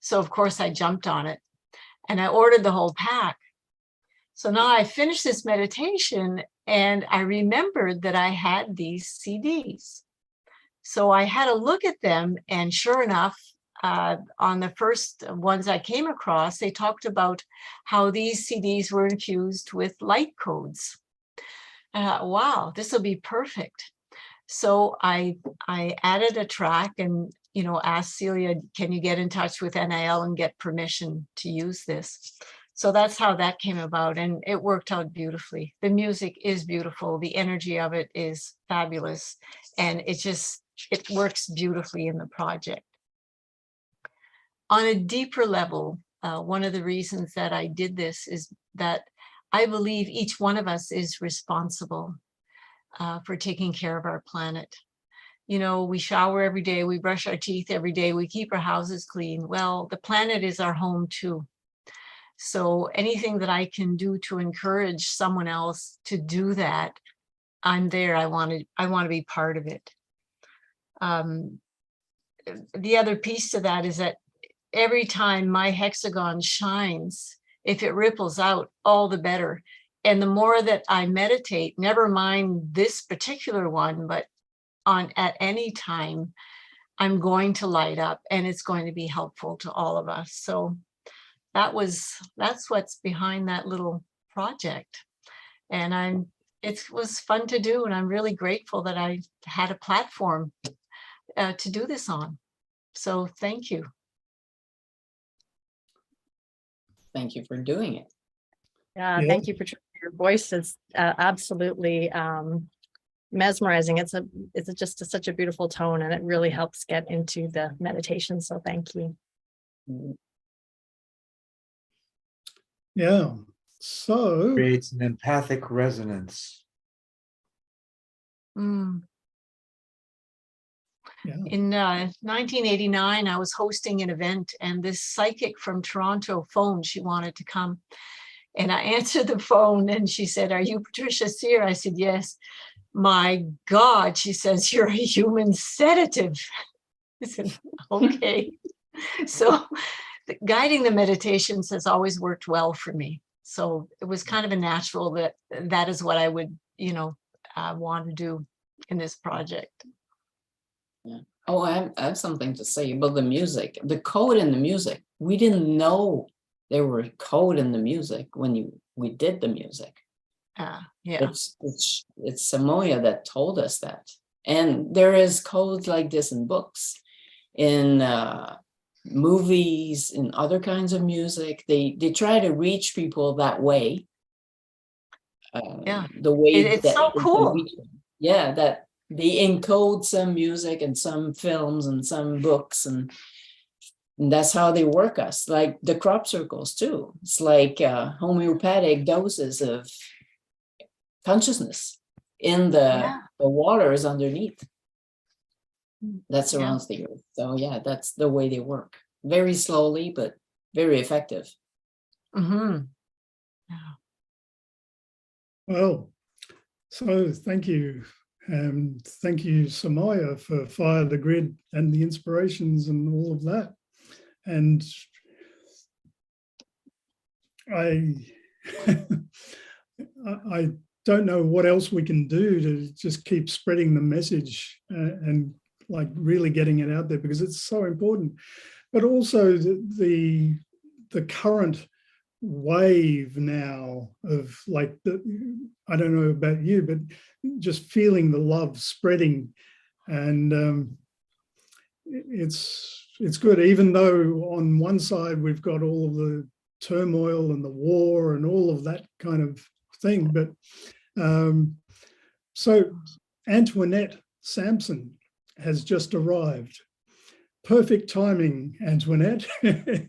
So of course I jumped on it and I ordered the whole pack. So now I finished this meditation and I remembered that I had these CDs. So I had a look at them, and sure enough, on the first ones I came across, they talked about how these CDs were infused with light codes. Wow, this will be perfect. So I added a track and, asked Celia, can you get in touch with NIL and get permission to use this? So that's how that came about, and it worked out beautifully. The music is beautiful. The energy of it is fabulous. And it works beautifully in the project. On a deeper level, one of the reasons that I did this is that I believe each one of us is responsible for taking care of our planet. We shower every day, we brush our teeth every day, we keep our houses clean. Well, the planet is our home too. So anything that I can do to encourage someone else to do that, I'm there. I want to be part of it. The other piece to that is that every time my hexagon shines, if it ripples out, all the better. And the more that I meditate, never mind this particular one, but at any time, I'm going to light up and it's going to be helpful to all of us. So that's what's behind that little project. And it was fun to do, and I'm really grateful that I had a platform to do this on. So thank you. Thank you for doing it. Yeah. Thank you, Patricia. Your voice is absolutely mesmerizing. It's just such a beautiful tone, and it really helps get into the meditation. So thank you. Yeah. So creates an empathic resonance. Yeah. In 1989, I was hosting an event, and this psychic from Toronto phoned. She wanted to come. And I answered the phone, and she said, "Are you Patricia Sear?" I said, "Yes." "My God," she says, "you're a human sedative." I said, "Okay." So guiding the meditations has always worked well for me. So it was kind of a natural that that is what I would, want to do in this project. Yeah. Oh, I have something to say about the music, the code in the music. We didn't know there were code in the music when we did the music. Yeah. It's Samoya that told us that. And there is codes like this in books, in movies, in other kinds of music. They try to reach people that way. Yeah. The way It's that so they cool. reach them. Yeah, that they encode some music and some films and some books, and that's how they work us, like the crop circles too. It's like homeopathic doses of consciousness in the waters underneath that surrounds the earth. So yeah, that's the way they work. Very slowly, but very effective. Mm-hmm. Well, so thank you. Thank you, Samaya, for Fire the Grid and the inspirations and all of that. And I don't know what else we can do to just keep spreading the message and like really getting it out there, because it's so important. But also the current wave now of like I don't know about you, but just feeling the love spreading, and it's good, even though on one side we've got all of the turmoil and the war and all of that kind of thing. But so Antoinette Sampson has just arrived. Perfect timing, Antoinette. I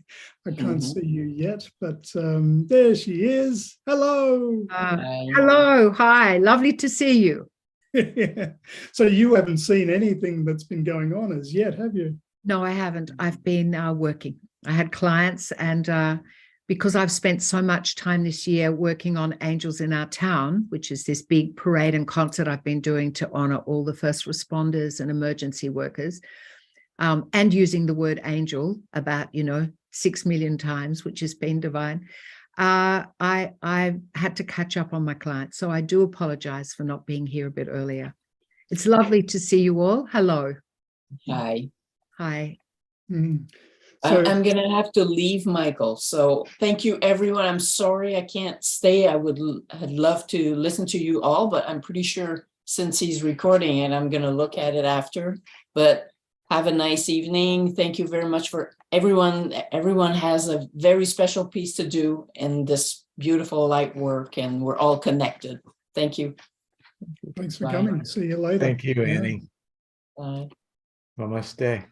can't see you yet, but there she is. Hello. Hello. Hi. Lovely to see you. So you haven't seen anything that's been going on as yet, have you? No, I haven't. I've been working. I had clients, and because I've spent so much time this year working on Angels in Our Town, which is this big parade and concert I've been doing to honor all the first responders and emergency workers, and using the word angel about, 6 million times, which has been divine. I had to catch up on my clients. So I do apologize for not being here a bit earlier. It's lovely to see you all. Hello. Hi. Hi. So I'm going to have to leave, Michael. So thank you, everyone. I'm sorry I can't stay. I'd love to listen to you all, but I'm pretty sure since he's recording it, I'm going to look at it after. But have a nice evening. Thank you very much for everyone. Everyone has a very special piece to do in this beautiful light work, and we're all connected. Thank you. Thanks for coming. See you later. Thank you, Annie. Bye. Namaste.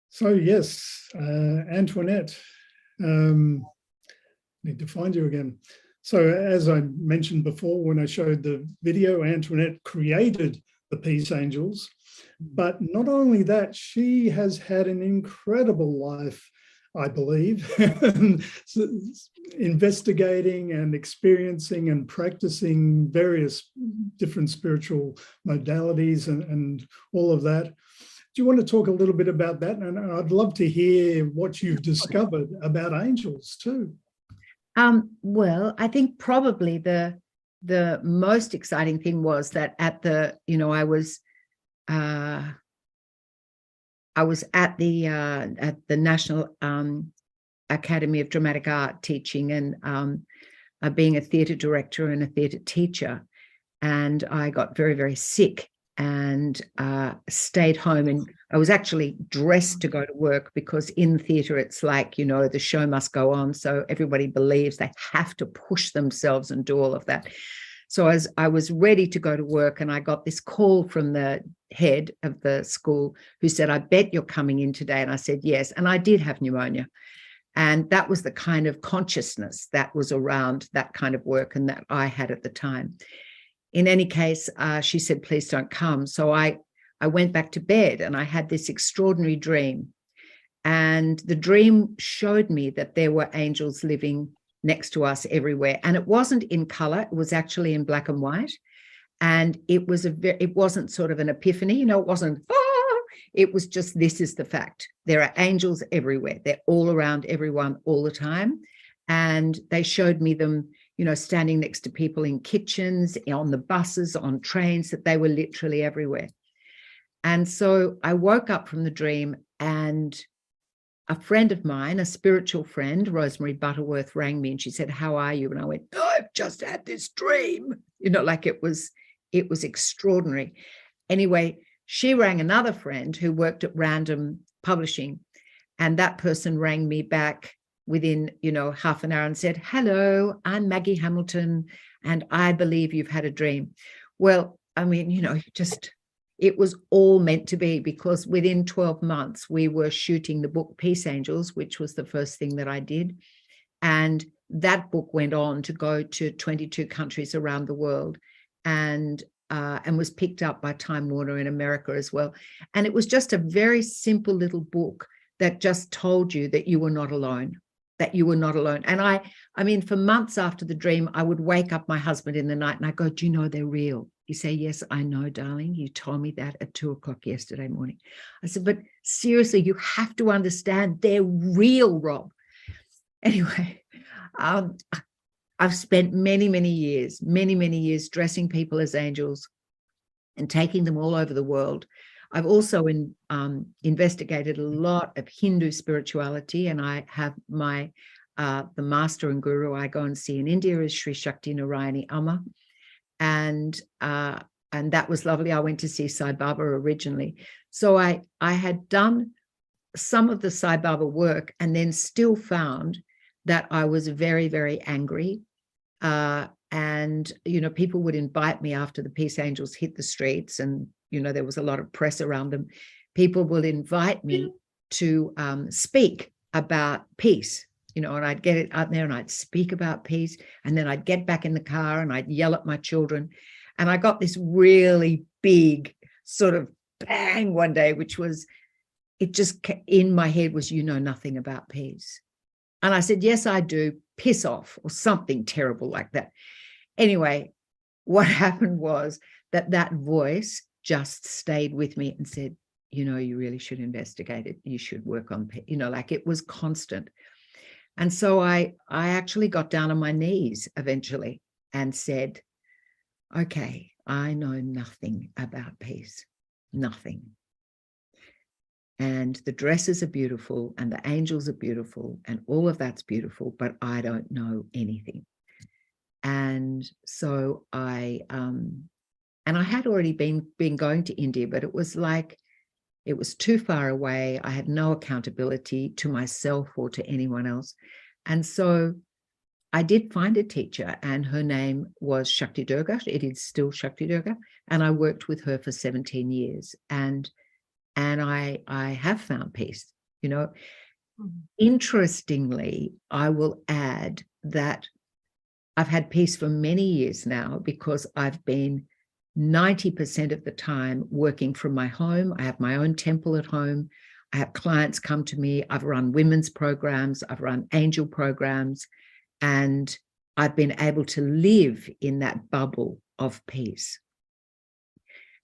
So yes, Antoinette, need to find you again. So as I mentioned before, when I showed the video, Antoinette created the Peace Angels, but not only that, she has had an incredible life, I believe, investigating and experiencing and practicing various different spiritual modalities and all of that. Do you want to talk a little bit about that? And I'd love to hear what you've discovered about angels too. Well, I think probably the most exciting thing was that at the, I was at the National Academy of Dramatic Art teaching, and being a theatre director and a theatre teacher, and I got very, very sick and stayed home. And I was actually dressed to go to work, because in theatre it's like, the show must go on, so everybody believes they have to push themselves and do all of that. So as I was ready to go to work, and I got this call from the head of the school who said, "I bet you're coming in today." And I said yes, and I did have pneumonia. And that was the kind of consciousness that was around that kind of work and that I had at the time. In any case, she said, "Please don't come." So I went back to bed, and I had this extraordinary dream. And the dream showed me that there were angels living next to us everywhere. And it wasn't in color, it was actually in black and white. And it wasn't sort of an epiphany, it wasn't, It was just, this is the fact. There are angels everywhere. They're all around everyone all the time. And they showed me them, you know, standing next to people in kitchens, on the buses, on trains, that they were literally everywhere. And so I woke up from the dream, and a friend of mine, a spiritual friend, Rosemary Butterworth, rang me and she said, "How are you?" And I went, "I've just had this dream." You know, like it was extraordinary. Anyway, she rang another friend who worked at Random Publishing, and that person rang me back within, you know, half an hour and said, "Hello, I'm Maggie Hamilton, and I believe you've had a dream." Well, I mean, you know, just, it was all meant to be, because within 12 months, we were shooting the book Peace Angels, which was the first thing that I did. And that book went on to go to 22 countries around the world, and was picked up by Time Warner in America as well. And it was just a very simple little book that just told you that you were not alone, that you were not alone. And I mean, for months after the dream, I would wake up my husband in the night and I go, "Do you know they're real?" He say, "Yes, I know, darling. You told me that at 2:00 yesterday morning." I said, "But seriously, you have to understand, they're real, Rob." Anyway, I've spent many, many years dressing people as angels and taking them all over the world. I've also investigated a lot of Hindu spirituality, and I have my the master and guru I go and see in India is Sri Shakti Narayani Amma, and that was lovely. I went to see Sai Baba originally, so I had done some of the Sai Baba work, and then still found that I was very, very angry. And, you know, people would invite me after the Peace Angels hit the streets, and, you know, there was a lot of press around them. People would invite me to speak about peace, you know, and I'd get it out there and I'd speak about peace. And then I'd get back in the car and I'd yell at my children. And I got this really big sort of bang one day, which was, it just in my head was, "You know nothing about peace." And I said, "Yes, I do. Piss off," or something terrible like that. Anyway, what happened was that voice just stayed with me and said, "You know, you really should investigate it. You should work on," you know, like it was constant. And so I actually got down on my knees eventually and said, "Okay, I know nothing about peace, nothing. And the dresses are beautiful and the angels are beautiful and all of that's beautiful, but I don't know anything." And so I had already been going to India, but it was like, it was too far away. I had no accountability to myself or to anyone else. And so I did find a teacher, and her name was Shakti Durga. It is still Shakti Durga. And I worked with her for 17 years. And I have found peace, you know. Interestingly, I will add that I've had peace for many years now, because I've been 90% of the time working from my home. I have my own temple at home. I have clients come to me. I've run women's programs. I've run angel programs. And I've been able to live in that bubble of peace.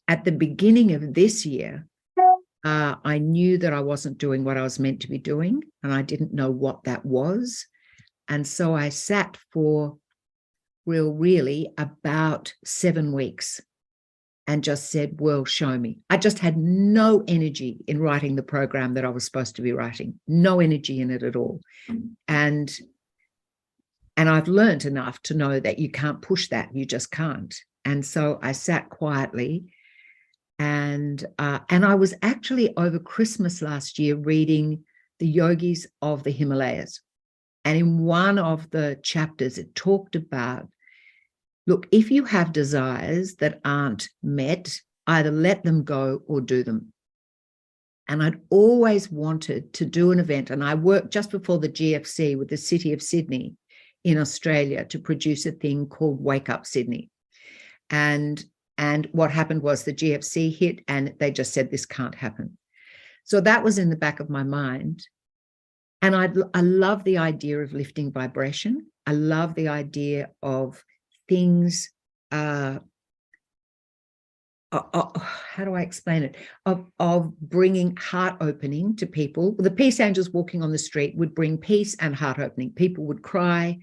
At the beginning of this year, I knew that I wasn't doing what I was meant to be doing, and I didn't know what that was. And so I sat for really about 7 weeks and just said, "Well, show me." I just had no energy in writing the program that I was supposed to be writing, no energy in it at all. And I've learned enough to know that you can't push that, you just can't. And so I sat quietly. And I was actually over Christmas last year reading The Yogis of the Himalayas. And in one of the chapters, it talked about, look, if you have desires that aren't met, either let them go or do them. And I'd always wanted to do an event. And I worked just before the GFC with the City of Sydney in Australia to produce a thing called Wake Up Sydney. And what happened was the GFC hit and they just said, this can't happen. So that was in the back of my mind. And I love the idea of lifting vibration. I love the idea of things how do I explain it? Of bringing heart opening to people. The peace angels walking on the street would bring peace and heart opening. People would cry.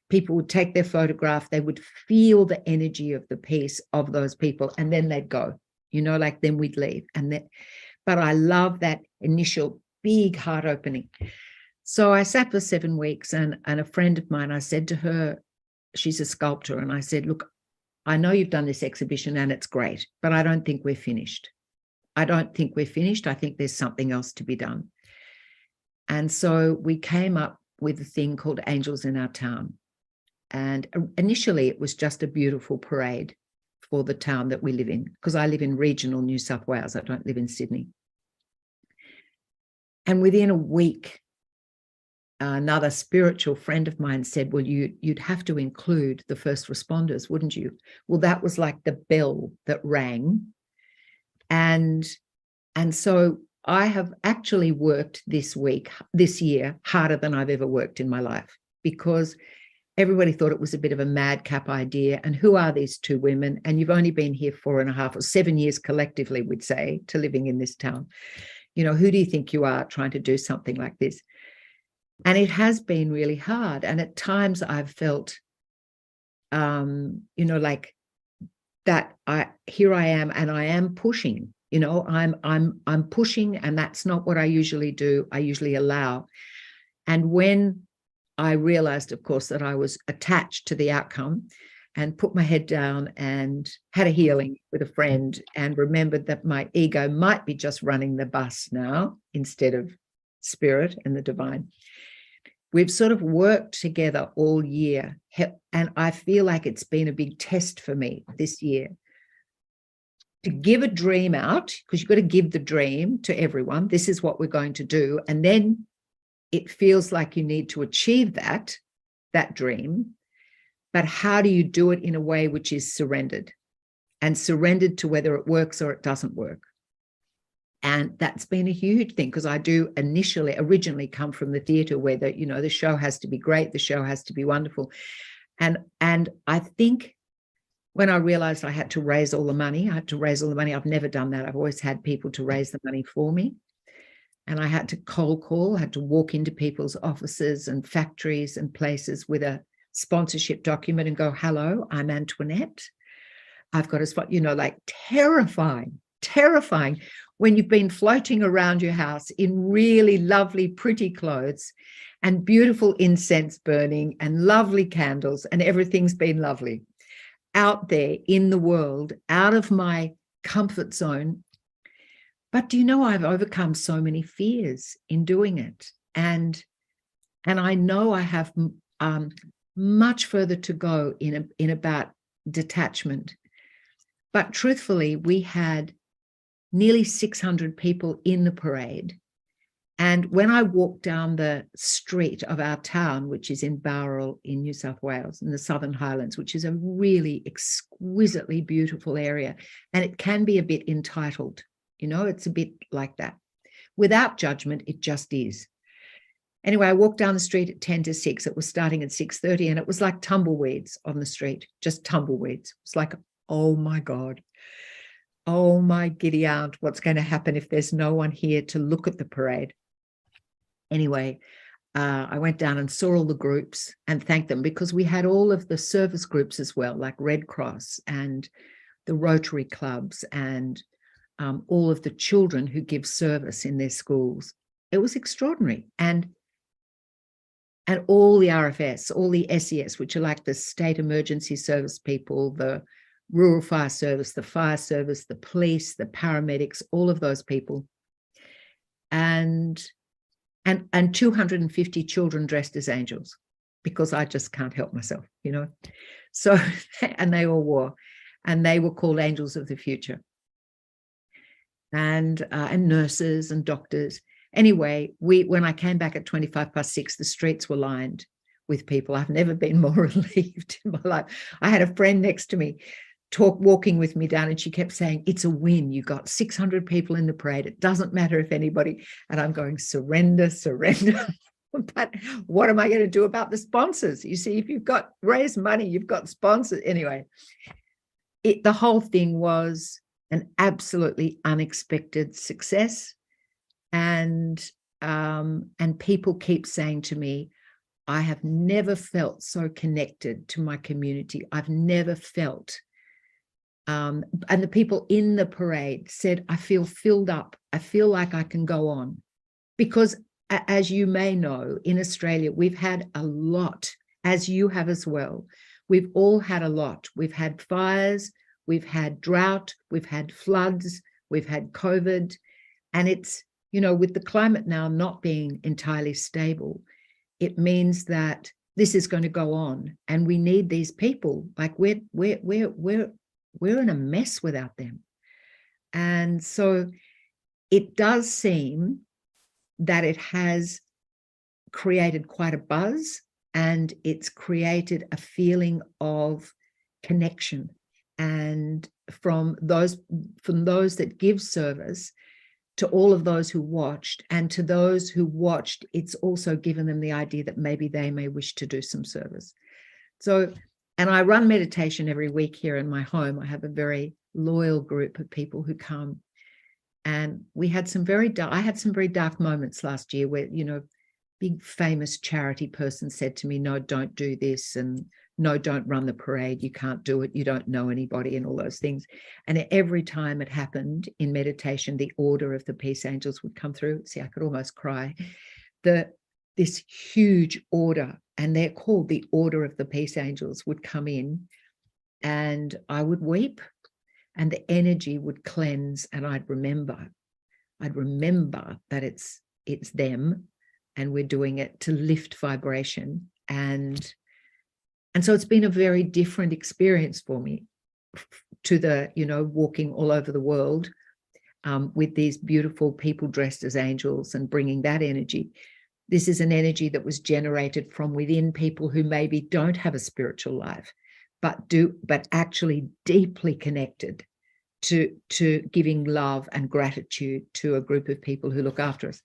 People would take their photograph. They would feel the energy of the peace of those people, and then they'd go. You know, like then we'd leave. But I love that initial big heart opening. So I sat for 7 weeks, and a friend of mine, I said to her, she's a sculptor, and I said, look, I know you've done this exhibition and it's great, but I don't think we're finished. I don't think we're finished. I think there's something else to be done. And so we came up with a thing called Angels in Our Town. And initially it was just a beautiful parade for the town that we live in, because I live in regional New South Wales. I don't live in Sydney. And within a week, another spiritual friend of mine said, well, you'd have to include the first responders, wouldn't you? Well, that was like the bell that rang. And so I have actually worked this year, harder than I've ever worked in my life, because everybody thought it was a bit of a madcap idea. And who are these two women? And you've only been here 4.5 or 7 years collectively, we'd say, to living in this town. You know, who do you think you are trying to do something like this? And it has been really hard. And at times I've felt, you know, like that here I am, and I am pushing, you know, I'm pushing, and that's not what I usually do. I usually allow. And when I realized, of course, that I was attached to the outcome, and put my head down and had a healing with a friend, and remembered that my ego might be just running the bus now instead of spirit and the divine. We've sort of worked together all year, and I feel like it's been a big test for me this year to give a dream out, because you've got to give the dream to everyone. This is what we're going to do. And then it feels like you need to achieve that dream. But how do you do it in a way which is surrendered, and surrendered to whether it works or it doesn't work? And that's been a huge thing, because I do originally come from the theatre, where the show has to be great, the show has to be wonderful. And I think when I realized I had to raise all the money, I've never done that. I've always had people to raise the money for me. And I had to cold call, I had to walk into people's offices and factories and places with a sponsorship document and go, hello, I'm Antoinette. I've got a spot, like terrifying when you've been floating around your house in really lovely, pretty clothes and beautiful incense burning and lovely candles, and everything's been lovely out there in the world, out of my comfort zone. But do you know, I've overcome so many fears in doing it. And I know I have much further to go in about detachment. But truthfully, we had nearly 600 people in the parade. And when I walked down the street of our town, which is in Bowral in New South Wales, in the Southern Highlands, which is a really exquisitely beautiful area, and it can be a bit entitled, it's a bit like that. Without judgment, it just is. Anyway, I walked down the street at 10 to 6. It was starting at 6:30, and it was like tumbleweeds on the street, just tumbleweeds. It's like, oh my God, oh my giddy aunt, what's going to happen if there's no one here to look at the parade? Anyway, I went down and saw all the groups and thanked them, because we had all of the service groups as well, like Red Cross and the Rotary clubs and all of the children who give service in their schools. It was extraordinary. And all the RFS, all the SES, which are like the state emergency service people, the rural fire service, the police, the paramedics, all of those people. And 250 children dressed as angels, because I just can't help myself, So, and they all wore, and they were called Angels of the Future. And nurses and doctors. Anyway, when I came back at 6:25, the streets were lined with people. I've never been more relieved in my life. I had a friend next to me walking with me down, and she kept saying, it's a win. You got 600 people in the parade. It doesn't matter if anybody, and I'm going, surrender. But what am I going to do about the sponsors? You see, if you've got raised money, you've got sponsors. Anyway, the whole thing was an absolutely unexpected success. And people keep saying to me, I have never felt so connected to my community. I've never felt, and the people in the parade said, I feel filled up. I feel like I can go on. Because as you may know, in Australia, we've had a lot, as you have as well. We've all had a lot. We've had fires, we've had drought, we've had floods, we've had COVID. And it's, you know, with the climate now not being entirely stable, it means that this is going to go on, and we need these people. Like we're in a mess without them. And so it does seem that it has created quite a buzz, and it's created a feeling of connection. And from those that give service, to all of those who watched, and to those who watched, it's also given them the idea that maybe they may wish to do some service. So, and I run meditation every week here in my home. I have a very loyal group of people who come, and we had some I had some very dark moments last year where, you know, big famous charity person said to me, no, don't do this, and no, don't run the parade, you can't do it, you don't know anybody, and all those things. And every time it happened in meditation, the order of the peace angels would come through. See, I could almost cry. This huge order, and they're called the Order of the Peace Angels, would come in, and I would weep, and the energy would cleanse, and I'd remember that it's them, and we're doing it to lift vibration. And so it's been a very different experience for me to the, you know, walking all over the world with these beautiful people dressed as angels and bringing that energy. This is an energy that was generated from within people who maybe don't have a spiritual life, but actually deeply connected to giving love and gratitude to a group of people who look after us.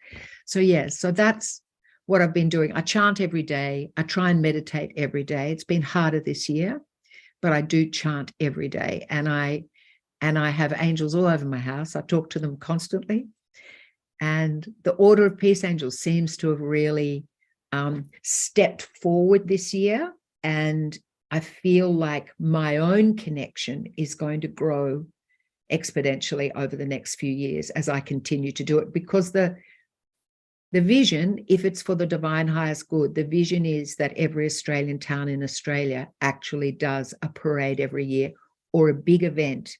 So yeah, so that's what I've been doing. I chant every day. I try and meditate every day. It's been harder this year, but I do chant every day. And I have angels all over my house. I talk to them constantly. And the Order of Peace Angels seems to have really stepped forward this year. And I feel like my own connection is going to grow exponentially over the next few years as I continue to do it, because the vision, if it's for the divine highest good, the vision is that every Australian town in Australia actually does a parade every year, or a big event,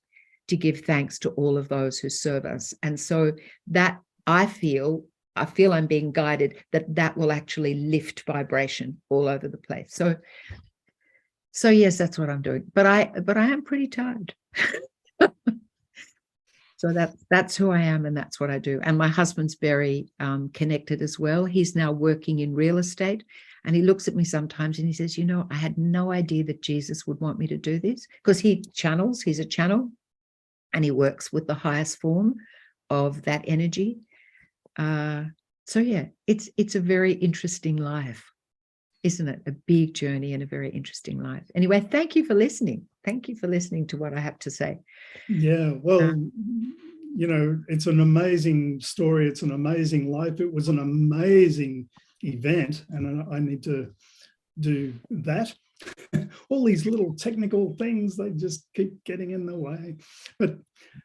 to give thanks to all of those who serve us. And so that I feel I'm being guided that will actually lift vibration all over the place. So yes, that's what I'm doing. But I am pretty tired. So that's who I am, and that's what I do. And my husband's very connected as well. He's now working in real estate, and he looks at me sometimes and he says, you know, I had no idea that Jesus would want me to do this, because he's a channel, and he works with the highest form of that energy. So yeah, it's a very interesting life, isn't it? A big journey and a very interesting life. Anyway, thank you for listening. Thank you for listening to what I have to say. Yeah, well, you know, it's an amazing story. It's an amazing life. It was an amazing event, and I need to do that. All these little technical things, they just keep getting in the way. But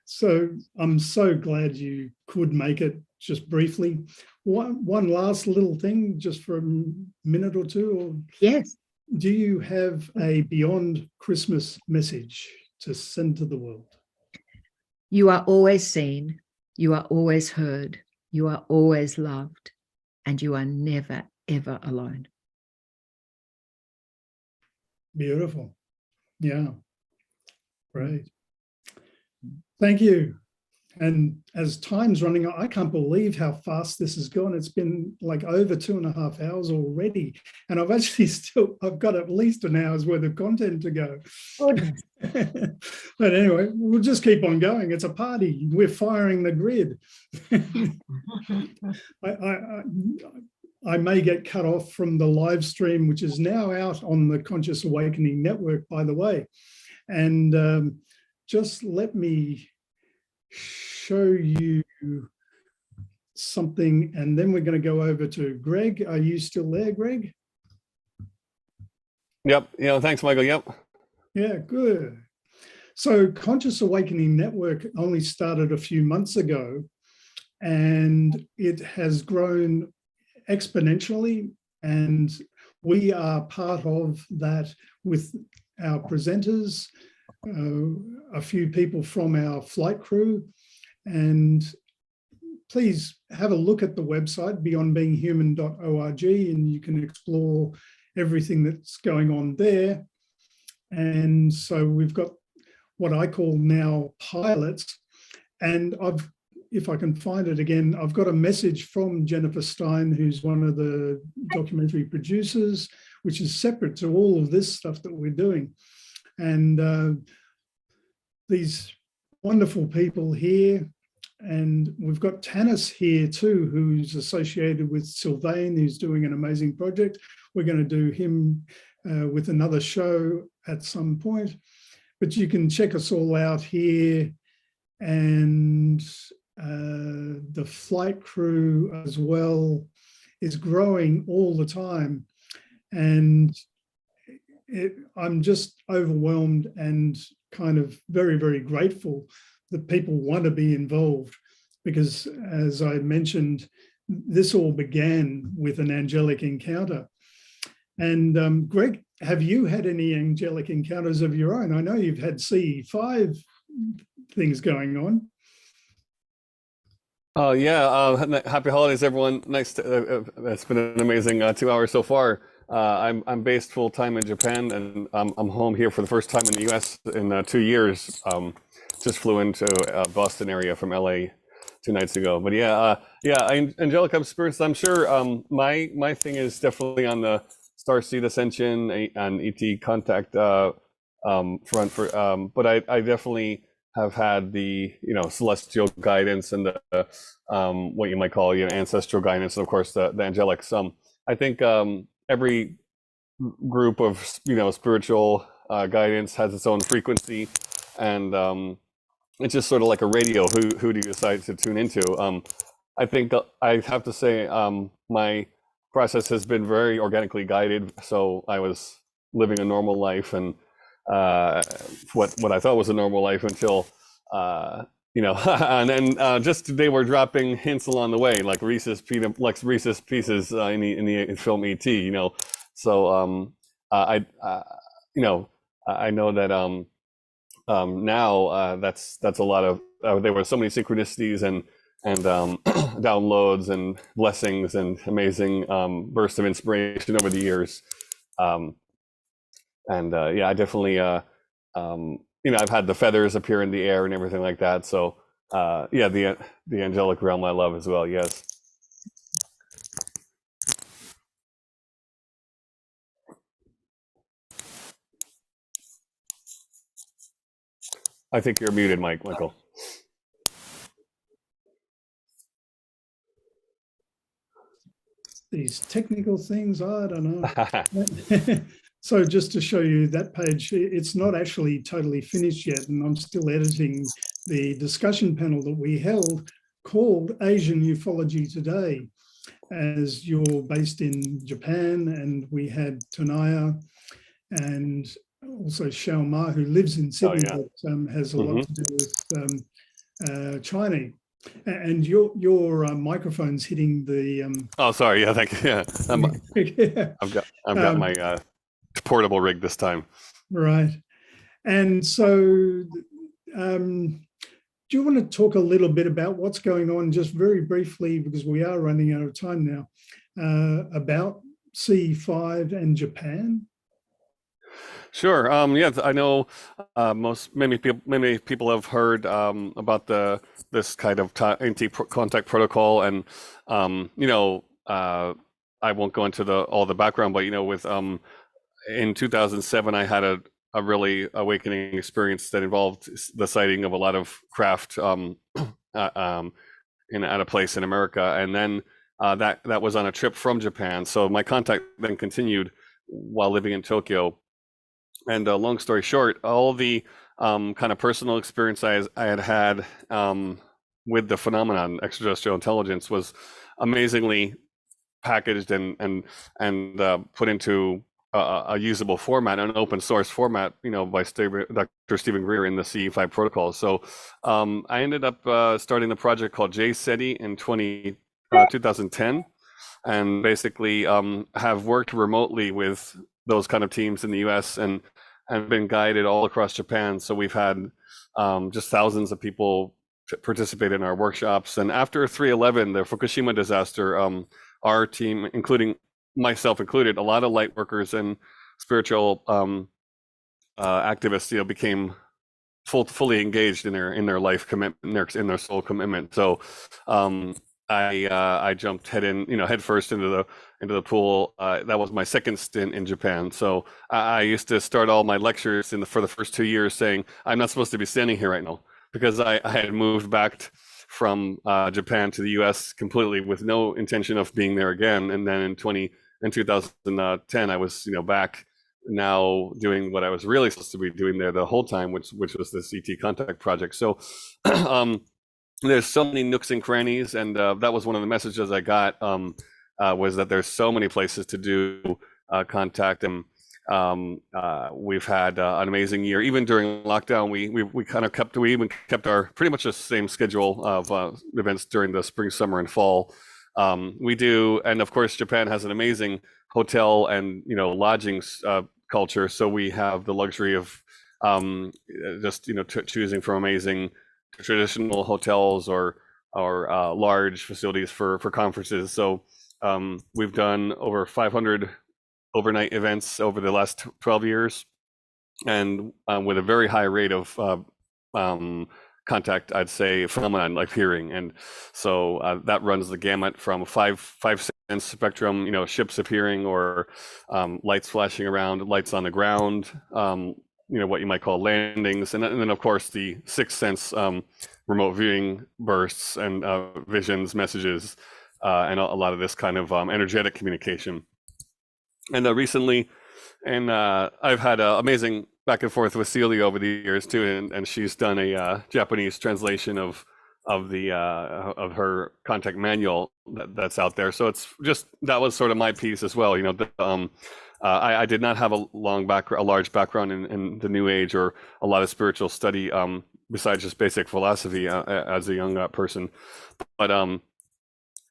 so I'm so glad you could make it just briefly. One last little thing, just for a minute or two. Or yes. Do you have a beyond Christmas message to send to the world? You are always seen, you are always heard, you are always loved, and you are never, ever alone. Beautiful. Yeah. Great. Thank you. And as time's running out, I can't believe how fast this has gone. It's been like over 2.5 hours already. And I've actually I've got at least an hour's worth of content to go. Goodness. But anyway, we'll just keep on going. It's a party. We're firing the grid. I may get cut off from the live stream, which is now out on the Conscious Awakening Network, by the way. And just let me show you something, and then we're going to go over to Greg. Are you still there, Greg? Yep. Thanks, Michael. Yep. Yeah, good. So Conscious Awakening Network only started a few months ago, and it has grown exponentially, and we are part of that with our presenters, a few people from our flight crew. And please have a look at the website, beyondbeinghuman.org, and you can explore everything that's going on there. And so we've got what I call now pilots. And if I can find it again, I've got a message from Jennifer Stein, who's one of the documentary producers, which is separate to all of this stuff that we're doing. And these wonderful people here. And we've got Tanis here too, who's associated with Sylvain, who's doing an amazing project. We're going to do him with another show at some point. But you can check us all out here. And the flight crew as well is growing all the time. And I'm just overwhelmed and kind of very, very grateful that people want to be involved, because as I mentioned, this all began with an angelic encounter. And Greg, have you had any angelic encounters of your own? I know you've had CE5 things going on. Oh yeah, happy holidays, everyone. Nice. It's been an amazing 2 hours so far. I'm based full time in Japan, and I'm home here for the first time in the U.S. in 2 years. Just flew into Boston area from LA 2 nights ago. But angelic experience. I'm sure my thing is definitely on the starseed ascension and ET contact front. But I definitely have had the celestial guidance and the what you might call ancestral guidance, and of course the angelics. I think every group of spiritual guidance has its own frequency, and it's just sort of like a radio. Who do you decide to tune into? I think I have to say my process has been very organically guided. So I was living a normal life, and what I thought was a normal life until and then just today we're dropping hints along the way, like Reese's Pieces in the film E.T. So I know that now that's a lot of there were so many synchronicities and downloads and blessings and amazing bursts of inspiration over the years. I definitely I've had the feathers appear in the air and everything like that. So the angelic realm I love as well. Yes. I think you're muted, Michael. These technical things, I don't know. So just to show you that page, it's not actually totally finished yet, and I'm still editing the discussion panel that we held called Asian Ufology Today, as you're based in Japan, and we had Tanaya and also Xiao Ma, who lives in Sydney, but has a lot to do with China. And your microphone's hitting the. Oh, sorry. Yeah, thank you. Yeah, I've got my portable rig this time. Right, and so do you want to talk a little bit about what's going on, just very briefly, because we are running out of time now, about CE5 and Japan? Sure. I know many people have heard about this kind of anti-contact protocol, and I won't go into all the background, but with in 2007 I had a really awakening experience that involved the sighting of a lot of craft at a place in America, and then that was on a trip from Japan. So my contact then continued while living in Tokyo. And long story short, all the kind of personal experience I had with the phenomenon extraterrestrial intelligence was amazingly packaged and put into a usable format, an open source format, by Dr. Stephen Greer in the CE5 protocol. So I ended up starting the project called JSETI in 2010, and basically have worked remotely with those kind of teams in the US and been guided all across Japan. So we've had just thousands of people participate in our workshops. And after 3/11, the Fukushima disaster, our team, including myself included, a lot of light workers and spiritual activists, became fully engaged in their life commitment, in their soul commitment. So I jumped head first into the pool. That was my second stint in Japan. So I used to start all my lectures for the first 2 years saying, I'm not supposed to be standing here right now, because I had moved back from Japan to the US completely with no intention of being there again. And then in 2010, I was back now doing what I was really supposed to be doing there the whole time, which was the ET Contact project. So there's so many nooks and crannies, and that was one of the messages I got, was that there's so many places to do contact. And we've had an amazing year. Even during lockdown, we even kept our pretty much the same schedule of events during the spring, summer, and fall. We do, and of course, Japan has an amazing hotel and lodging culture. So we have the luxury of choosing from amazing traditional hotels or large facilities for conferences. So we've done over 500 overnight events over the last 12 years, and with a very high rate of contact, I'd say, phenomenon like hearing. And so that runs the gamut from five sense spectrum, ships appearing or lights flashing around, lights on the ground, what you might call landings, and then of course the sixth sense remote viewing bursts and visions, messages, and a lot of this kind of energetic communication. And recently, I've had an amazing back and forth with Celia over the years too, and she's done a Japanese translation of her contact manual that's out there. So it's just, that was sort of my piece as well. I did not have a large background in the New Age or a lot of spiritual study, besides just basic philosophy as a young person. But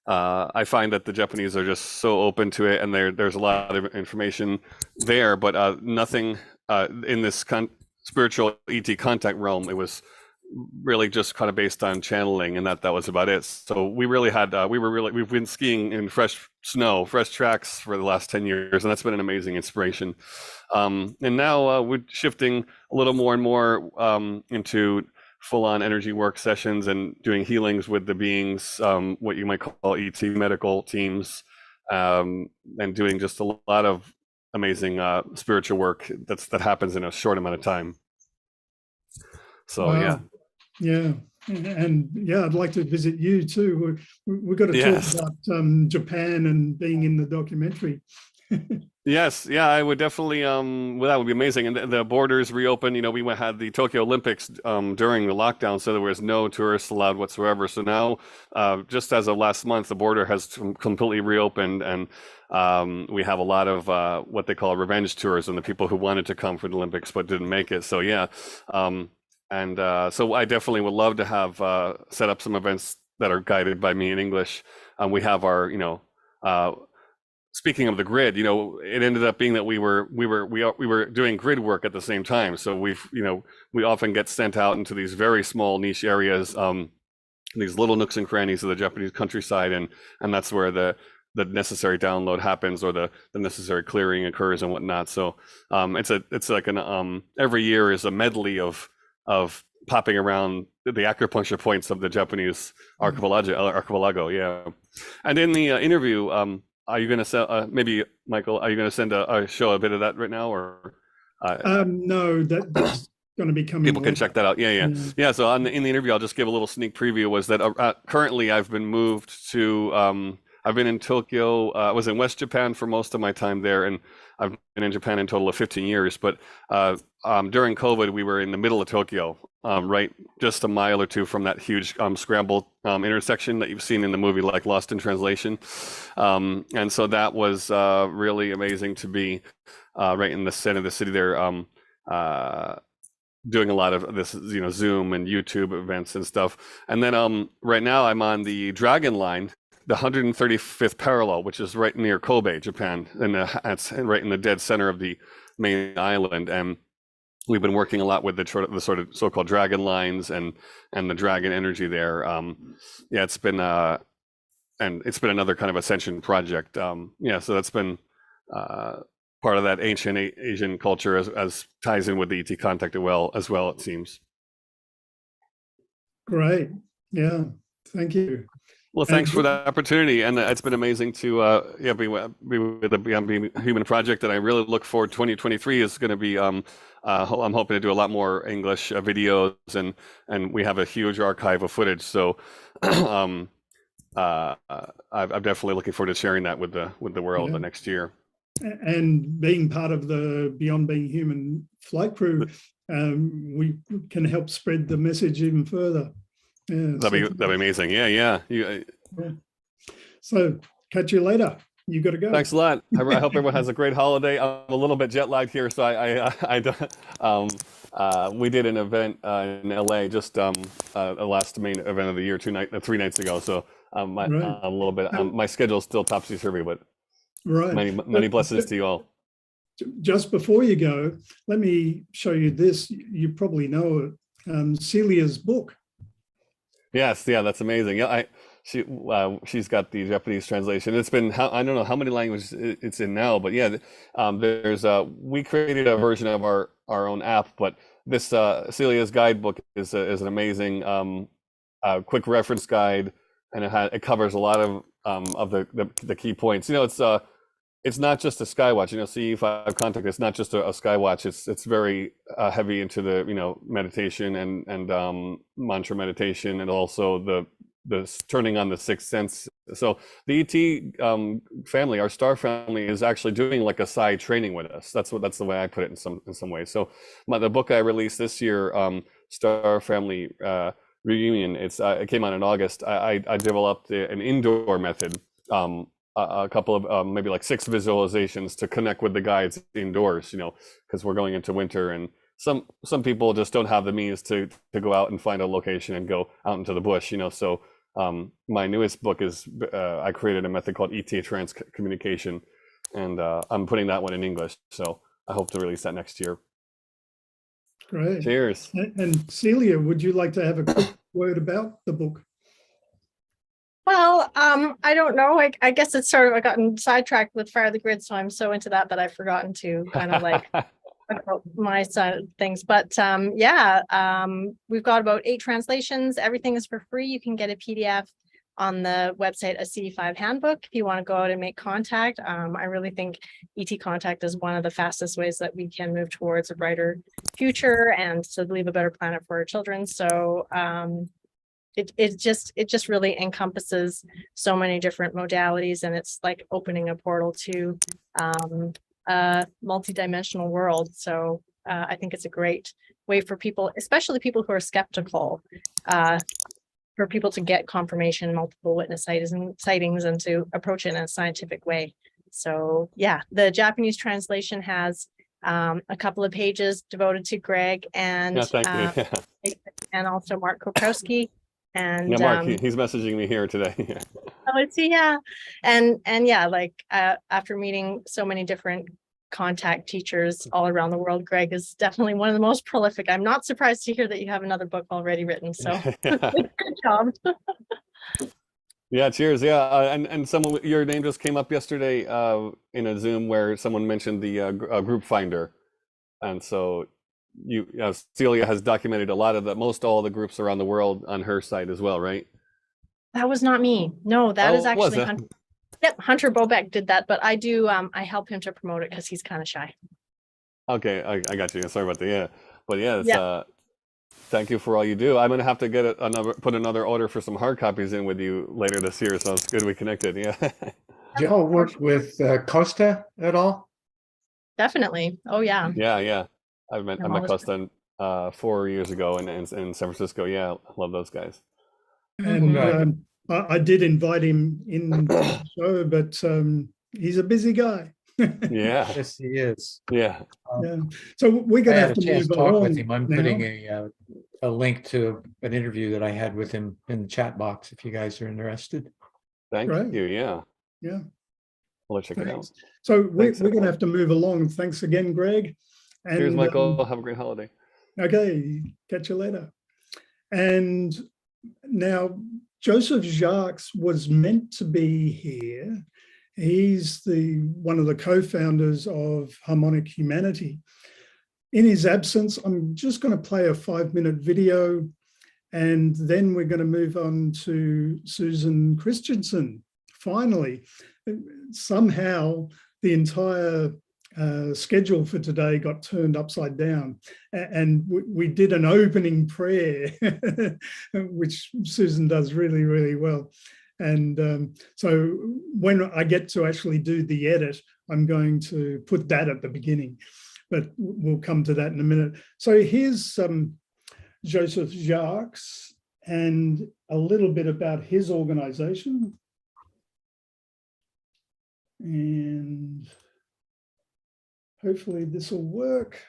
I find that the Japanese are just so open to it, and there's a lot of information there, but nothing in this spiritual ET contact realm. It was really just kind of based on channeling, and that was about it. So we really had we've been skiing in fresh snow, fresh tracks for the last 10 years, and that's been an amazing inspiration. And now we're shifting a little more and more into full-on energy work sessions and doing healings with the beings, what you might call ET medical teams, and doing just a lot of amazing spiritual work that happens in a short amount of time. So wow. Yeah, and I'd like to visit you too. We've got to talk about Japan and being in the documentary. Yes, yeah, I would definitely. Well, that would be amazing. And the borders reopened. We had the Tokyo Olympics during the lockdown, so there was no tourists allowed whatsoever. So now, just as of last month, the border has completely reopened, and we have a lot of what they call revenge tourism, the people who wanted to come for the Olympics but didn't make it. So yeah, so I definitely would love to have set up some events that are guided by me in English. We have our, speaking of the grid, it ended up being that we were doing grid work at the same time. So we often get sent out into these very small niche areas, these little nooks and crannies of the Japanese countryside, and that's where the necessary download happens, or the necessary clearing occurs and whatnot. So it's like an every year is a medley of popping around the acupuncture points of the Japanese archipelago. Yeah. And in the interview, are you going to send, maybe Michael, are you going to send show a bit of that right now, or? No, that's going to be coming. People can check that out. Yeah. So in the interview, I'll just give a little sneak preview. Was that currently I've been moved to, I've been in Tokyo. I was in West Japan for most of my time there, and I've been in Japan in total of 15 years. But during COVID, we were in the middle of Tokyo, right just a mile or two from that huge scramble intersection that you've seen in the movie like Lost in Translation. And so that was really amazing to be right in the center of the city there, doing a lot of this, Zoom and YouTube events and stuff. And then right now I'm on the Dragon Line, the 135th parallel, which is right near Kobe, Japan, and it's right in the dead center of the main island. And we've been working a lot with the sort of so-called dragon lines and the dragon energy there. Yeah, it's been and it's been another kind of ascension project. Yeah, so that's been part of that ancient Asian culture as ties in with the ET contact as well, it seems. Great. Yeah. Thank you. Well, thanks for the opportunity, and it's been amazing to be with the Beyond Human project. And I really look forward. 2023 is going to be. I'm hoping to do a lot more English videos, and we have a huge archive of footage. So, I'm definitely looking forward to sharing that with the world the next year. And being part of the Beyond Being Human flight crew, we can help spread the message even further. Yeah, that'd be amazing. Yeah. So catch you later. You got to go. Thanks a lot. I hope everyone has a great holiday. I'm a little bit jet lagged here, so we did an event in LA just the last main event of the year 3 nights ago. So I'm a little bit. My schedule's still topsy-turvy, but many blessings to you all. Just before you go, let me show you this. You probably know it. Celia's book. Yes, yeah, that's amazing. Yeah, she's got the Japanese translation. It's been I don't know how many languages it's in now, but yeah, there's we created a version of our own app, but this Celia's guidebook is an amazing quick reference guide, and it covers a lot of the key points. It's not just a skywatch. CE5 contact. It's not just a skywatch. It's very heavy into the meditation and mantra meditation, and also the turning on the sixth sense. So the ET family, our star family, is actually doing like a side training with us. That's the way I put it in some ways. So the book I released this year, Star Family Reunion. It came out in August. I developed an indoor method. A couple of maybe like 6 visualizations to connect with the guides indoors, because we're going into winter, and some people just don't have the means to go out and find a location and go out into the bush, So my newest book is I created a method called ET trans communication, and I'm putting that one in English. So I hope to release that next year. Great. Cheers. And Celia, would you like to have a quick word about the book? Well, I don't know. I guess it's sort of, I gotten sidetracked with Fire the Grid, so I'm so into that I've forgotten to kind of like talk about my side of things. But we've got about 8 translations. Everything is for free. You can get a PDF on the website, a CE5 handbook, if you want to go out and make contact. I really think ET contact is one of the fastest ways that we can move towards a brighter future and to leave a better planet for our children. So it just really encompasses so many different modalities, and it's like opening a portal to a multi-dimensional world. So I think it's a great way for people, especially people who are skeptical, for people to get confirmation, multiple witness sightings, and to approach it in a scientific way. So yeah, the Japanese translation has a couple of pages devoted to Greg and and also Mark Koprowski. And Mark, he's messaging me here today. Oh, it's and yeah, like after meeting so many different contact teachers all around the world, Greg is definitely one of the most prolific. I'm not surprised to hear that you have another book already written. So good job. Yeah, cheers. Yeah, and your name just came up yesterday in a Zoom where someone mentioned the group finder, and so Celia has documented a lot of most all the groups around the world on her site as well, right? That was not me. No, that is actually Hunter. Yep, Hunter Bobeck did that, but I do I help him to promote it because he's kind of shy. Okay, I got you. Sorry about that. Yeah, but yeah, it's Thank you for all you do. I'm gonna have to get put another order for some hard copies in with you later this year. So it's good we connected. Yeah. Do y'all work with Costa at all? Definitely. Oh yeah. Yeah. I met always- Costa 4 years ago in San Francisco. Yeah, I love those guys. And I did invite him in the show, but he's a busy guy. Yeah. Yes, he is. Yeah. Yeah. So we're I going to had have a to chance move to talk along with him. I'm now. putting a link to an interview that I had with him in the chat box if you guys are interested. Thank Right. you. Yeah. Yeah. I'll check it out. Thanks. So we're Thanks, going to everyone. have to move along. Thanks again, Greg. And, Cheers, Michael. Have a great holiday. Okay. Catch you later. And now Joseph Jacques was meant to be here. He's one of the co-founders of Harmonic Humanity. In his absence, I'm just going to play a 5-minute video, and then we're going to move on to Susan Christensen. Finally, somehow the entire schedule for today got turned upside down, and we did an opening prayer, which Susan does really, really well. And so when I get to actually do the edit, I'm going to put that at the beginning, but we'll come to that in a minute. So here's Joseph Jacques and a little bit about his organization. And hopefully this will work.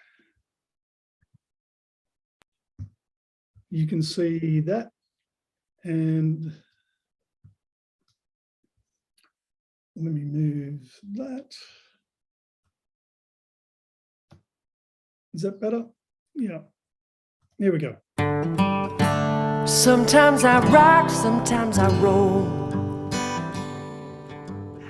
You can see that. And let me move that. Is that better? Yeah. There we go. Sometimes I rock, sometimes I roll.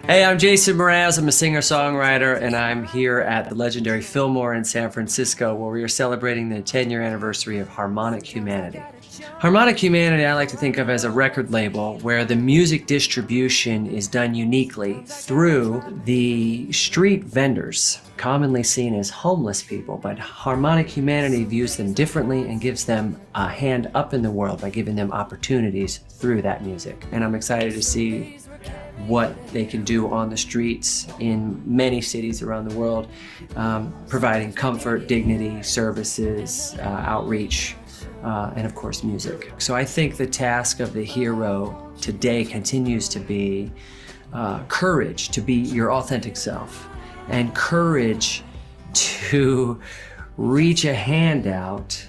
Hey, I'm Jason Mraz. I'm a singer-songwriter, and I'm here at the legendary Fillmore in San Francisco, where we are celebrating the 10-year anniversary of Harmonic Humanity. Harmonic Humanity I like to think of as a record label where the music distribution is done uniquely through the street vendors, commonly seen as homeless people, but Harmonic Humanity views them differently and gives them a hand up in the world by giving them opportunities through that music. And I'm excited to see what they can do on the streets in many cities around the world, providing comfort, dignity, services, outreach, and of course music. So I think the task of the hero today continues to be courage to be your authentic self, and courage to reach a hand out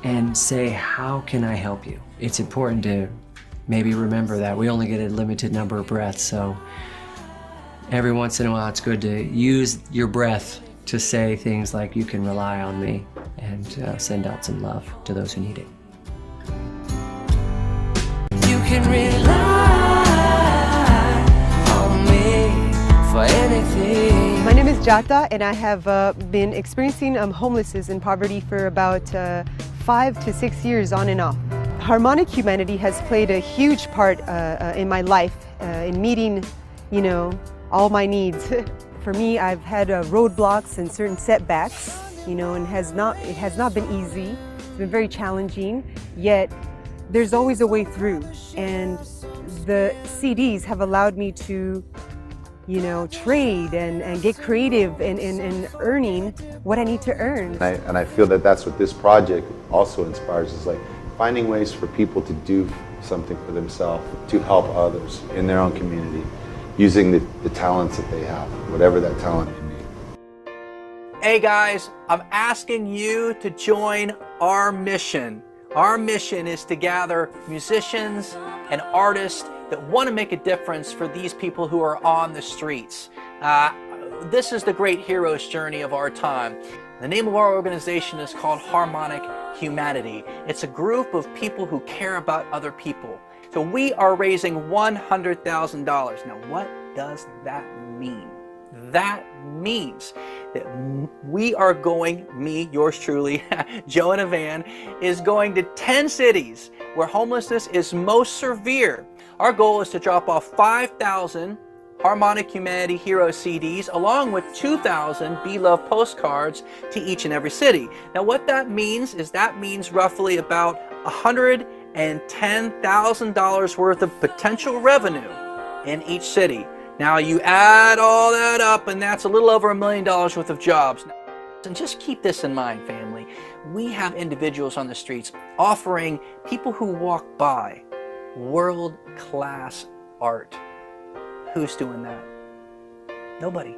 and say, how can I help you? It's important to maybe remember that we only get a limited number of breaths, so every once in a while it's good to use your breath to say things like, you can rely on me, and send out some love to those who need it. You can rely on me for anything. My name is Jata, and I have been experiencing homelessness and poverty for about 5 to 6 years on and off. Harmonic Humanity has played a huge part in my life, in meeting, all my needs. For me, I've had roadblocks and certain setbacks, and it has not been easy. It's been very challenging, yet there's always a way through. And the CDs have allowed me to, trade and get creative in earning what I need to earn. And I feel that that's what this project also inspires, is like finding ways for people to do something for themselves, to help others in their own community, using the talents that they have, whatever that talent may be. Hey guys, I'm asking you to join our mission. Our mission is to gather musicians and artists that want to make a difference for these people who are on the streets. This is the great hero's journey of our time. The name of our organization is called Harmonic Humanity. It's a group of people who care about other people. So we are raising $100,000. Now, what does that mean? That means that we are going, me, yours truly, Joe in a van, is going to 10 cities where homelessness is most severe. Our goal is to drop off 5,000 Harmonic Humanity Hero CDs, along with 2,000 Be Love postcards to each and every city. Now what that means is roughly about $110,000 worth of potential revenue in each city. Now you add all that up and that's a little over $1 million worth of jobs. And just keep this in mind, family. We have individuals on the streets offering people who walk by world-class art. Who's doing that? Nobody.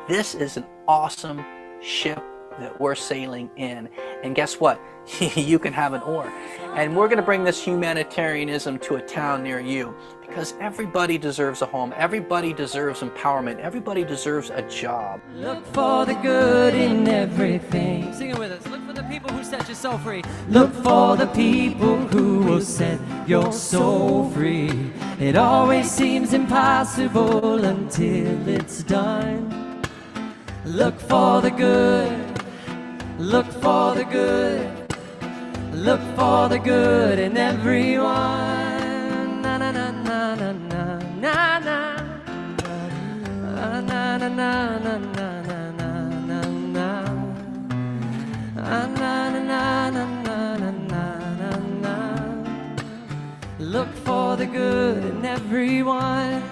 This is an awesome ship that we're sailing in. And guess what? You can have an oar. And we're going to bring this humanitarianism to a town near you, because everybody deserves a home. Everybody deserves empowerment. Everybody deserves a job. Look for the good in everything. Sing it with us. Look for the people who set your soul free. Look for the people who will set your soul free. It always seems impossible until it's done. Look for the good. Look for the good. Look for the good in everyone. Na na na na na na na na. Na na na na na na na na na. Na na na na na na na. Look for the good in everyone.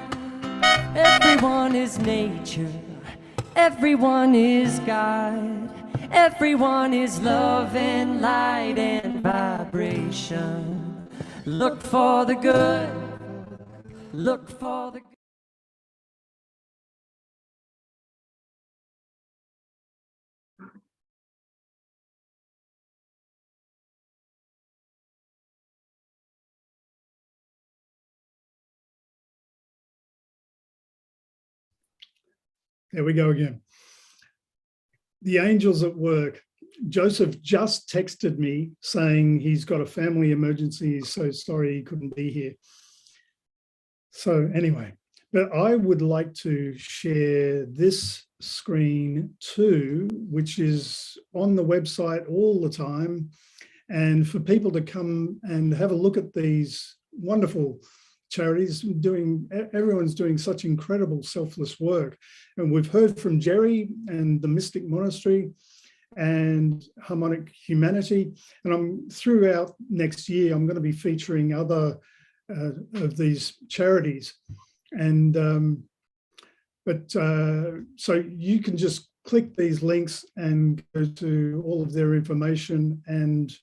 Everyone is nature. Everyone is God. Everyone is love and light and vibration. Look for the good. Look for the good. There we go again. The angels at work. Joseph just texted me saying he's got a family emergency. He's so sorry he couldn't be here. So anyway, but I would like to share this screen too, which is on the website all the time. And for people to come and have a look at these wonderful charities everyone's doing such incredible selfless work. And we've heard from Jerry and the Mystic Monastery and Harmonic Humanity. And throughout next year, I'm going to be featuring other of these charities. And so you can just click these links and go to all of their information and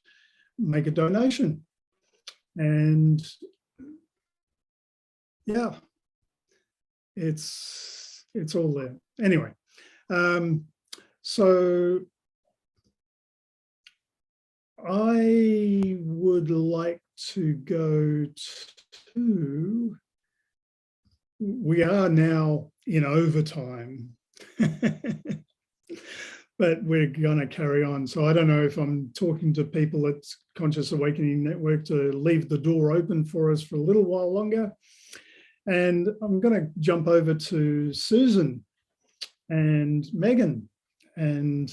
make a donation. And yeah, it's all there. Anyway, so I would like to go to, we are now in overtime, but we're going to carry on. So I don't know if I'm talking to people at Conscious Awakening Network to leave the door open for us for a little while longer. And I'm going to jump over to Susan and Megan and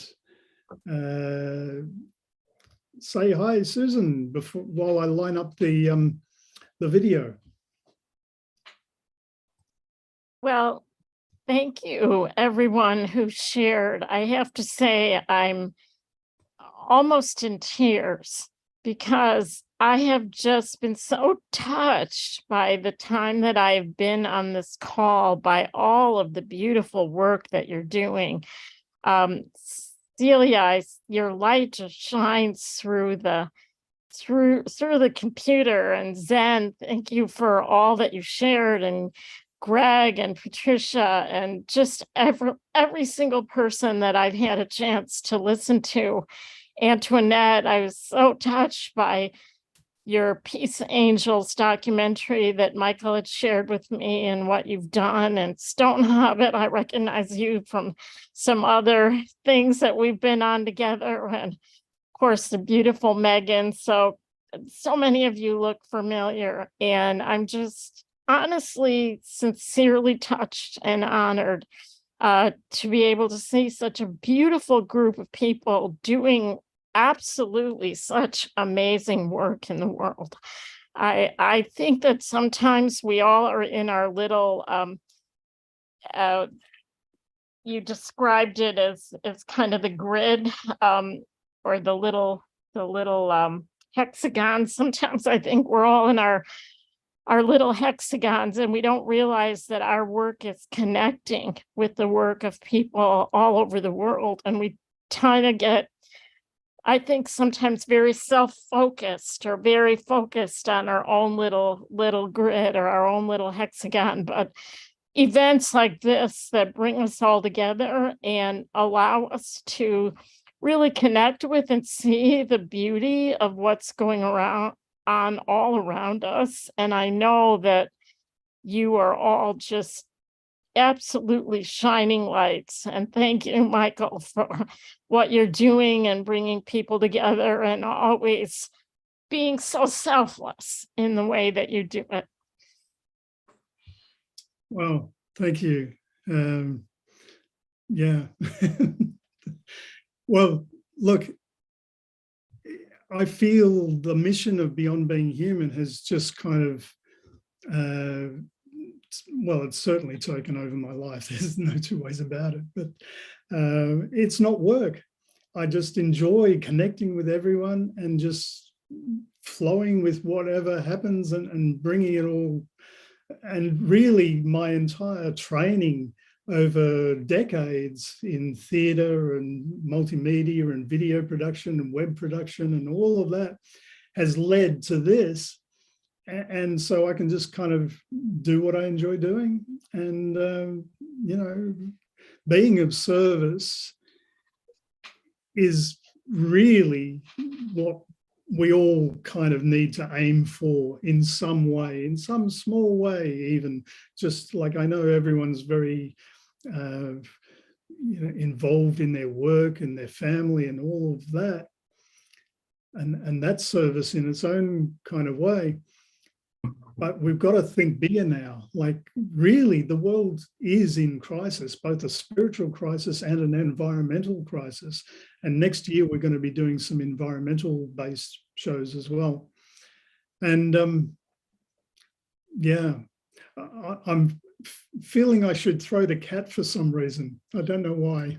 say hi, Susan, while I line up the video. Well, thank you, everyone who shared. I have to say I'm almost in tears because I have just been so touched by the time that I've been on this call, by all of the beautiful work that you're doing. Celia, your light just shines through the computer. And Zen, thank you for all that you shared, and Greg and Patricia and just every single person that I've had a chance to listen to. Antoinette, I was so touched by your Peace Angels documentary that Michael had shared with me and what you've done. And Stone Hobbit, I recognize you from some other things that we've been on together. And of course, the beautiful Megan. So many of you look familiar. And I'm just honestly, sincerely touched and honored to be able to see such a beautiful group of people doing absolutely such amazing work in the world. I think that sometimes we all are in our little you described it as kind of the grid, or the little hexagons. Sometimes I think we're all in our little hexagons, and we don't realize that our work is connecting with the work of people all over the world. And we kind of get, I think, sometimes very self-focused or very focused on our own little grid or our own little hexagon. But events like this that bring us all together and allow us to really connect with and see the beauty of what's going on all around us. And I know that you are all just absolutely shining lights. And thank you, Michael, for what you're doing and bringing people together and always being so selfless in the way that you do it. Well, thank you. Yeah. Well, look, I feel the mission of Beyond Being Human has just kind of, well, it's certainly taken over my life. There's no two ways about it, but it's not work. I just enjoy connecting with everyone and just flowing with whatever happens and bringing it all. And really my entire training over decades in theatre and multimedia and video production and web production and all of that has led to this. And so I can just kind of do what I enjoy doing. And, you know, being of service is really what we all kind of need to aim for in some way, in some small way, even. Just like I know everyone's very you know, involved in their work and their family and all of that, and that's service in its own kind of way. But we've got to think bigger now. Like, really, the world is in crisis, both a spiritual crisis and an environmental crisis. And next year, we're going to be doing some environmental-based shows as well. And yeah, I'm feeling I should throw the cat for some reason. I don't know why.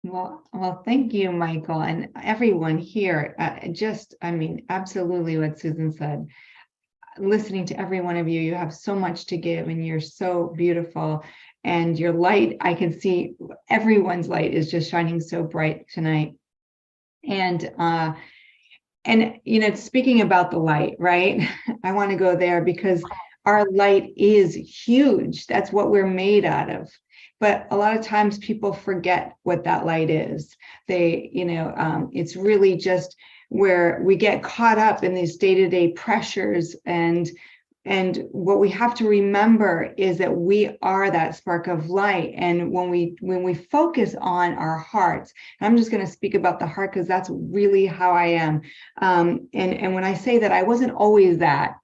Well, thank you, Michael, and everyone here. I mean, absolutely what Susan said. Listening to every one of you, you have so much to give, and you're so beautiful. And your light, I can see everyone's light is just shining so bright tonight. And you know, speaking about the light, right? I want to go there because our light is huge. That's what we're made out of. But a lot of times people forget what that light is. They, you know, it's really just where we get caught up in these day-to-day pressures. And what we have to remember is that we are that spark of light. And when we focus on our hearts, I'm just going to speak about the heart because that's really how I am. And when I say that, I wasn't always that.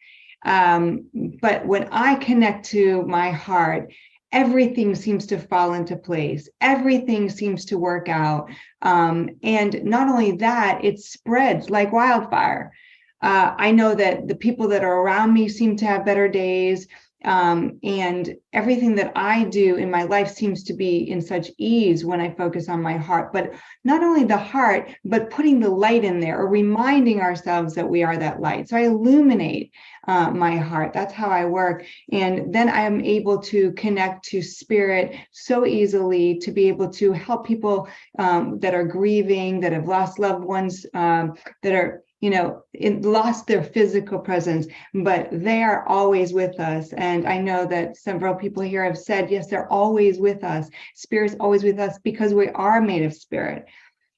But when I connect to my heart, everything seems to fall into place. Everything seems to work out. And not only that, it spreads like wildfire. I know that the people that are around me seem to have better days. And everything that I do in my life seems to be in such ease when I focus on my heart. But not only the heart, but putting the light in there or reminding ourselves that we are that light. So I illuminate my heart. That's how I work. And then I am able to connect to spirit so easily to be able to help people that are grieving, that have lost loved ones, that are, you know, lost their physical presence, but they are always with us. And I know that several people here have said, yes, they're always with us. Spirit's always with us because we are made of spirit.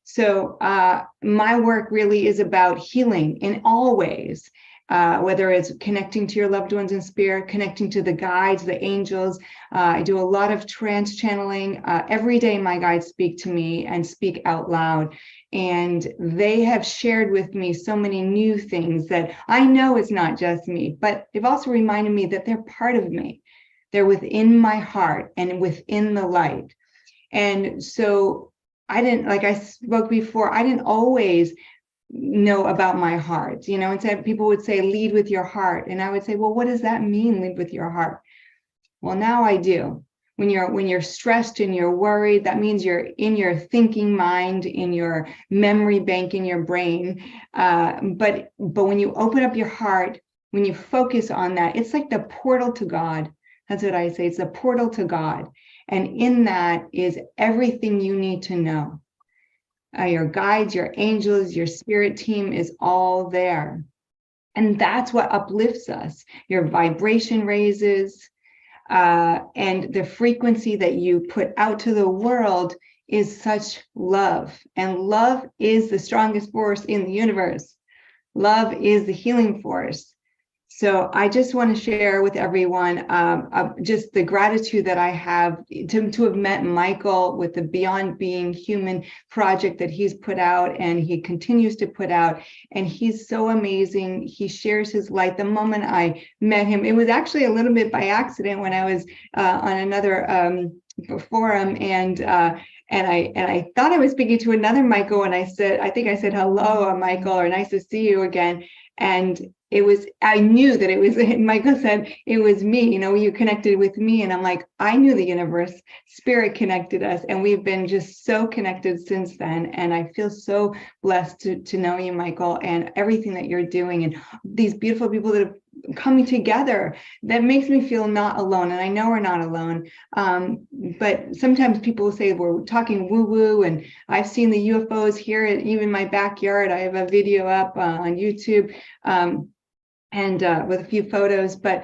So my work really is about healing in all ways. Whether it's connecting to your loved ones in spirit, connecting to the guides, the angels. I do a lot of trance channeling. Every day my guides speak to me and speak out loud. And they have shared with me so many new things that I know it's not just me, but they've also reminded me that they're part of me. They're within my heart and within the light. And so I didn't, like I spoke before, I didn't always know about my heart, you know, instead people would say, lead with your heart. And I would say, well, what does that mean, lead with your heart? Well, now I do. When you're stressed and you're worried, that means you're in your thinking mind, in your memory bank, in your brain. But when you open up your heart, when you focus on that, it's like the portal to God. That's what I say. It's the portal to God. And in that is everything you need to know. Your guides, your angels, your spirit team is all there. And that's what uplifts us. Your vibration raises. And the frequency that you put out to the world is such love. And love is the strongest force in the universe. Love is the healing force. So I just want to share with everyone just the gratitude that I have to have met Michael with the Beyond Being Human project that he's put out and he continues to put out. And he's so amazing. He shares his light. The moment I met him, it was actually a little bit by accident when I was on another forum and I thought I was speaking to another Michael and I think I said, hello, Michael, or nice to see you again. And I knew that it was, Michael said, it was me, you know, you connected with me. And I'm like, I knew the universe, spirit connected us. And we've been just so connected since then. And I feel so blessed to know you, Michael, and everything that you're doing and these beautiful people that are coming together. That makes me feel not alone. And I know we're not alone. But sometimes people will say we're talking woo-woo, and I've seen the UFOs here, even my backyard. I have a video up on YouTube. And with a few photos, but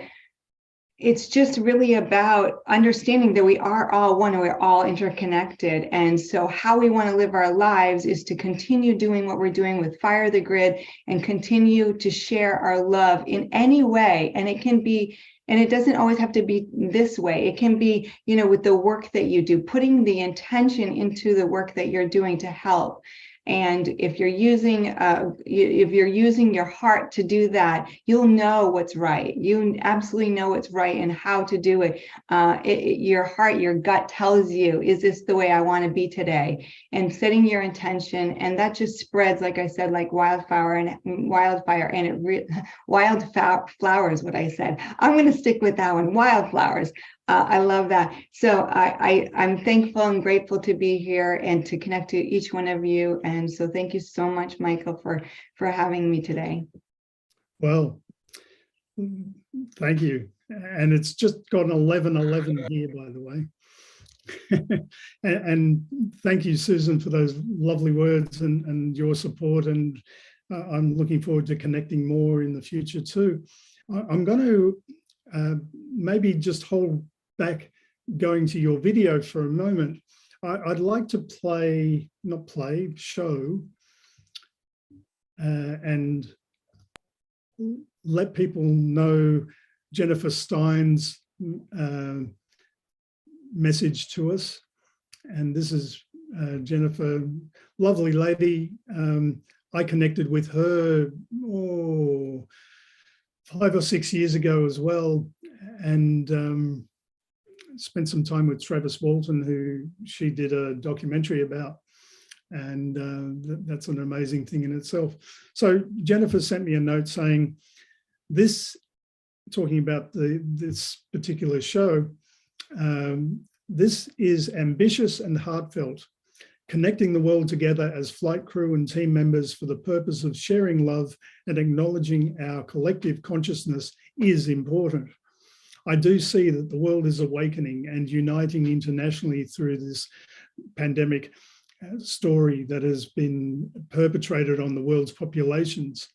it's just really about understanding that we are all one and we're all interconnected. And so how we want to live our lives is to continue doing what we're doing with Fire the Grid and continue to share our love in any way. And it can be, and it doesn't always have to be this way. It can be, you know, with the work that you do, putting the intention into the work that you're doing to help. And if you're using your heart to do that, you'll know what's right. You absolutely know what's right and how to do it. Your heart, your gut tells you, is this the way I want to be today? And setting your intention, and that just spreads, like I said, like wildfire, and wildflowers. What I said, I'm going to stick with that one. Wildflowers. I love that. So I'm thankful and grateful to be here and to connect to each one of you. And so thank you so much, Michael, for having me today. Well, thank you. And it's just got an 11:11 here, by the way. and thank you, Susan, for those lovely words and your support. And I'm looking forward to connecting more in the future too. I'm going to maybe just hold back going to your video for a moment. I'd like to show and let people know Jennifer Stein's message to us. And this is Jennifer, lovely lady. I connected with her 5 or 6 years ago as well, and spent some time with Travis Walton, who she did a documentary about, and that's an amazing thing in itself. So Jennifer sent me a note saying, talking about this particular show, this is ambitious and heartfelt, connecting the world together as flight crew and team members for the purpose of sharing love and acknowledging our collective consciousness is important. I do see that the world is awakening and uniting internationally through this pandemic story that has been perpetrated on the world's populations.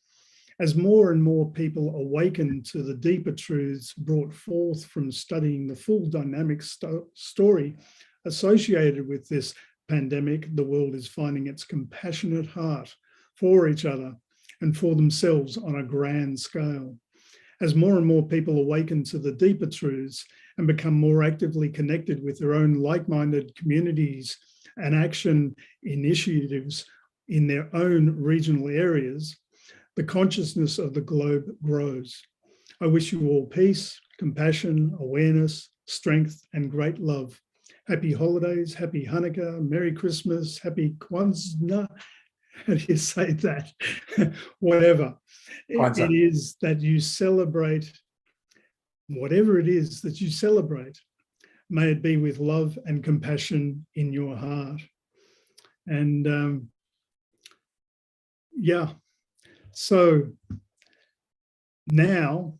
As more and more people awaken to the deeper truths brought forth from studying the full dynamic story associated with this pandemic, the world is finding its compassionate heart for each other and for themselves on a grand scale. As more and more people awaken to the deeper truths and become more actively connected with their own like-minded communities and action initiatives in their own regional areas, the consciousness of the globe grows. I wish you all peace, compassion, awareness, strength, and great love. Happy holidays, happy Hanukkah, Merry Christmas, happy Kwanzaa, how do you say that? Whatever. It is that you celebrate whatever it is that you celebrate. May it be with love and compassion in your heart. And yeah, so now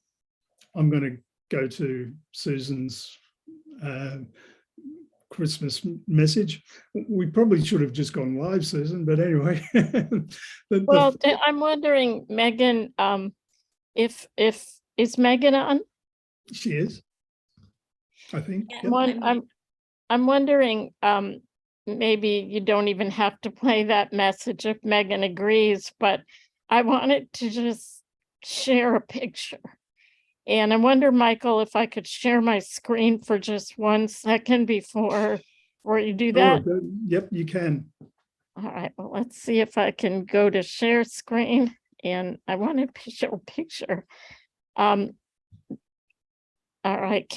I'm going to go to Susan's Christmas message. We probably should have just gone live, Susan, but anyway. Well, I'm wondering, Megan, if is Megan on? She is, I think. Yeah, I'm wondering, maybe you don't even have to play that message if Megan agrees, but I wanted to just share a picture. And I wonder, Michael, if I could share my screen for just 1 second before you do that. Oh, yep, you can. All right, well, let's see if I can go to share screen, and I want to show a picture. All right,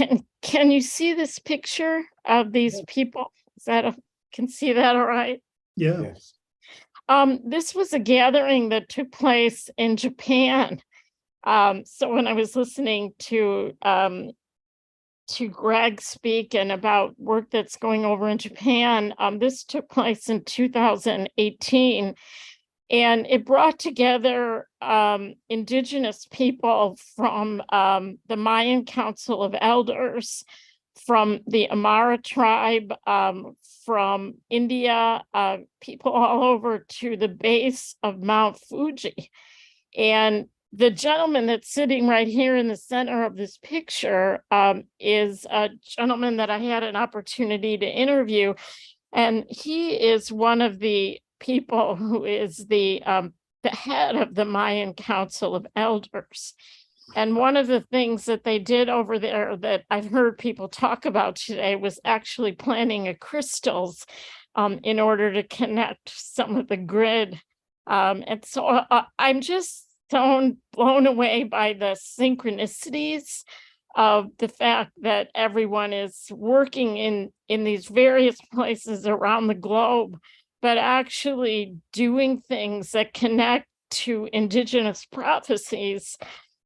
can you see this picture of these people? Is that can see that all right? Yeah. Yes. This was a gathering that took place in Japan. So when I was listening to Greg speak and about work that's going over in Japan, this took place in 2018, and it brought together indigenous people from the Mayan Council of Elders, from the Amara tribe, from India, people all over to the base of Mount Fuji. And the gentleman that's sitting right here in the center of this picture is a gentleman that I had an opportunity to interview. And he is one of the people who is the head of the Mayan Council of Elders. And one of the things that they did over there that I've heard people talk about today was actually planting a crystals in order to connect some of the grid. And so I'm just so blown away by the synchronicities of the fact that everyone is working in these various places around the globe, but actually doing things that connect to indigenous prophecies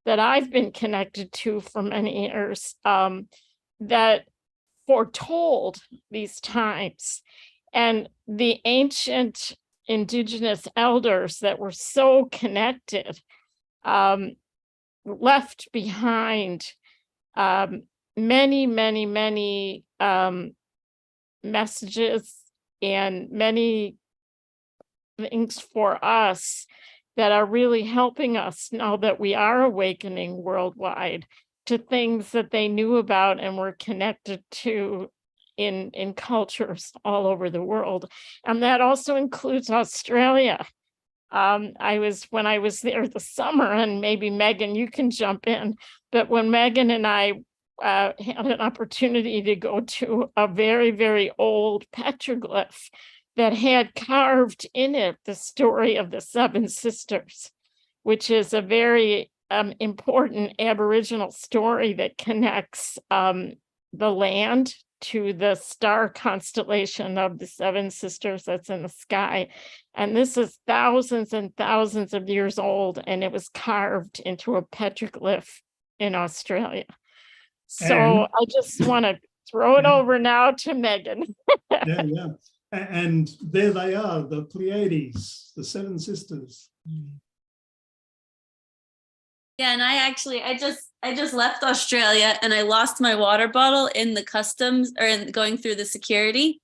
that I've been connected to for many years, that foretold these times. And the ancient indigenous elders that were so connected left behind many messages and many things for us that are really helping us now that we are awakening worldwide to things that they knew about and were connected to in cultures all over the world. And that also includes Australia. When I was there this summer, and maybe Megan, you can jump in, but when Megan and I had an opportunity to go to a very, very old petroglyph that had carved in it the story of the Seven Sisters, which is a very important Aboriginal story that connects the land to the star constellation of the Seven Sisters that's in the sky. And this is thousands and thousands of years old, and it was carved into a petroglyph in Australia. So I just want to throw it over now to Megan. Yeah. And there they are, the Pleiades, the Seven Sisters. Yeah, and I just left Australia and I lost my water bottle in the customs or in going through the security.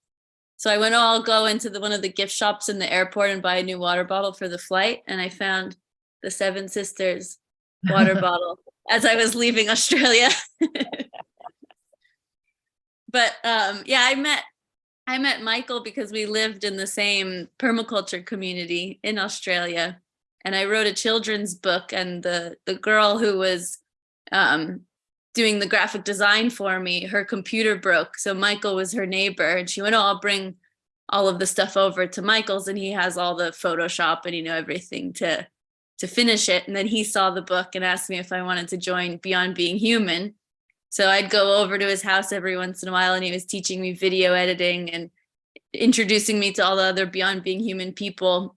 So I went, I'll go into one of the gift shops in the airport and buy a new water bottle for the flight. And I found the Seven Sisters water bottle as I was leaving Australia. But yeah, I met Michael because we lived in the same permaculture community in Australia. And I wrote a children's book, and the girl who was doing the graphic design for me, her computer broke. So Michael was her neighbor, and she went, I'll bring all of the stuff over to Michael's, and he has all the Photoshop and, everything to finish it. And then he saw the book and asked me if I wanted to join Beyond Being Human. So I'd go over to his house every once in a while, and he was teaching me video editing and introducing me to all the other Beyond Being Human people.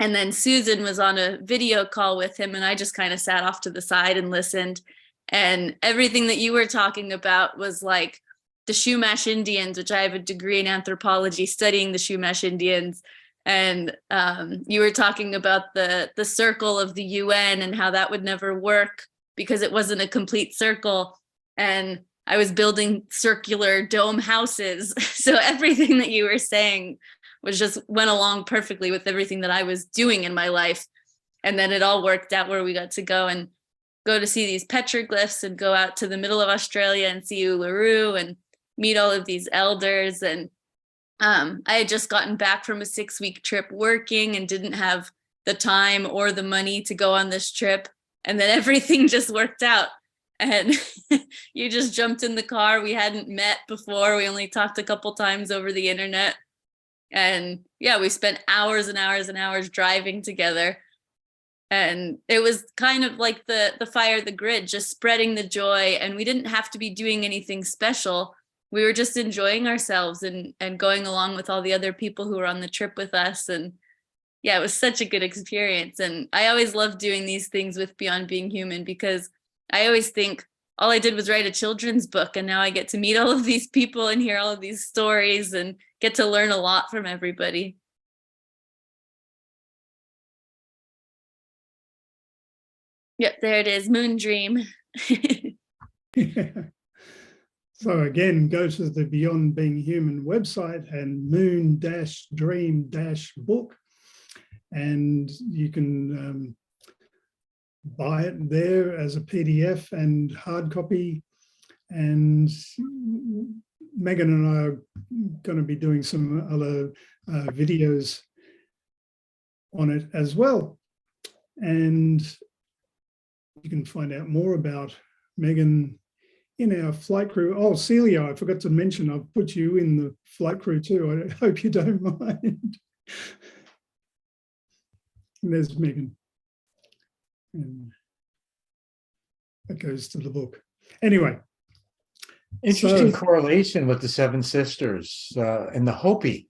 And then Susan was on a video call with him, and I just kind of sat off to the side and listened. And everything that you were talking about was like the Chumash Indians, which I have a degree in anthropology studying the Chumash Indians. And you were talking about the circle of the UN and how that would never work because it wasn't a complete circle. And I was building circular dome houses. So everything that you were saying was just went along perfectly with everything that I was doing in my life. And then it all worked out where we got to go to see these petroglyphs and go out to the middle of Australia and see Uluru and meet all of these elders. And I had just gotten back from a 6-week trip working and didn't have the time or the money to go on this trip. And then everything just worked out. And you just jumped in the car. We hadn't met before. We only talked a couple times over the internet. And yeah, we spent hours and hours and hours driving together. And it was kind of like the Fire the Grid, just spreading the joy. And we didn't have to be doing anything special. We were just enjoying ourselves and going along with all the other people who were on the trip with us. And yeah, it was such a good experience. And I always love doing these things with Beyond Being Human, because I always think all I did was write a children's book, and now I get to meet all of these people and hear all of these stories and get to learn a lot from everybody. Yep, there it is, Moon Dream. So again, go to the Beyond Being Human website and moon-dream-book, and you can buy it there as a PDF and hard copy. And Megan and I are going to be doing some other videos on it as well. And you can find out more about Megan in our flight crew. Oh, Celia, I forgot to mention, I've put you in the flight crew too. I hope you don't mind. And there's Megan. And that goes to the book. Anyway. Interesting correlation with the Seven Sisters and the Hopi,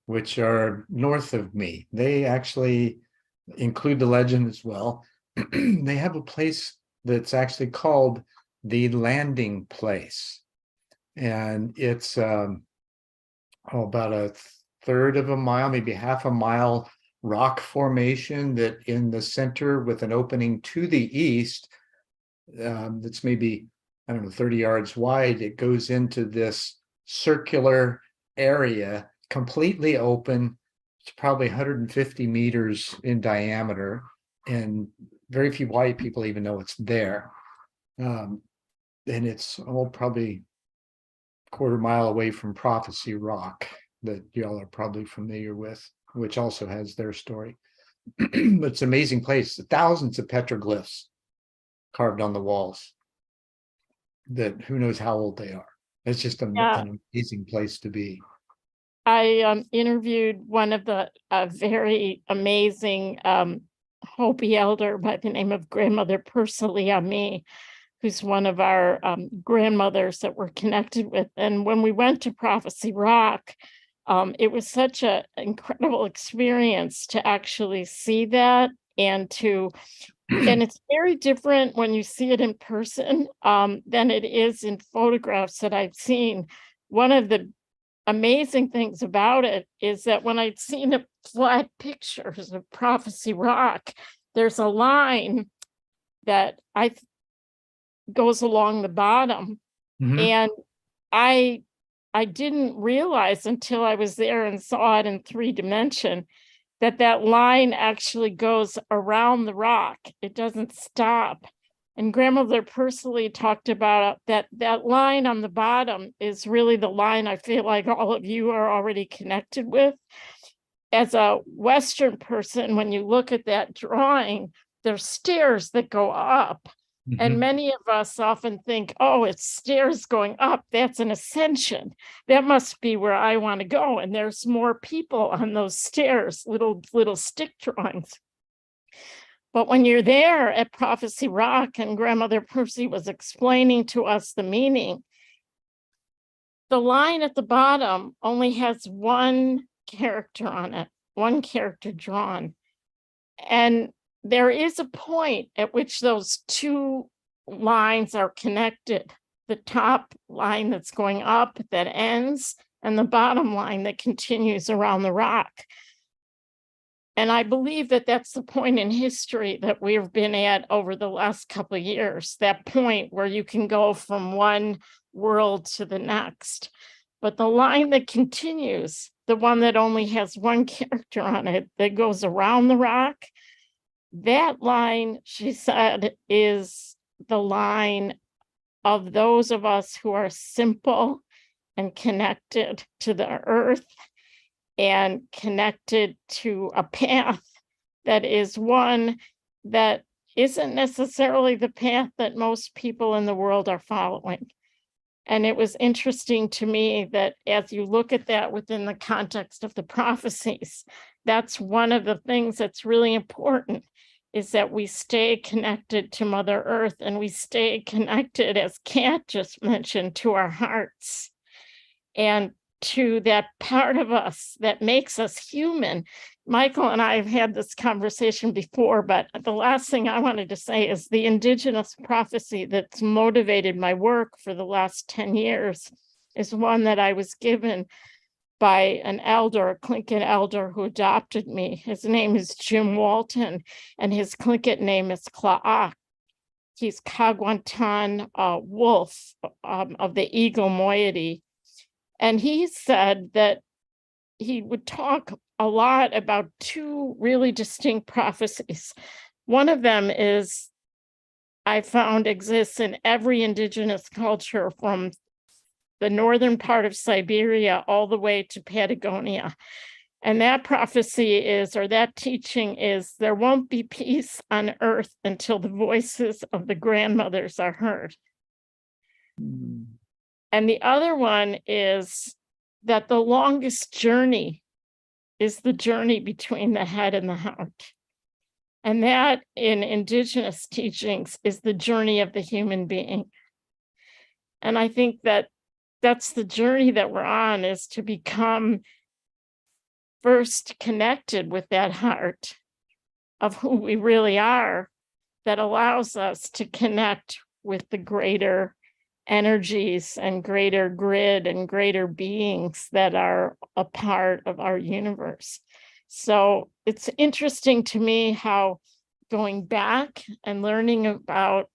which are north of me. They actually include the legend as well. They have a place that's actually called the Landing Place. And it's about a third of a mile, maybe half a mile rock formation that in the center with an opening to the east that's maybe, I don't know, 30 yards wide. It goes into this circular area, completely open. It's probably 150 meters in diameter, and very few white people even know it's there. And it's probably a quarter mile away from Prophecy Rock that y'all are probably familiar with, which also has their story. But it's an amazing place. Thousands of petroglyphs carved on the walls that who knows how old they are. It's just an amazing place to be. I interviewed one of the very amazing Hopi elder by the name of Grandmother Persiliami, who's one of our grandmothers that we're connected with. And when we went to Prophecy Rock, it was such an incredible experience to actually see that and it's very different when you see it in person than it is in photographs that I've seen. One of the amazing things about it is that when I'd seen the flat pictures of Prophecy Rock, there's a line that goes along the bottom. Mm-hmm. And I didn't realize until I was there and saw it in 3D that line actually goes around the rock. It doesn't stop. And Grandmother Persley talked about that line on the bottom is really the line I feel like all of you are already connected with. As a Western person, when you look at that drawing, there's stairs that go up. Mm-hmm. And many of us often think, oh, it's stairs going up. That's an ascension. That must be where I want to go. And there's more people on those stairs, little stick drawings. But when you're there at Prophecy Rock and Grandmother Percy was explaining to us the meaning, the line at the bottom only has one character on it, one character drawn. And there is a point at which those two lines are connected. The top line that's going up that ends, and the bottom line that continues around the rock. And I believe that that's the point in history that we've been at over the last couple of years, that point where you can go from one world to the next. But the line that continues, the one that only has one character on it, that goes around the rock, that line, she said, is the line of those of us who are simple and connected to the earth and connected to a path that is one that isn't necessarily the path that most people in the world are following. And it was interesting to me that as you look at that within the context of the prophecies, that's one of the things that's really important, is that we stay connected to Mother Earth, and we stay connected, as Kat just mentioned, to our hearts and to that part of us that makes us human. Michael and I have had this conversation before, but the last thing I wanted to say is the indigenous prophecy that's motivated my work for the last 10 years is one that I was given by an elder, a Tlingit elder who adopted me. His name is Jim Walton, and his Tlingit name is Klaak. He's Kagwantan wolf of the eagle moiety. And he said that he would talk a lot about two really distinct prophecies. One of them is, I found, exists in every indigenous culture from the northern part of Siberia all the way to Patagonia. And that prophecy is, or that teaching is, there won't be peace on earth until the voices of the grandmothers are heard. And the other one is that the longest journey is the journey between the head and the heart. And that in indigenous teachings is the journey of the human being. And I think that that's the journey that we're on, is to become first connected with that heart of who we really are, that allows us to connect with the greater energies and greater grid and greater beings that are a part of our universe. So it's interesting to me how going back and learning about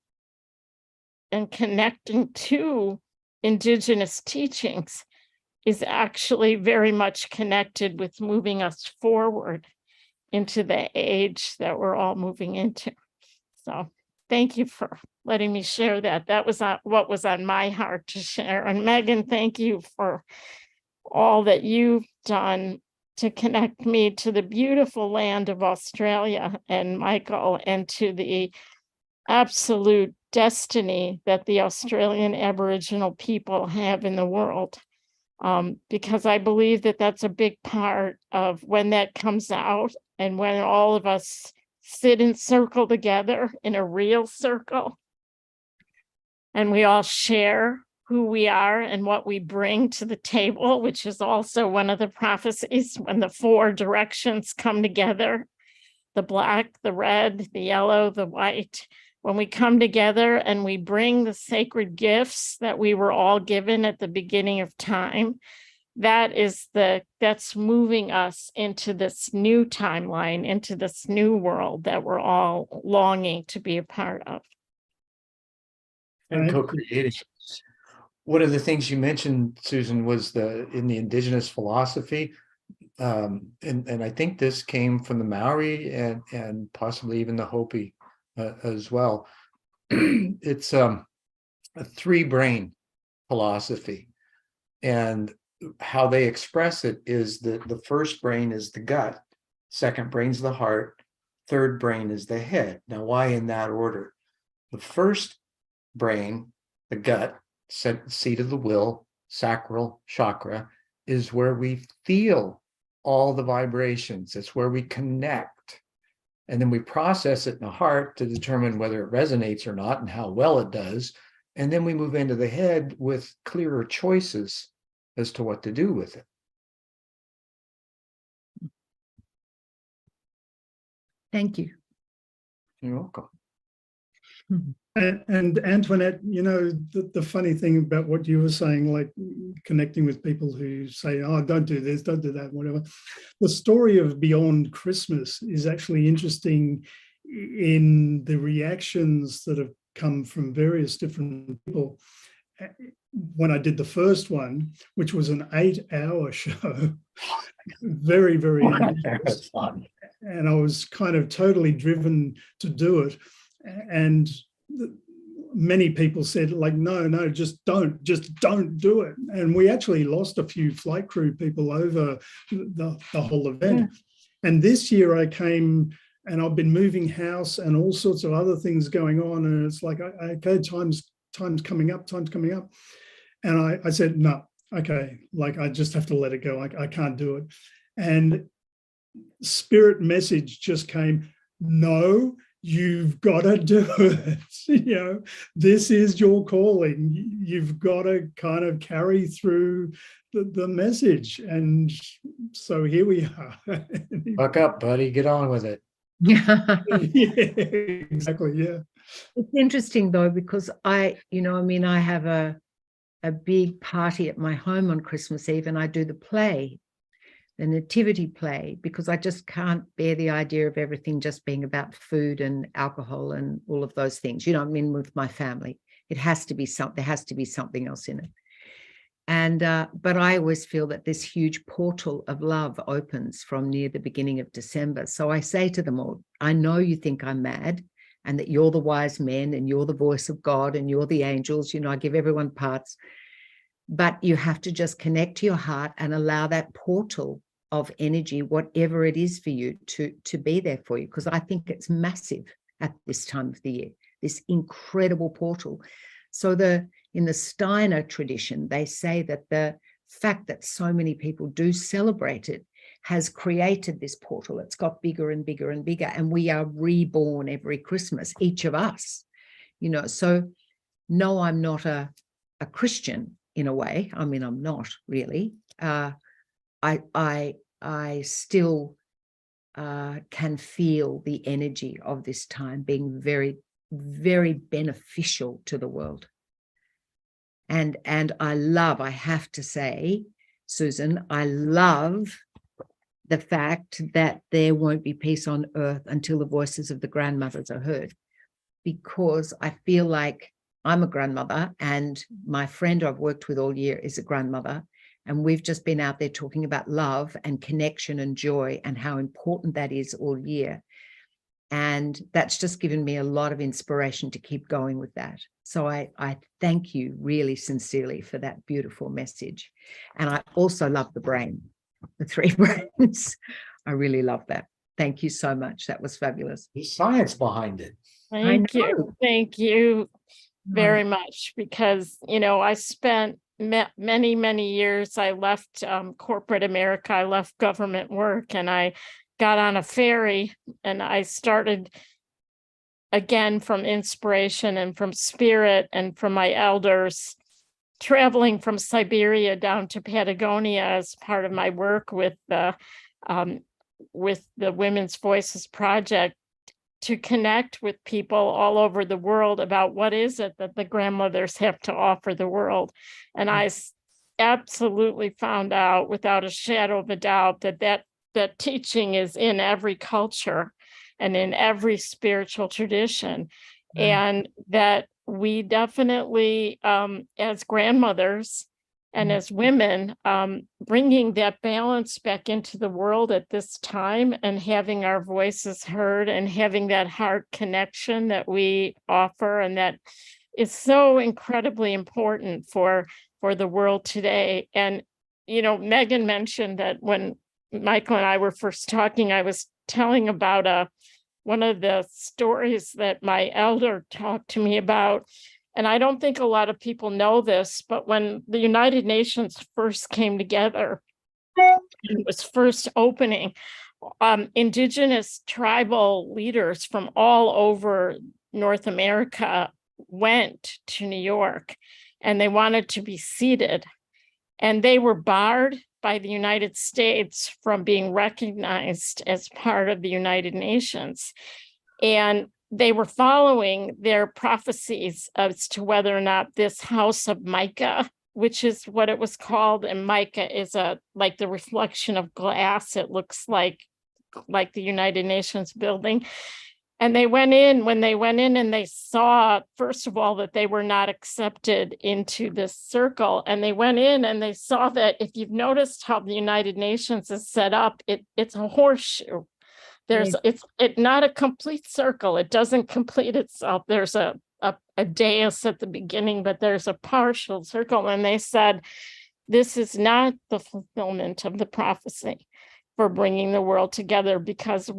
and connecting to indigenous teachings is actually very much connected with moving us forward into the age that we're all moving into. So thank you for letting me share that. That was what was on my heart to share. And Megan, thank you for all that you've done to connect me to the beautiful land of Australia, and Michael, and to the absolute destiny that the Australian Aboriginal people have in the world. Because I believe that that's a big part of when that comes out, and when all of us sit in circle together in a real circle, and we all share who we are and what we bring to the table, which is also one of the prophecies, when the four directions come together, the black, the red, the yellow, the white. When we come together and we bring the sacred gifts that we were all given at the beginning of time, that's moving us into this new timeline, into this new world that we're all longing to be a part of. And co-creating. One of the things you mentioned, Susan, was in the indigenous philosophy, and I think this came from the Maori and possibly even the Hopi as well. It's a three-brain philosophy, and how they express it is that the first brain is the gut, second brain's the heart, third brain is the head. Now, why in that order? The first brain, the gut, seat of the will, sacral chakra, is where we feel all the vibrations. It's where we connect. And then we process it in the heart to determine whether it resonates or not and how well it does. And then we move into the head with clearer choices as to what to do with it. Thank you. You're welcome. And Antoinette, you know, the funny thing about what you were saying, like connecting with people who say, oh, don't do this, don't do that, whatever. The story of Beyond Christmas is actually interesting in the reactions that have come from various different people. When I did the first one, which was an 8-hour show, very, very ambitious, and I was kind of totally driven to do it. And many people said, like, no, just don't do it. And we actually lost a few flight crew people over the whole event. And this year I came, and I've been moving house and all sorts of other things going on. And it's like, okay, time's coming up. And I said, no, okay, like I just have to let it go. I can't do it. And spirit message just came, no, you've got to do it. You know, this is your calling. You've got to kind of carry through the message. And so here we are. Buck up, buddy. Get on with it. Yeah, exactly. Yeah. It's interesting though, because I have a big party at my home on Christmas Eve, and I do the play, the nativity play, because I just can't bear the idea of everything just being about food and alcohol and all of those things. You know, I mean, with my family, it has to be there has to be something else in it. And but I always feel that this huge portal of love opens from near the beginning of December. So I say to them all, I know you think I'm mad and that you're the wise men and you're the voice of God and you're the angels. You know, I give everyone parts, but you have to just connect to your heart and allow that portal of energy, whatever it is for you, to be there for you. Because I think it's massive at this time of the year, this incredible portal. So in the Steiner tradition, they say that the fact that so many people do celebrate it has created this portal. It's got bigger and bigger and bigger, and we are reborn every Christmas, each of us, you know. So no, I'm not a Christian in a way. I mean, I'm not really. I still can feel the energy of this time being very, very beneficial to the world. And I have to say, Susan, I love the fact that there won't be peace on earth until the voices of the grandmothers are heard, because I feel like I'm a grandmother and my friend I've worked with all year is a grandmother. And we've just been out there talking about love and connection and joy and how important that is all year. And that's just given me a lot of inspiration to keep going with that. So I thank you really sincerely for that beautiful message. And I also love the brain, the 3 brains. I really love that. Thank you so much. That was fabulous. The science behind it. Thank you very much, because, you know, I spent many years, I left corporate America, I left government work, and I got on a ferry and I started again from inspiration and from spirit and from my elders, traveling from Siberia down to Patagonia as part of my work with the Women's Voices Project, to connect with people all over the world about what is it that the grandmothers have to offer the world. And I absolutely found out without a shadow of a doubt that teaching is in every culture and in every spiritual tradition. And that we definitely, as grandmothers and as women, bringing that balance back into the world at this time and having our voices heard and having that heart connection that we offer, and that is so incredibly important for the world today. And, you know, Megan mentioned that when Michael and I were first talking, I was telling about one of the stories that my elder talked to me about. And I don't think a lot of people know this, but when the United Nations first came together, it was first opening, indigenous tribal leaders from all over North America went to New York, and they wanted to be seated. And they were barred by the United States from being recognized as part of the United Nations. And they were following their prophecies as to whether or not this house of mica, which is what it was called, and mica is like the reflection of glass. It looks like the United Nations building. And when they went in and they saw, first of all, that they were not accepted into this circle. And they went in and they saw that, if you've noticed how the United Nations is set up, it's a horseshoe. It's not a complete circle. It doesn't complete itself. There's a dais at the beginning, but there's a partial circle. And they said, this is not the fulfillment of the prophecy for bringing the world together, because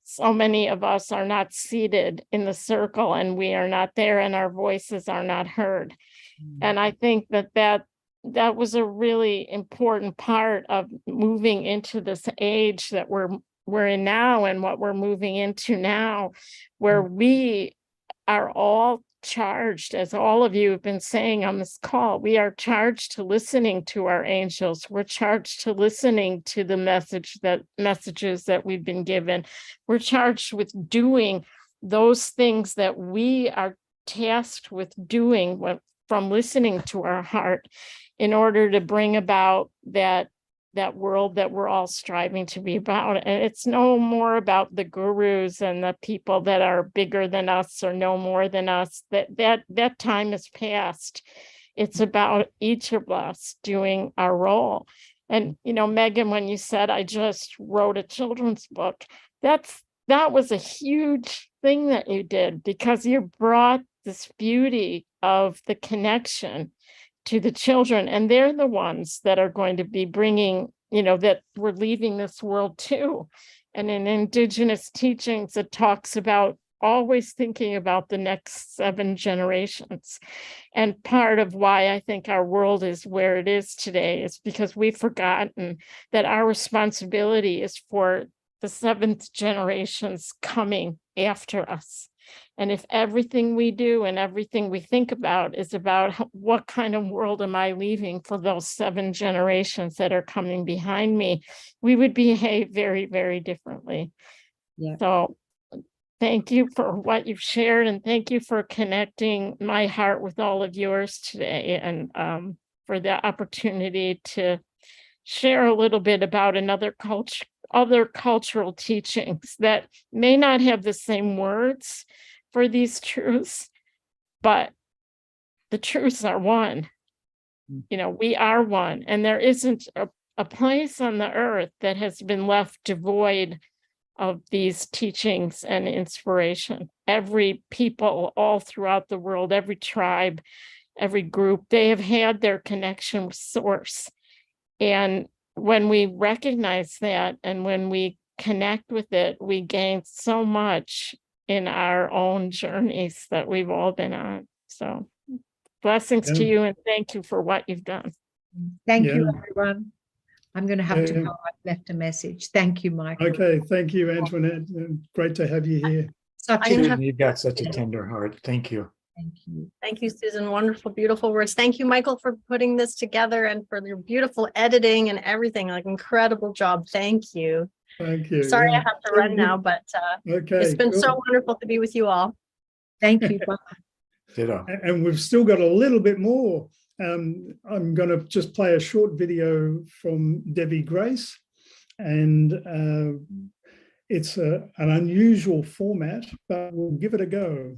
so many of us are not seated in the circle, and we are not there, and our voices are not heard. And I think that was a really important part of moving into this age that we're in now, and what we're moving into now, where we are all charged, as all of you have been saying on this call, we are charged to listening to our angels. We're charged to listening to the messages that we've been given. We're charged with doing those things that we are tasked with doing from listening to our heart, in order to bring about that world that we're all striving to be about. And it's no more about the gurus and the people that are bigger than us or know more than us. That time is past. It's about each of us doing our role. And, Megan, when you said, I just wrote a children's book, that was a huge thing that you did, because you brought this beauty of the connection to the children, and they're the ones that are going to be bringing, that we're leaving this world too. And in Indigenous teachings, it talks about always thinking about the next 7 generations. And part of why I think our world is where it is today is because we've forgotten that our responsibility is for the 7th generations coming after us. And if everything we do and everything we think about is about what kind of world am I leaving for those 7 generations that are coming behind me, we would behave very, very differently. Yeah. So thank you for what you've shared, and thank you for connecting my heart with all of yours today, and for the opportunity to share a little bit about other cultural teachings that may not have the same words for these truths, but the truths are one. We are one, and there isn't a place on the earth that has been left devoid of these teachings and inspiration. Every people all throughout the world, every tribe, every group, they have had their connection with Source. And when we recognize that, and when we connect with it, we gain so much in our own journeys that we've all been on. So blessings to you, and thank you for what you've done. Thank you, everyone. I'm going to have to go. I've left a message. Thank you, Michael. Okay, thank you, Antoinette. Great to have you here. You've got such a tender heart. Thank you. Thank you. Thank you, Susan. Wonderful, beautiful words. Thank you, Michael, for putting this together and for your beautiful editing and everything. Incredible job. Thank you. Thank you. Sorry, I have to run now, but it's been so wonderful to be with you all. Thank you. Ditto. And we've still got a little bit more. I'm going to just play a short video from Debbie Grace, and it's an unusual format, but we'll give it a go.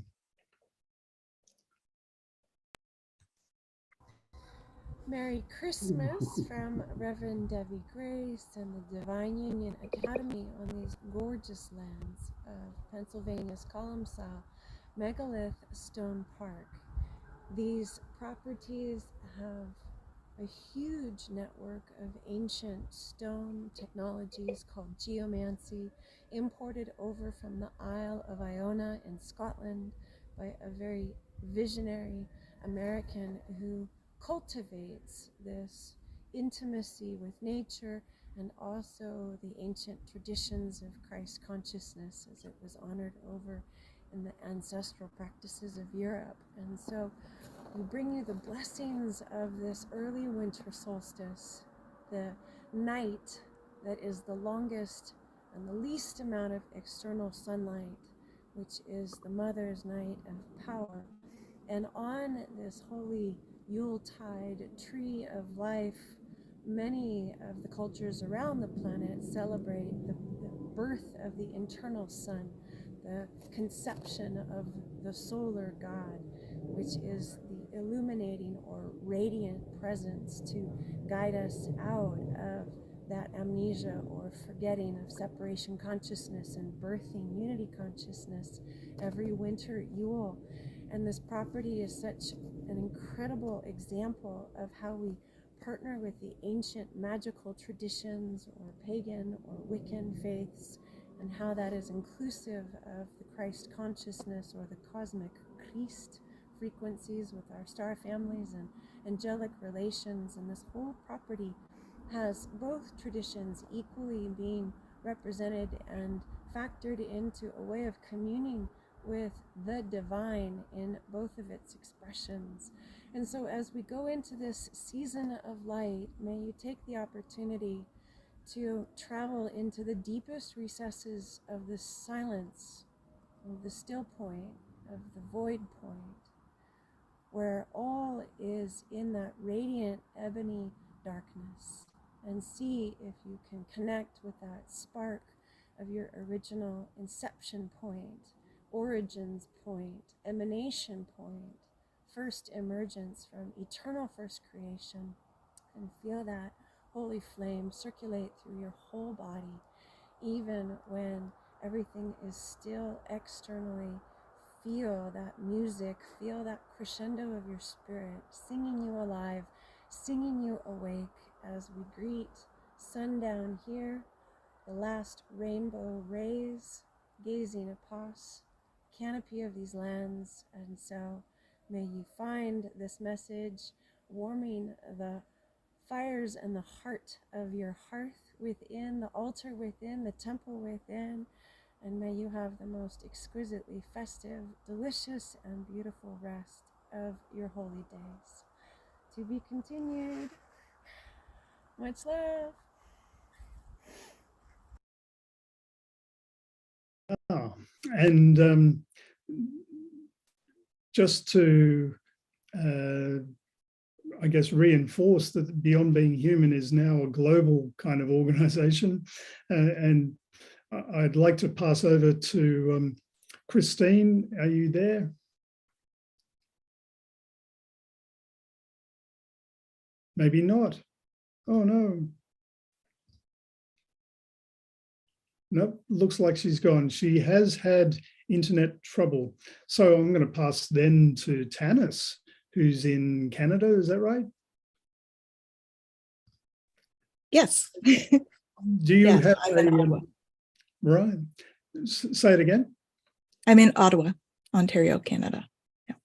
Merry Christmas from Reverend Debbie Grace and the Divine Union Academy on these gorgeous lands of Pennsylvania's Columsaw Megalith Stone Park. These properties have a huge network of ancient stone technologies called geomancy, imported over from the Isle of Iona in Scotland by a very visionary American who cultivates this intimacy with nature and also the ancient traditions of Christ consciousness as it was honored over in the ancestral practices of Europe. And so we bring you the blessings of this early winter solstice the night that is the longest and the least amount of external sunlight, which is the mother's night of power. And on this holy Yuletide tree of life, many of the cultures around the planet celebrate the birth of the internal sun, the conception of the solar god, which is the illuminating or radiant presence to guide us out of that amnesia or forgetting of separation consciousness and birthing unity consciousness every winter Yule. And this property is such an incredible example of how we partner with the ancient magical traditions or pagan or Wiccan faiths, and how that is inclusive of the Christ consciousness or the cosmic Christ frequencies with our star families and angelic relations. And this whole property has both traditions equally being represented and factored into a way of communing with the divine in both of its expressions. And so as we go into this season of light, may you take the opportunity to travel into the deepest recesses of the silence, of the still point, of the void point, where all is in that radiant ebony darkness, and see if you can connect with that spark of your original inception point, origins point, emanation point, first emergence from eternal first creation, and feel that holy flame circulate through your whole body, even when everything is still externally. Feel that music, feel that crescendo of your spirit, singing you alive, singing you awake as we greet sundown here, the last rainbow rays gazing across canopy of these lands. And so may you find this message warming the fires and the heart of your hearth within, the altar within, the temple within, and may you have the most exquisitely festive, delicious, and beautiful rest of your holy days. To be continued. Much love. And just to, I guess, reinforce that Beyond Being Human is now a global kind of organization. And I'd like to pass over to Christine. Are you there? Maybe not. Oh, no. Nope, looks like she's gone. She has had internet trouble. So I'm going to pass then to Tanis, who's in Canada. Is that right? Yes. Do you have a... Right. Say it again. I'm in Ottawa, Ontario, Canada. Yeah.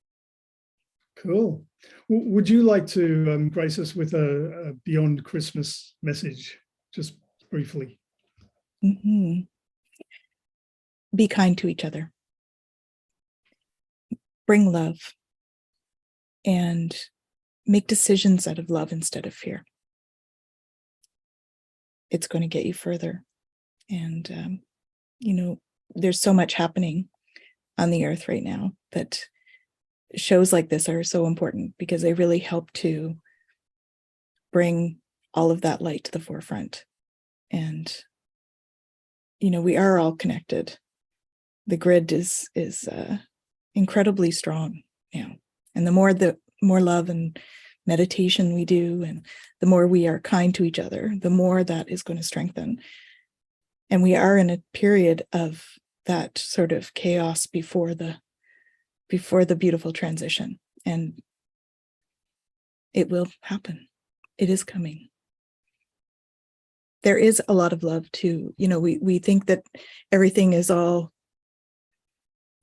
Cool. Would you like to grace us with a Beyond Christmas message, just briefly? Mm-hmm. Be kind to each other. Bring love. And make decisions out of love instead of fear. It's going to get you further. And, you know, there's so much happening on the earth right now that shows like this are so important because they really help to bring all of that light to the forefront. And, you know, we are all connected. The grid is incredibly strong now. And the more love and meditation we do, and the more we are kind to each other, the more that is going to strengthen. And we are in a period of that sort of chaos before the beautiful transition. And it will happen. It is coming. There is a lot of love too. You know, we think that everything is all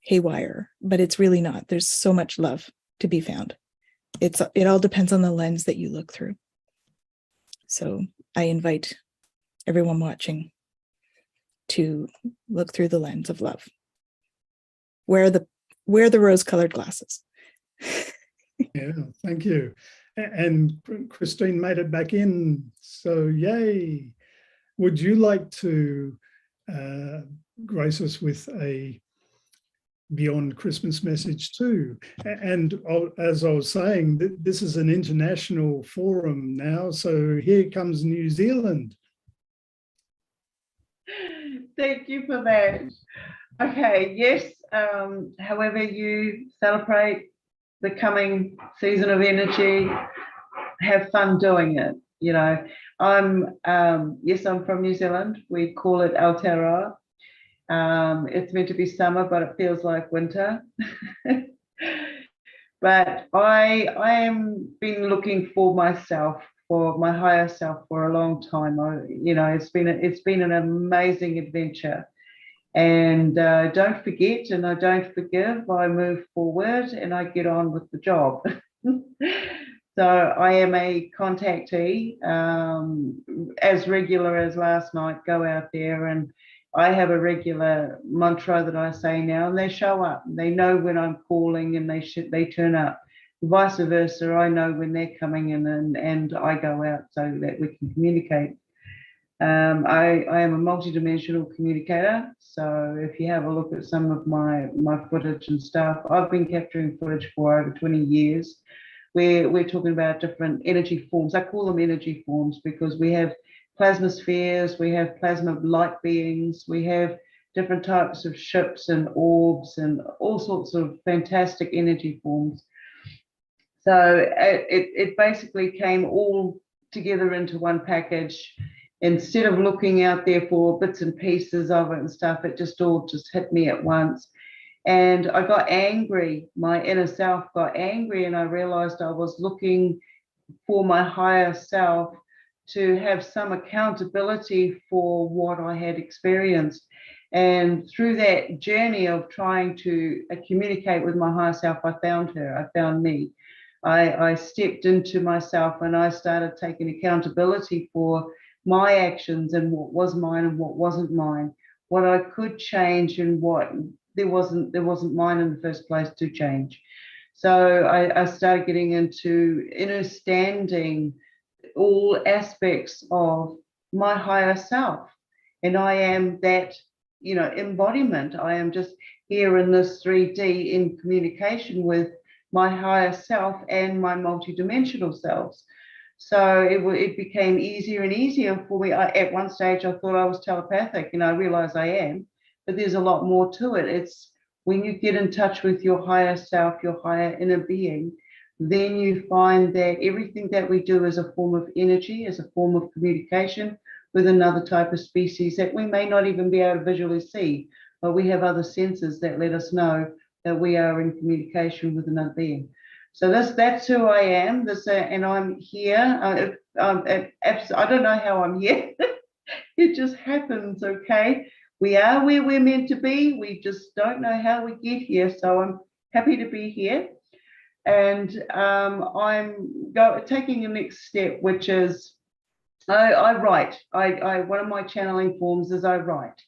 haywire, but it's really not. There's so much love to be found. It all depends on the lens that you look through. So I invite everyone watching to look through the lens of love. Wear the rose-colored glasses. Yeah, thank you. And Christine made it back in, so yay. Would you like to grace us with a Beyond Christmas message too? And as I was saying, this is an international forum now, so here comes New Zealand. Thank you for that. Okay, yes, however you celebrate the coming season of energy, have fun doing it. You know, I'm from New Zealand. We call it Aotearoa. It's meant to be summer, but it feels like winter. But I am been looking for myself, for my higher self, for a long time. It's been an amazing adventure. And don't forget, and I don't forgive. I move forward, and I get on with the job. So I am a contactee, as regular as last night. Go out there, and I have a regular mantra that I say now, and they show up. They know when I'm calling, and they turn up. Vice versa, I know when they're coming in, and I go out so that we can communicate. I am a multidimensional communicator. So if you have a look at some of my footage and stuff, I've been capturing footage for over 20 years. We're talking about different energy forms. I call them energy forms because we have plasma spheres, we have plasma light beings, we have different types of ships and orbs and all sorts of fantastic energy forms. So it basically came all together into one package. Instead of looking out there for bits and pieces of it and stuff, it just all hit me at once. And I got angry. My inner self got angry, and I realized I was looking for my higher self to have some accountability for what I had experienced. And through that journey of trying to communicate with my higher self, I found her, I found me. I stepped into myself, and I started taking accountability for my actions and what was mine and what wasn't mine, what I could change and what there wasn't mine in the first place to change. So I started getting into understanding all aspects of my higher self, and I am that embodiment. I am just here in this 3D in communication with my higher self and my multidimensional selves. So it became easier and easier for me. At one stage, I thought I was telepathic, and I realized I am, but there's a lot more to it. It's when you get in touch with your higher self, your higher inner being, then you find that everything that we do is a form of energy, is a form of communication with another type of species that we may not even be able to visually see, but we have other senses that let us know that we are in communication with another being. So that's who I am. And I'm here. I don't know how I'm here. It just happens. Okay, we are where we're meant to be. We just don't know how we get here. So I'm happy to be here, and I'm taking the next step, which is I write. I one of my channeling forms is I write.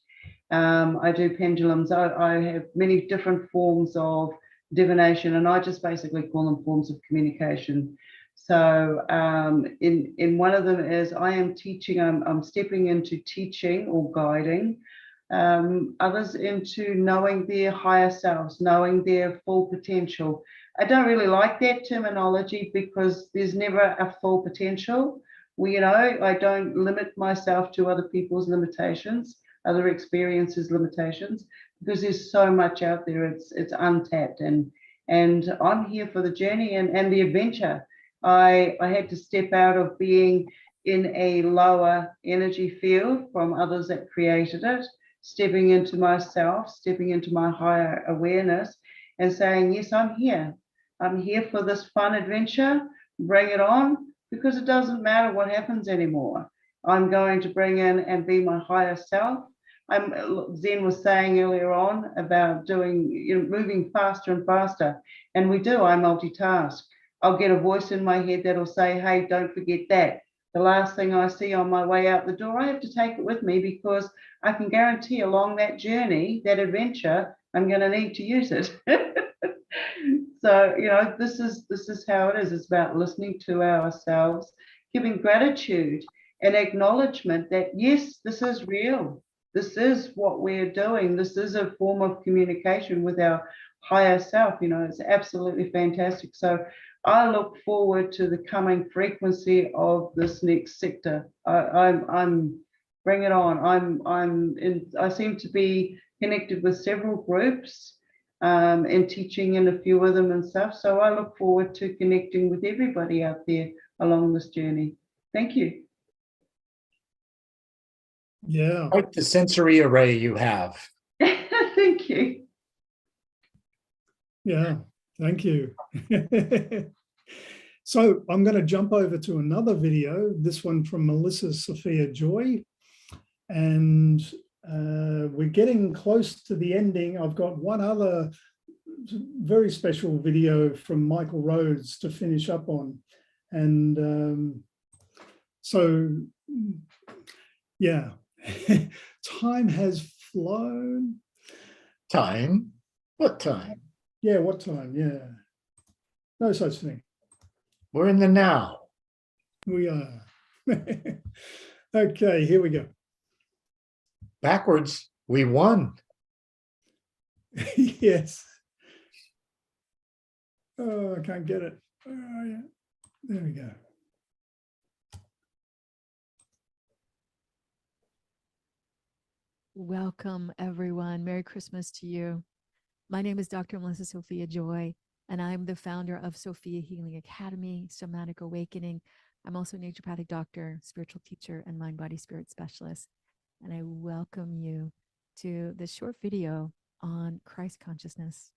I do pendulums. I have many different forms of divination, and I just basically call them forms of communication. So in one of them is I am teaching, I'm stepping into teaching or guiding others into knowing their higher selves, knowing their full potential. I don't really like that terminology because there's never a full potential. I don't limit myself to other people's limitations, other experiences limitations, because there's so much out there. It's untapped, and I'm here for the journey and the adventure. I had to step out of being in a lower energy field from others that created it, stepping into myself, stepping into my higher awareness, and saying, yes, I'm here. I'm here for this fun adventure. Bring it on, because it doesn't matter what happens anymore. I'm going to bring in and be my higher self. Zen was saying earlier on about moving faster and faster, and we do. I multitask. I'll get a voice in my head that'll say, hey, don't forget that. The last thing I see on my way out the door, I have to take it with me, because I can guarantee along that journey, that adventure, I'm going to need to use it. So, this is how it is. It's about listening to ourselves, giving gratitude and acknowledgement that yes, this is real. This is what we're doing. This is a form of communication with our higher self. It's absolutely fantastic. So I look forward to the coming frequency of this next sector. I'm bring it on. I seem to be connected with several groups and teaching in a few of them and stuff. So I look forward to connecting with everybody out there along this journey. Thank you. Yeah. Quite the sensory array you have. Thank you. Yeah, thank you. So I'm going to jump over to another video, this one from Melissa Sophia Joy. And we're getting close to the ending. I've got one other very special video from Michael Rhodes to finish up on. And so, yeah, time has flown. Time? What time? Yeah, what time? Yeah. No such thing. We're in the now. We are. Okay, here we go. Backwards, we won. Yes. Oh, I can't get it. Oh, yeah. There we go. Welcome, everyone. Merry Christmas to you. My name is Dr. Melissa Sophia Joy, and I'm the founder of Sophia Healing Academy, Somatic Awakening. I'm also a naturopathic doctor, spiritual teacher, and mind-body spirit specialist. And I welcome you to this short video on Christ consciousness.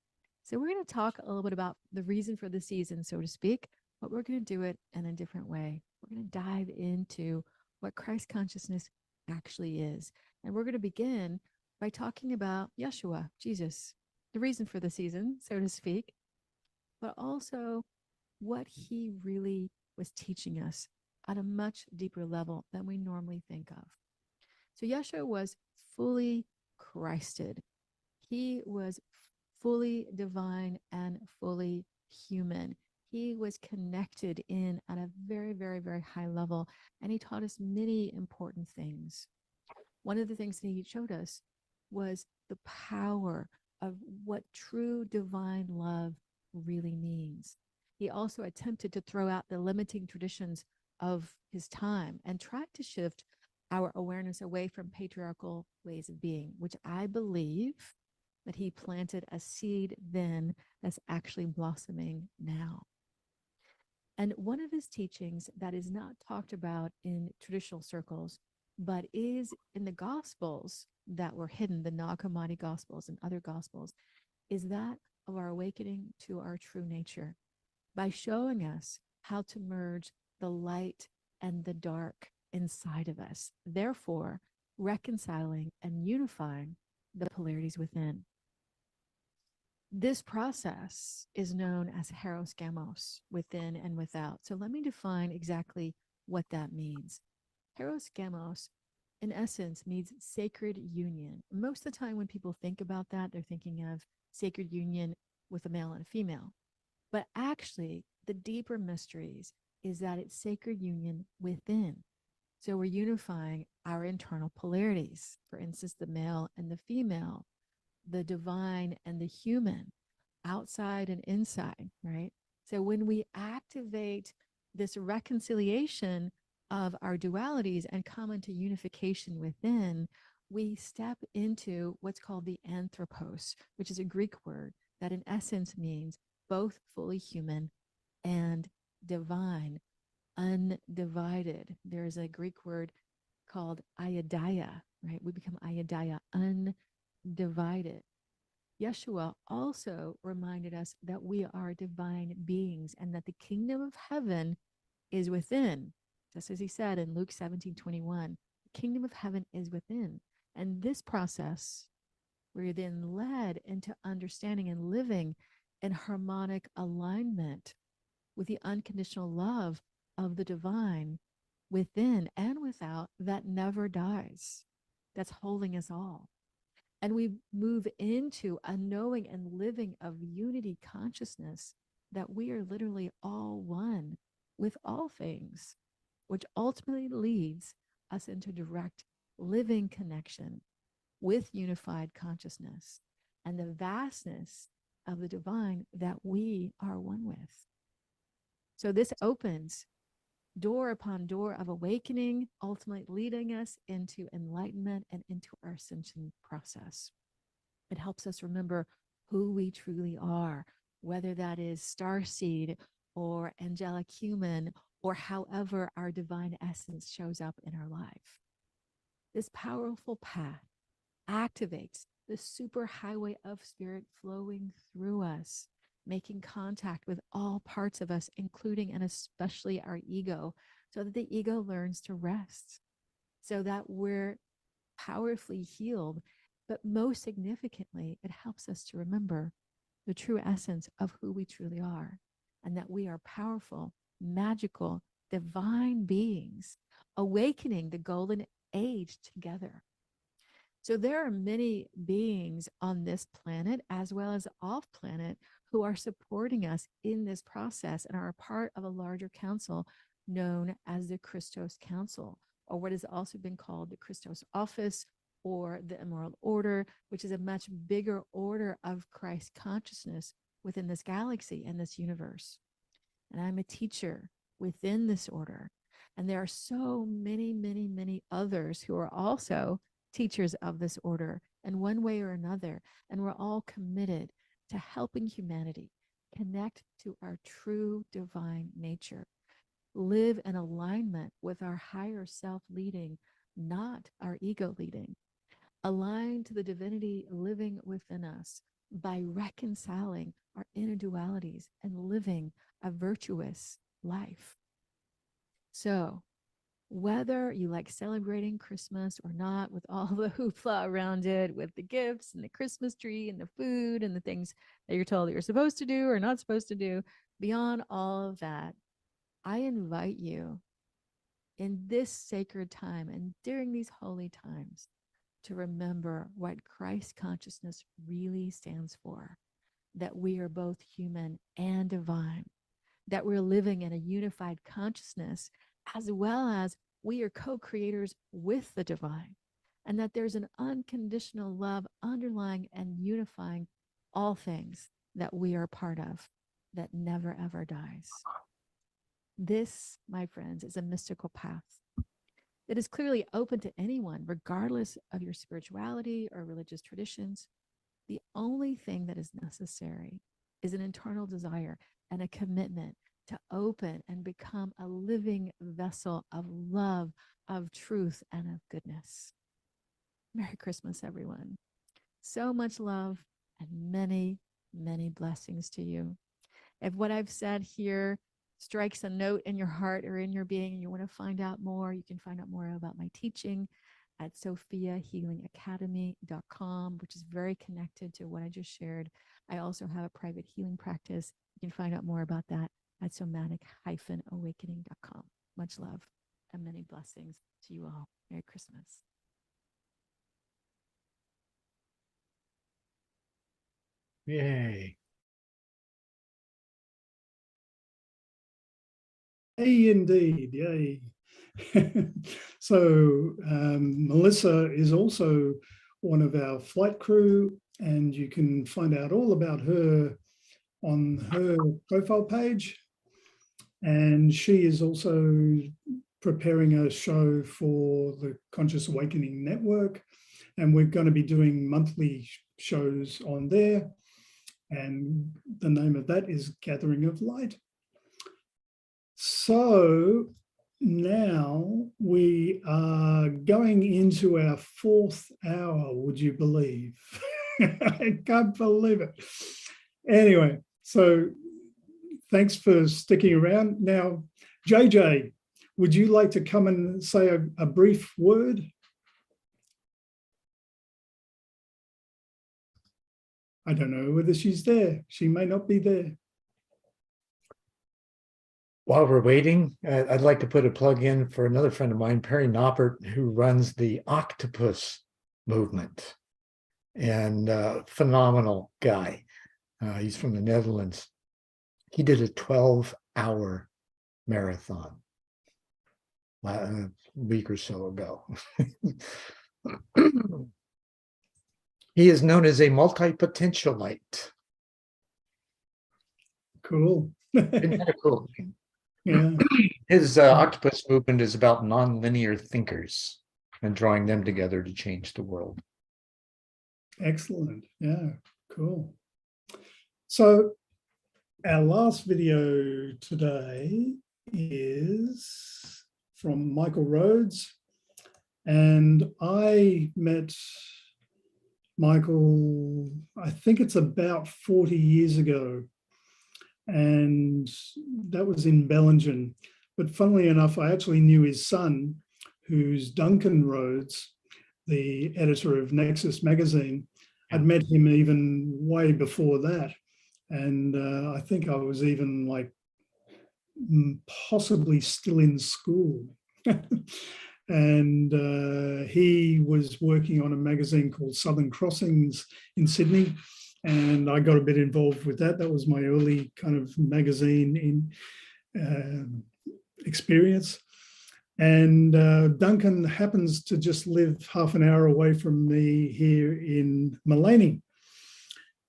So we're going to talk a little bit about the reason for the season, so to speak, but we're going to do it in a different way. We're going to dive into what Christ consciousness actually is. And we're going to begin by talking about Yeshua, Jesus, the reason for the season, so to speak, but also what he really was teaching us at a much deeper level than we normally think of. So Yeshua was fully Christed. He was fully divine and fully human. He was connected in at a very, very, very high level, and he taught us many important things. One of the things that he showed us was the power of what true divine love really means. He also attempted to throw out the limiting traditions of his time and tried to shift our awareness away from patriarchal ways of being, which I believe that he planted a seed then that's actually blossoming now. And one of his teachings that is not talked about in traditional circles, but is in the Gospels that were hidden, the Nag Hammadi Gospels and other Gospels, is that of our awakening to our true nature by showing us how to merge the light and the dark inside of us, therefore reconciling and unifying the polarities within. This process is known as Heros Gamos, within and without. So let me define exactly what that means. Heros Gamos, in essence, means sacred union. Most of the time when people think about that, they're thinking of sacred union with a male and a female. But actually, the deeper mysteries is that it's sacred union within. So we're unifying our internal polarities. For instance, the male and the female, the divine and the human, outside and inside, right? So when we activate this reconciliation of our dualities and come into unification within, we step into what's called the anthropos, which is a Greek word that in essence means both fully human and divine, undivided. There's a Greek word called aideia, right? We become aideia, undivided. Yeshua also reminded us that we are divine beings and that the kingdom of heaven is within. Just as he said in Luke 17:21, the kingdom of heaven is within. And this process, we're then led into understanding and living in harmonic alignment with the unconditional love of the divine within and without that never dies, that's holding us all. And we move into a knowing and living of unity consciousness that we are literally all one with all things, which ultimately leads us into direct living connection with unified consciousness and the vastness of the divine that we are one with. So this opens door upon door of awakening, ultimately leading us into enlightenment and into our ascension process. It helps us remember who we truly are, whether that is starseed or angelic human, or however our divine essence shows up in our life. This powerful path activates the superhighway of spirit flowing through us, making contact with all parts of us, including and especially our ego, so that the ego learns to rest, so that we're powerfully healed. But most significantly, it helps us to remember the true essence of who we truly are, and that we are powerful, magical, divine beings, awakening the golden age together. So there are many beings on this planet as well as off planet who are supporting us in this process and are a part of a larger council known as the Christos Council, or what has also been called the Christos Office or the Emerald Order, which is a much bigger order of Christ consciousness within this galaxy and this universe. And I'm a teacher within this order. And there are so many, many, many others who are also teachers of this order in one way or another. And we're all committed to helping humanity connect to our true divine nature, live in alignment with our higher self leading, not our ego leading, align to the divinity living within us by reconciling our inner dualities and living a virtuous life. So whether you like celebrating Christmas or not, with all the hoopla around it, with the gifts and the Christmas tree and the food and the things that you're told that you're supposed to do or not supposed to do, beyond all of that, I invite you in this sacred time and during these holy times to remember what Christ consciousness really stands for, that we are both human and divine, that we're living in a unified consciousness, as well as we are co-creators with the divine, and that there's an unconditional love underlying and unifying all things that we are part of, that never ever dies. This, my friends, is a mystical path that is clearly open to anyone, regardless of your spirituality or religious traditions. The only thing that is necessary is an internal desire and a commitment to open and become a living vessel of love, of truth, and of goodness. Merry Christmas, everyone. So much love and many, many blessings to you. If what I've said here strikes a note in your heart or in your being and you want to find out more, you can find out more about my teaching at sophiahealingacademy.com, which is very connected to what I just shared. I also have a private healing practice. You can find out more about that at somatic-awakening.com. Much love and many blessings to you all. Merry Christmas. Yay. Yay, indeed. Yay. So Melissa is also one of our flight crew, and you can find out all about her on her profile page. And she is also preparing a show for the Conscious Awakening Network. And we're going to be doing monthly shows on there. And the name of that is Gathering of Light. So now we are going into our 4th hour, would you believe? I can't believe it. Anyway, so thanks for sticking around. Now, JJ, would you like to come and say a brief word? I don't know whether she's there. She may not be there. While we're waiting, I'd like to put a plug in for another friend of mine, Perry Noppert, who runs the Octopus movement. and phenomenal guy. He's from the Netherlands. He did a 12-hour marathon a week or so ago. He is known as a multi-potentialite. Cool. Isn't that cool? Yeah. His octopus movement is about non-linear thinkers and drawing them together to change the world. Excellent. Yeah, cool. So our last video today is from Michael Rhodes, and I met Michael, I think it's about 40 years ago, and that was in Bellingen. But funnily enough, I actually knew his son, who's Duncan Rhodes, the editor of Nexus magazine. I'd met him even way before that. And I think I was even like possibly still in school. And he was working on a magazine called Southern Crossings in Sydney. And I got a bit involved with that. That was my early kind of magazine in experience. And Duncan happens to just live half an hour away from me here in Mullaney.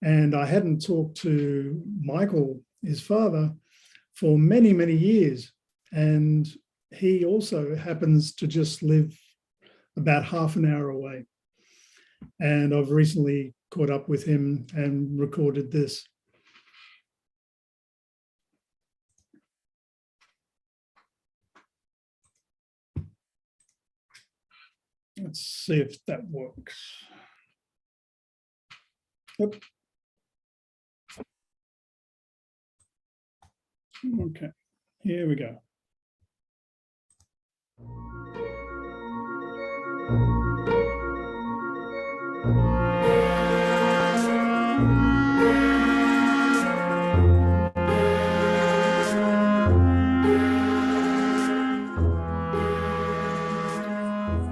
And I hadn't talked to Michael, his father, for many, many years. And he also happens to just live about half an hour away. And I've recently caught up with him and recorded this. Let's see if that works. Yep. Okay, here we go.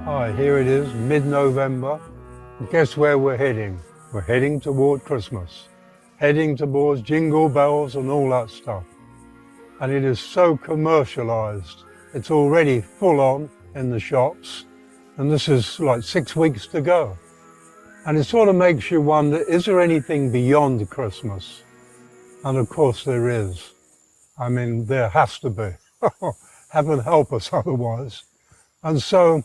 Hi, here it is, mid-November. Guess where we're heading? We're heading toward Christmas, heading towards jingle bells and all that stuff. And it is so commercialized. It's already full on in the shops, and this is like 6 weeks to go. And it sort of makes you wonder, is there anything beyond Christmas? And of course there is. I mean, there has to be. Heaven help us otherwise. And so,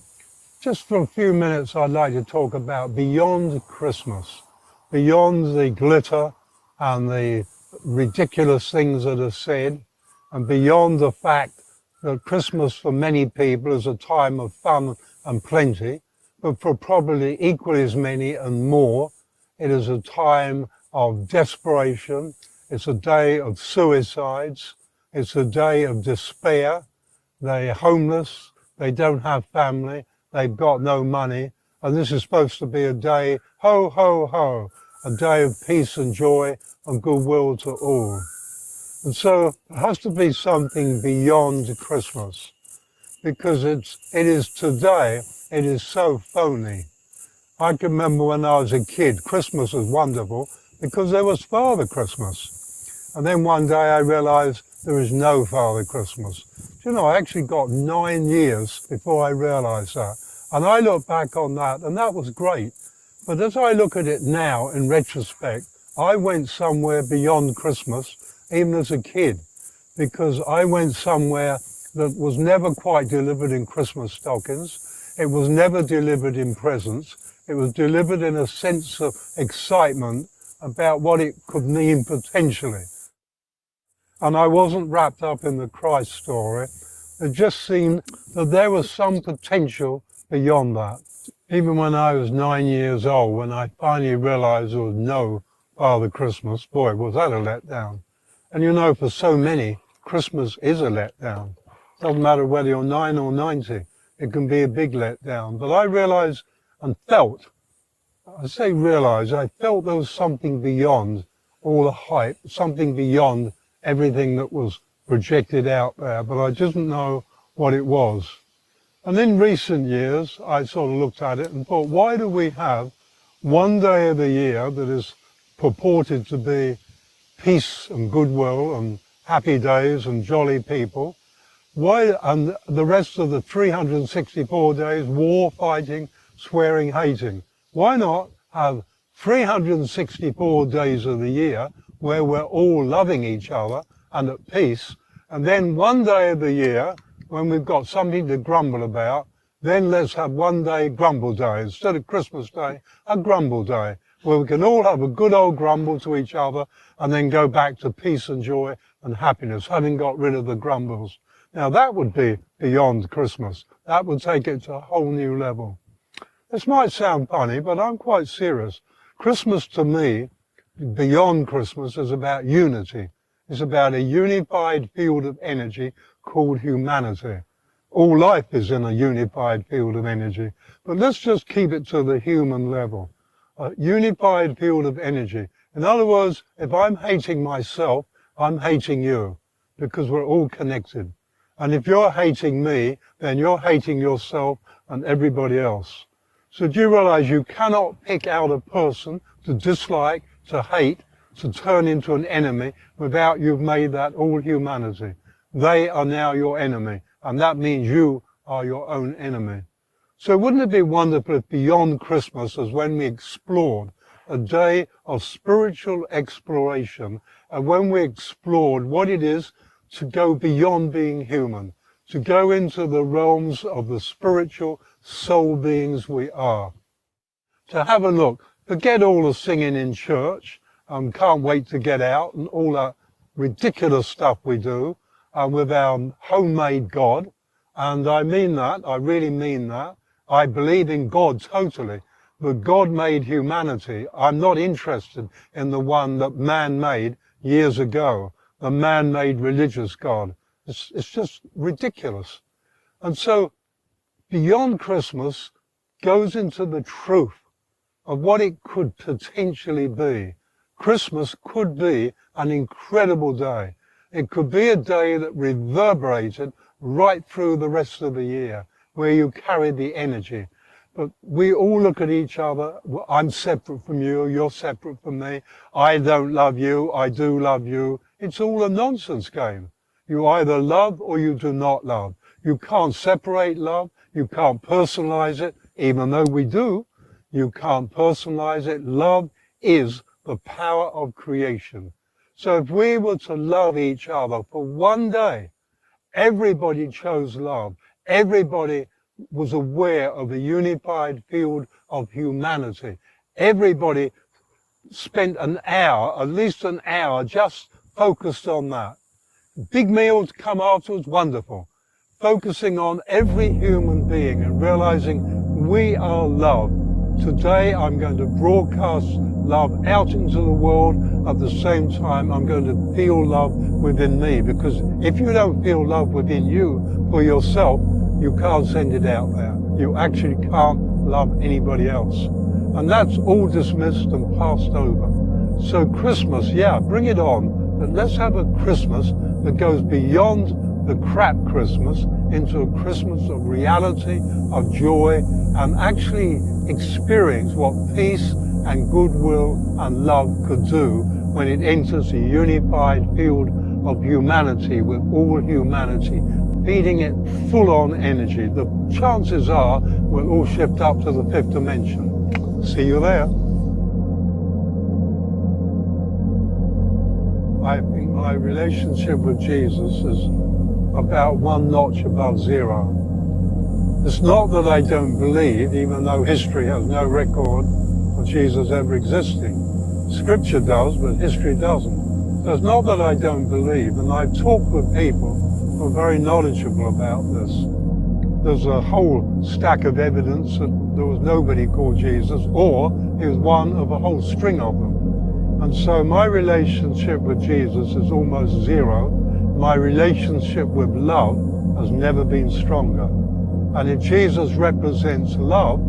just for a few minutes, I'd like to talk about beyond Christmas, beyond the glitter and the ridiculous things that are said, and beyond the fact that Christmas for many people is a time of fun and plenty, but for probably equally as many and more, it is a time of desperation. It's a day of suicides. It's a day of despair. They're homeless. They don't have family. They've got no money. And this is supposed to be a day, ho, ho, ho, a day of peace and joy and goodwill to all. And so it has to be something beyond Christmas, because it is today, it is so phony. I can remember when I was a kid, Christmas was wonderful because there was Father Christmas. And then one day I realized there is no Father Christmas. Do you know, I actually got 9 years before I realized that. And I look back on that, and that was great. But as I look at it now, in retrospect, I went somewhere beyond Christmas, even as a kid, because I went somewhere that was never quite delivered in Christmas stockings. It was never delivered in presents. It was delivered in a sense of excitement about what it could mean potentially. And I wasn't wrapped up in the Christ story. It just seemed that there was some potential beyond that. Even when I was 9 years old, when I finally realized there was no Father Christmas, boy, was that a letdown. And you know, for so many, Christmas is a letdown. Doesn't matter whether you're 9 or 90, it can be a big letdown. But I realized and felt, I say realized, I felt there was something beyond all the hype, something beyond everything that was projected out there, but I didn't know what it was. And in recent years, I sort of looked at it and thought, why do we have one day of the year that is purported to be peace and goodwill and happy days and jolly people, why, and the rest of the 364 days, war, fighting, swearing, hating? Why not have 364 days of the year where we're all loving each other and at peace, and then one day of the year when we've got something to grumble about, then let's have one day grumble day. Instead of Christmas Day, a grumble day, where we can all have a good old grumble to each other and then go back to peace and joy and happiness, having got rid of the grumbles. Now that would be beyond Christmas. That would take it to a whole new level. This might sound funny, but I'm quite serious. Christmas to me, beyond Christmas, is about unity. It's about a unified field of energy called humanity. All life is in a unified field of energy, but let's just keep it to the human level. A unified field of energy. In other words, if I'm hating myself, I'm hating you, because we're all connected. And if you're hating me, then you're hating yourself and everybody else. So do you realize you cannot pick out a person to dislike, to hate, to turn into an enemy without you've made that all humanity. They are now your enemy, and that means you are your own enemy. So wouldn't it be wonderful if beyond Christmas, as when we explored, a day of spiritual exploration, and when we explored what it is to go beyond being human, to go into the realms of the spiritual soul beings we are. To have a look, forget all the singing in church, can't wait to get out, and all that ridiculous stuff we do with our homemade God. And I mean that, I really mean that. I believe in God totally, but God made humanity. I'm not interested in the one that man made years ago, the man-made religious God. It's just ridiculous. And so beyond Christmas goes into the truth of what it could potentially be. Christmas could be an incredible day. It could be a day that reverberated right through the rest of the year, where you carry the energy. But we all look at each other. I'm separate from you, you're separate from me. I don't love you, I do love you. It's all a nonsense game. You either love or you do not love. You can't separate love. You can't personalize it, even though we do. You can't personalize it. Love is the power of creation. So if we were to love each other for one day, everybody chose love. Everybody was aware of a unified field of humanity. Everybody spent an hour, at least an hour, just focused on that. Big meals come afterwards, wonderful. Focusing on every human being and realizing we are love. Today I'm going to broadcast love out into the world. At the same time, I'm going to feel love within me, because if you don't feel love within you for yourself, you can't send it out there. You actually can't love anybody else. And that's all dismissed and passed over. So Christmas, yeah, bring it on, but let's have a Christmas that goes beyond the crap Christmas into a Christmas of reality, of joy, and actually experience what peace and goodwill and love could do when it enters a unified field of humanity with all humanity, feeding it full-on energy. The chances are we'll all shift up to the 5th dimension. See you there. I think my relationship with Jesus is about one notch above zero. It's not that I don't believe, even though history has no record of Jesus ever existing. Scripture does, but history doesn't. So it's not that I don't believe, and I've talked with people who are very knowledgeable about this. There's a whole stack of evidence that there was nobody called Jesus, or he was one of a whole string of them. And so my relationship with Jesus is almost zero. My relationship with love has never been stronger. And if Jesus represents love,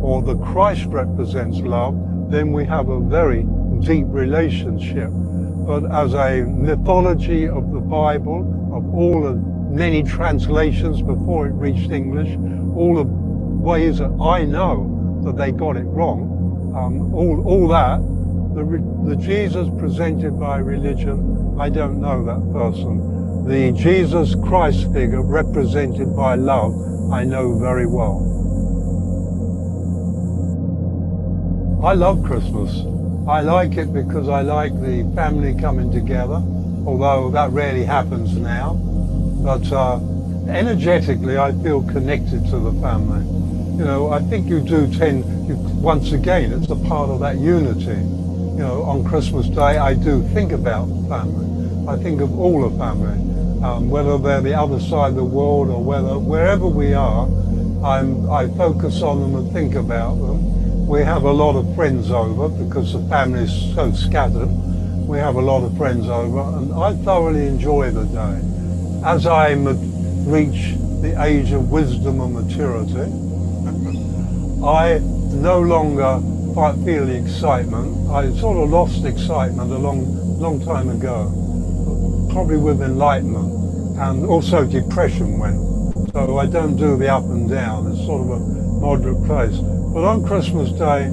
or the Christ represents love, then we have a very deep relationship. But as a mythology of the Bible, of all the many translations before it reached English, all the ways that I know that they got it wrong, all that. The Jesus presented by religion, I don't know that person. The Jesus Christ figure represented by love, I know very well. I love Christmas. I like it because I like the family coming together, although that rarely happens now. But energetically, I feel connected to the family. You know, I think you do once again, it's a part of that unity. You know, on Christmas Day, I do think about family. I think of all the family, whether they're the other side of the world or wherever we are, I focus on them and think about them. We have a lot of friends over because the family is so scattered. We have a lot of friends over, and I thoroughly enjoy the day. As I reach the age of wisdom and maturity, I no longer feel the excitement. I sort of lost excitement a long time ago, probably with enlightenment, and also depression went. So I don't do the up and down. It's sort of a moderate place. But on Christmas Day,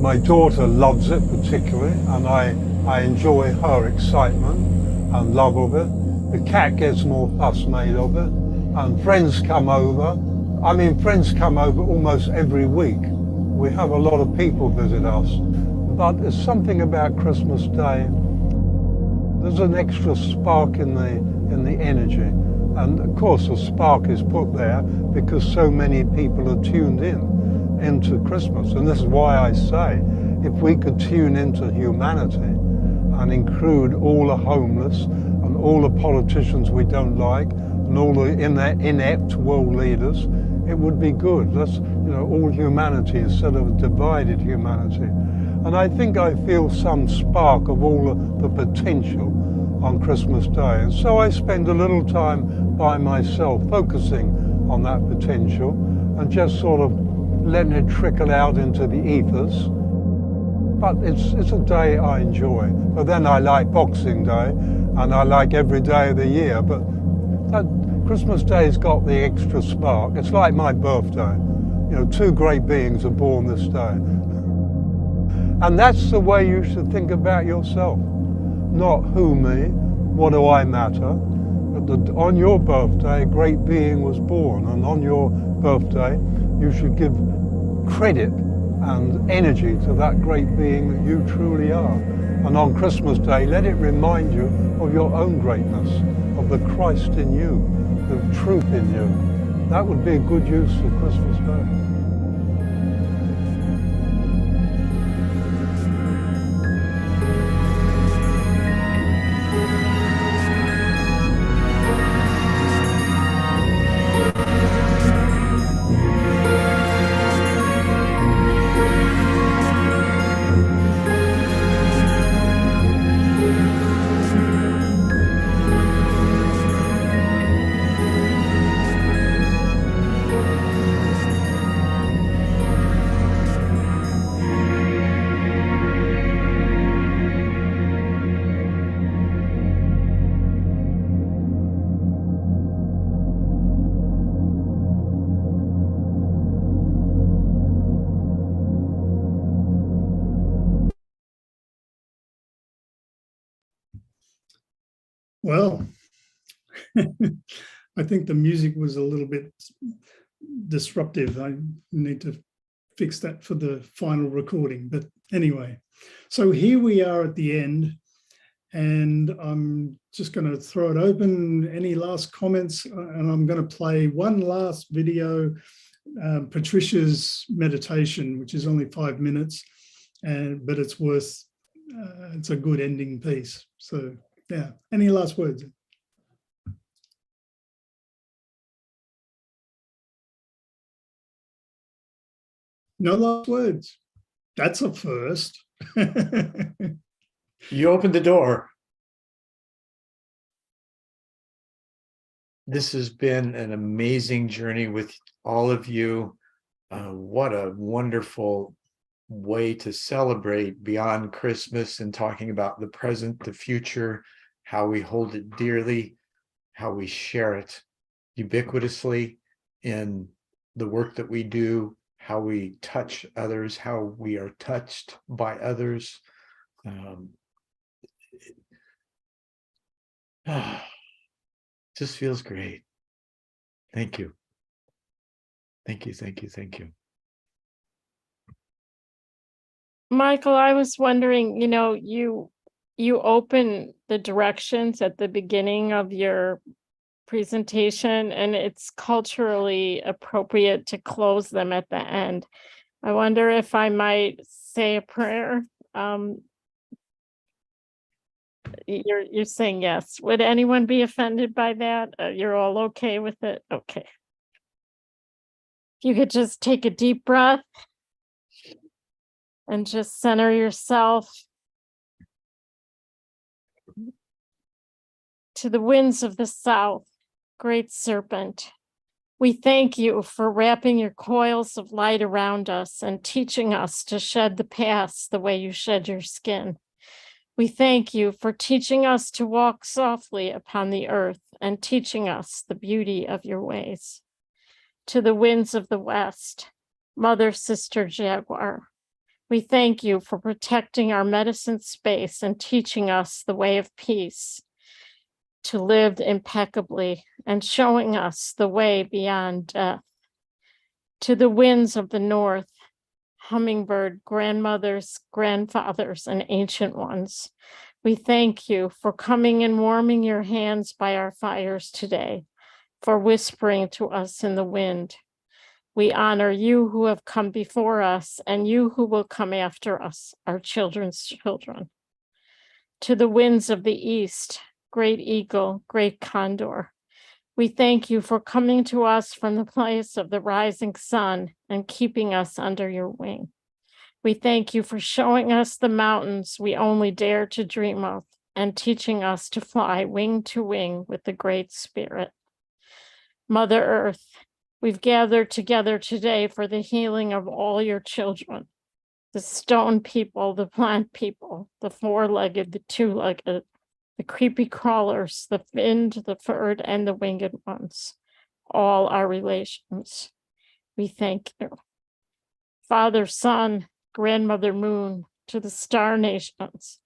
my daughter loves it particularly, and I enjoy her excitement and love of it. The cat gets more fuss made of it, and friends come over. I mean, friends come over almost every week. We have a lot of people visit us, but there's something about Christmas Day. There's an extra spark in the energy, and of course the spark is put there because so many people are tuned into Christmas, and this is why I say, if we could tune into humanity and include all the homeless and all the politicians we don't like and all the inept world leaders, it would be good. That's, you know, all humanity instead of divided humanity. And I think I feel some spark of all the potential on Christmas Day. And so I spend a little time by myself focusing on that potential and just sort of letting it trickle out into the ethers. But it's a day I enjoy. But then I like Boxing Day and I like every day of the year. But Christmas Day's got the extra spark. It's like my birthday. You know, two great beings are born this day. And that's the way you should think about yourself. Not who me, what do I matter, but on your birthday a great being was born, and on your birthday you should give credit and energy to that great being that you truly are. And on Christmas Day, let it remind you of your own greatness, of the Christ in you, the truth in you. That would be a good use of Christmas Day. Well, I think the music was a little bit disruptive. I need to fix that for the final recording. But anyway, so here we are at the end, and I'm just going to throw it open. Any last comments? And I'm going to play one last video, Patricia's meditation, which is only 5 minutes, but it's worth, it's a good ending piece. So yeah, any last words? No last words. That's a first. You opened the door. This has been an amazing journey with all of you. What a wonderful way to celebrate beyond Christmas and talking about the present, the future, how we hold it dearly, how we share it ubiquitously in the work that we do, how we touch others, how we are touched by others. Just feels great. Thank you. Thank you, thank you, thank you. Michael, I was wondering, you open the directions at the beginning of your presentation, and it's culturally appropriate to close them at the end. I wonder if I might say a prayer. You're saying yes. Would anyone be offended by that? You're all okay with it? Okay. If you could just take a deep breath and just center yourself. To the winds of the south, great serpent, we thank you for wrapping your coils of light around us and teaching us to shed the past the way you shed your skin. We thank you for teaching us to walk softly upon the earth and teaching us the beauty of your ways. To the winds of the west, Mother, Sister, Jaguar, we thank you for protecting our medicine space and teaching us the way of peace, to live impeccably and showing us the way beyond death. To the winds of the north, hummingbird, grandmothers, grandfathers, and ancient ones, we thank you for coming and warming your hands by our fires today, for whispering to us in the wind. We honor you who have come before us and you who will come after us, our children's children. To the winds of the east, great eagle, great condor, we thank you for coming to us from the place of the rising sun and keeping us under your wing. We thank you for showing us the mountains we only dare to dream of and teaching us to fly wing to wing with the Great Spirit. Mother Earth, we've gathered together today for the healing of all your children, the stone people, the plant people, the four-legged, the two-legged, the creepy crawlers, the finned, the furred, and the winged ones, all our relations. We thank you. Father, Son, Grandmother Moon, to the star nations,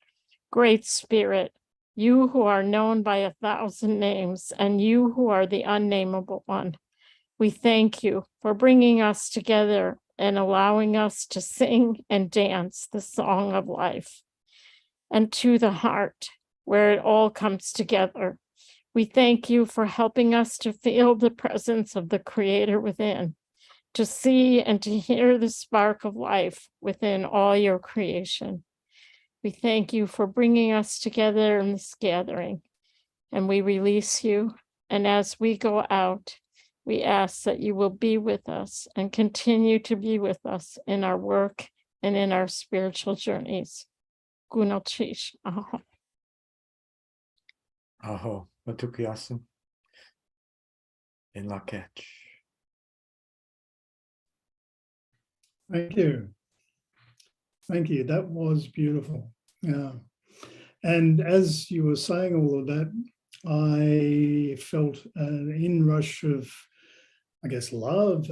Great Spirit, you who are known by 1,000 names, and you who are the unnameable one, we thank you for bringing us together and allowing us to sing and dance the song of life. And to the heart, where it all comes together, we thank you for helping us to feel the presence of the Creator within, to see and to hear the spark of life within all your creation. We thank you for bringing us together in this gathering, and we release you. And as we go out, we ask that you will be with us and continue to be with us in our work and in our spiritual journeys. Gunalchish. Aho, matukiasim. In Lakech. Thank you. Thank you. That was beautiful. Yeah. And as you were saying all of that, I felt an inrush of, I guess, love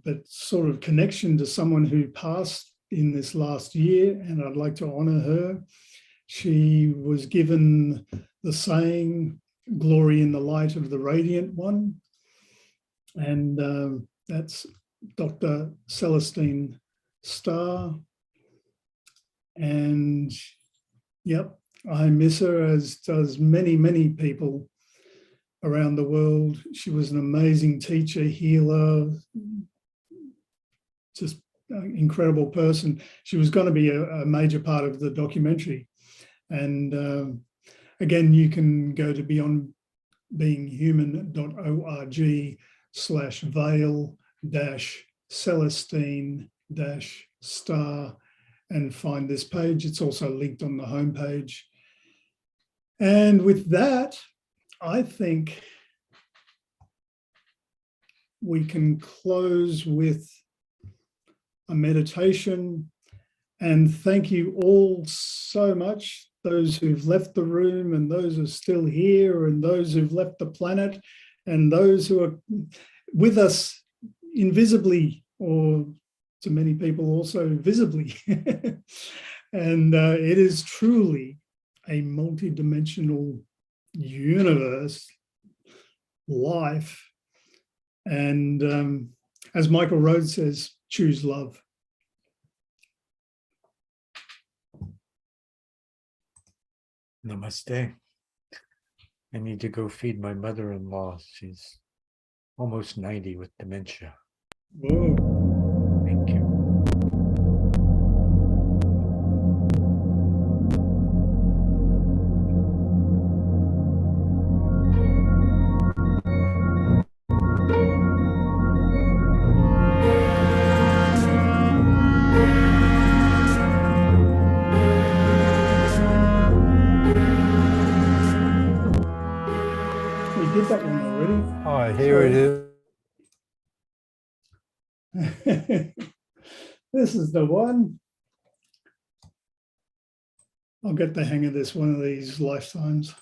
but sort of connection to someone who passed in this last year, and I'd like to honor her. She was given the saying, glory in the light of the radiant one. And that's Dr. Celestine Starr. And yep, I miss her, as does many, many people around the world. She was an amazing teacher, healer, just an incredible person. She was going to be a major part of the documentary. And again, you can go to beyondbeinghuman.org/veil-celestine-star and find this page. It's also linked on the homepage. And with that, I think we can close with a meditation. And thank you all so much, those who've left the room and those who are still here and those who've left the planet and those who are with us invisibly or to many people also visibly. And it is truly a multidimensional universe, life. And as Michael Rhodes says, choose love. Namaste. I need to go feed my mother-in-law. She's almost 90 with dementia. Whoa. Thank you. We did that one already. Hi, here it is. This is the one. I'll get the hang of this one of these lifetimes.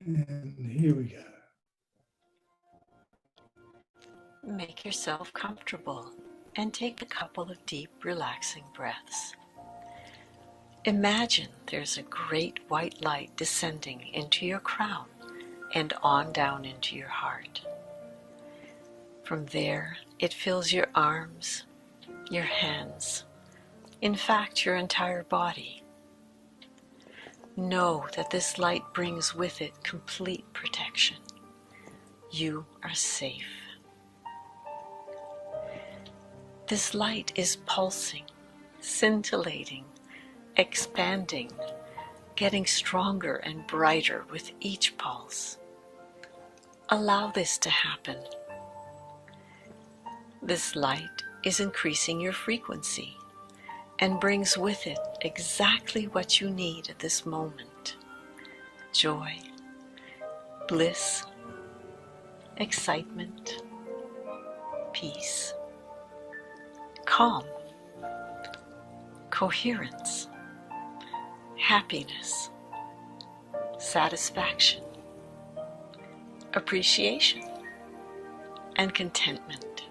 And here we go. Make yourself comfortable and take a couple of deep, relaxing breaths. Imagine there's a great white light descending into your crown and on down into your heart. From there, it fills your arms, your hands, in fact, your entire body. Know that this light brings with it complete protection. You are safe. This light is pulsing, scintillating, expanding, getting stronger and brighter with each pulse. Allow this to happen. This light is increasing your frequency and brings with it exactly what you need at this moment: joy, bliss, excitement, peace, calm, coherence, happiness, satisfaction, appreciation, and contentment.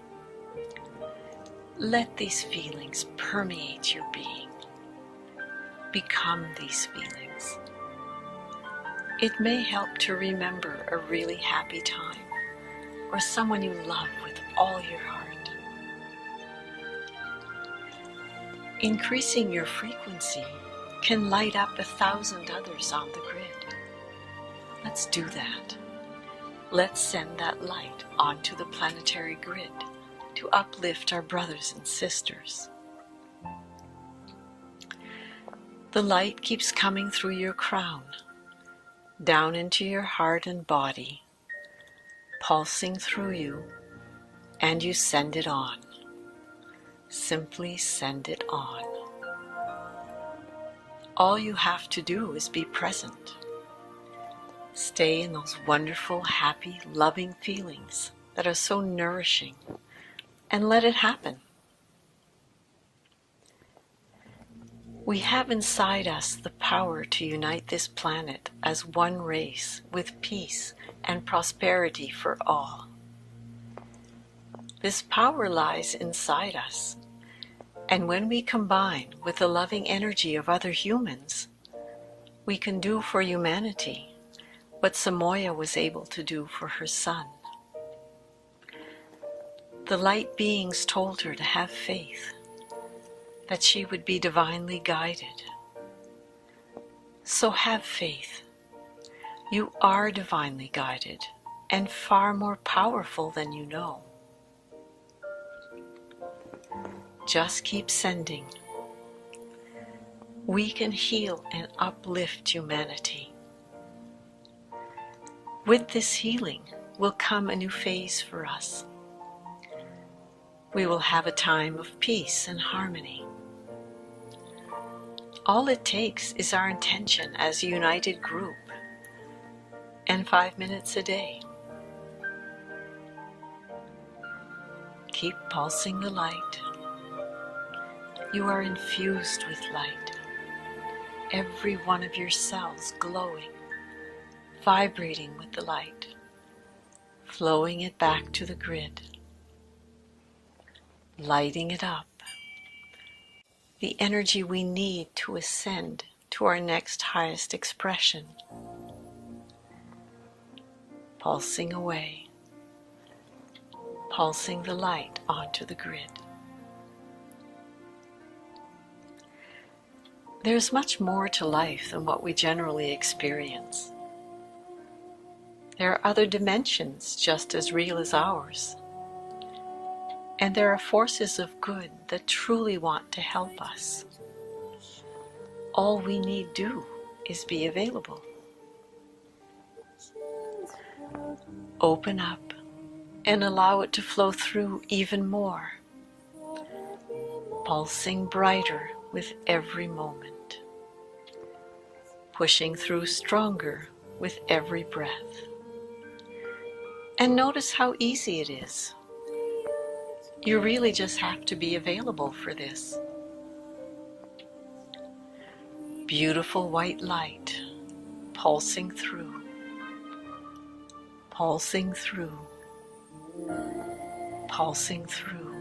Let these feelings permeate your being. Become these feelings. It may help to remember a really happy time or someone you love with all your heart. Increasing your frequency can light up 1,000 others on the grid. Let's do that. Let's send that light onto the planetary grid to uplift our brothers and sisters. The light keeps coming through your crown, down into your heart and body, pulsing through you, and you send it on. Simply send it on. All you have to do is be present. Stay in those wonderful, happy, loving feelings that are so nourishing, and let it happen. We have inside us the power to unite this planet as one race with peace and prosperity for all. This power lies inside us, and when we combine with the loving energy of other humans, we can do for humanity what Samoya was able to do for her son. The light beings told her to have faith, that she would be divinely guided. So have faith. You are divinely guided and far more powerful than you know. Just keep sending. We can heal and uplift humanity. With this healing will come a new phase for us. We will have a time of peace and harmony. All it takes is our intention as a united group, and 5 minutes a day. Keep pulsing the light. You are infused with light. every one of your cells glowing, vibrating with the light, flowing it back to the grid, lighting it up, the energy we need to ascend to our next highest expression, pulsing away, pulsing the light onto the grid. There's much more to life than what we generally experience. There are other dimensions just as real as ours. And there are forces of good that truly want to help us. All we need do is be available. Open up and allow it to flow through even more, pulsing brighter with every moment, pushing through stronger with every breath. And notice how easy it is. You really just have to be available for this. Beautiful white light pulsing through, pulsing through, pulsing through.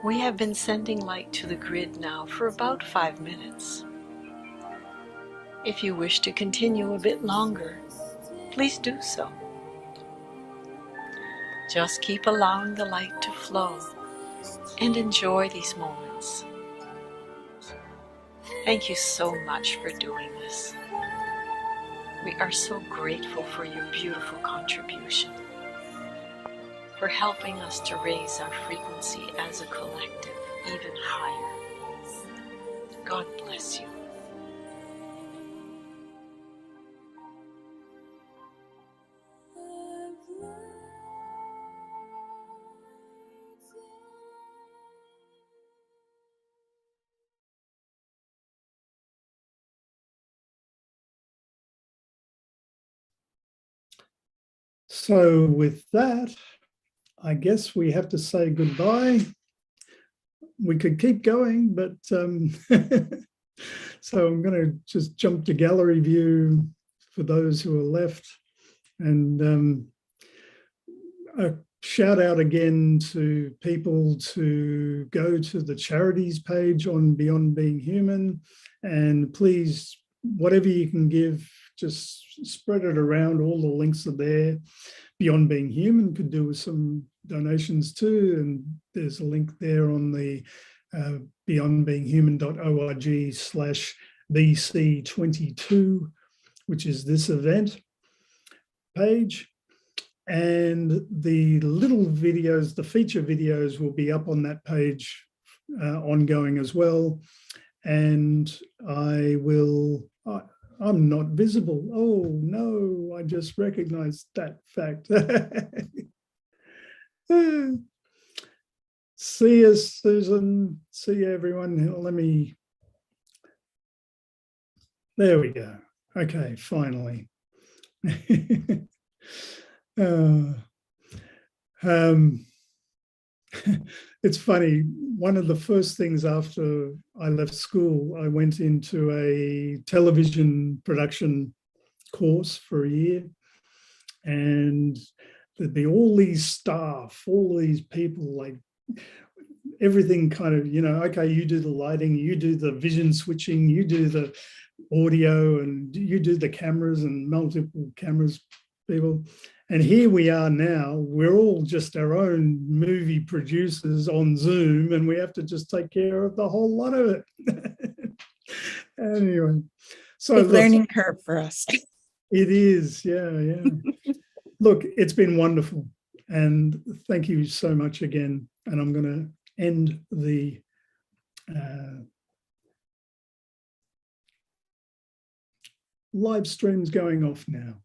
We have been sending light to the grid now for about 5 minutes. If you wish to continue a bit longer, please do so. Just keep allowing the light to flow and enjoy these moments. Thank you so much for doing this. We are so grateful for your beautiful contribution, for helping us to raise our frequency as a collective even higher. God bless you. So with that, I guess we have to say goodbye. We could keep going, but so I'm going to just jump to gallery view for those who are left. And a shout out again to people to go to the charities page on Beyond Being Human. And please, whatever you can give, just spread it around. All the links are there. Beyond Being Human could do with some donations too. And there's a link there on the beyondbeinghuman.org/BC22, which is this event page. And the little videos, the feature videos will be up on that page ongoing as well. And I'm not visible. Oh no, I just recognized that fact. See you, Susan. See you, everyone. There we go. Okay, finally. It's funny, one of the first things after I left school, I went into a television production course for a year, and there'd be all these staff, all these people, like everything kind of, okay, you do the lighting, you do the vision switching, you do the audio, and you do the cameras and multiple cameras people. And here we are now, we're all just our own movie producers on Zoom, and we have to just take care of the whole lot of it. Anyway, so big learning curve for us. It is, yeah. Look, it's been wonderful. And thank you so much again. And I'm going to end the live streams going off now.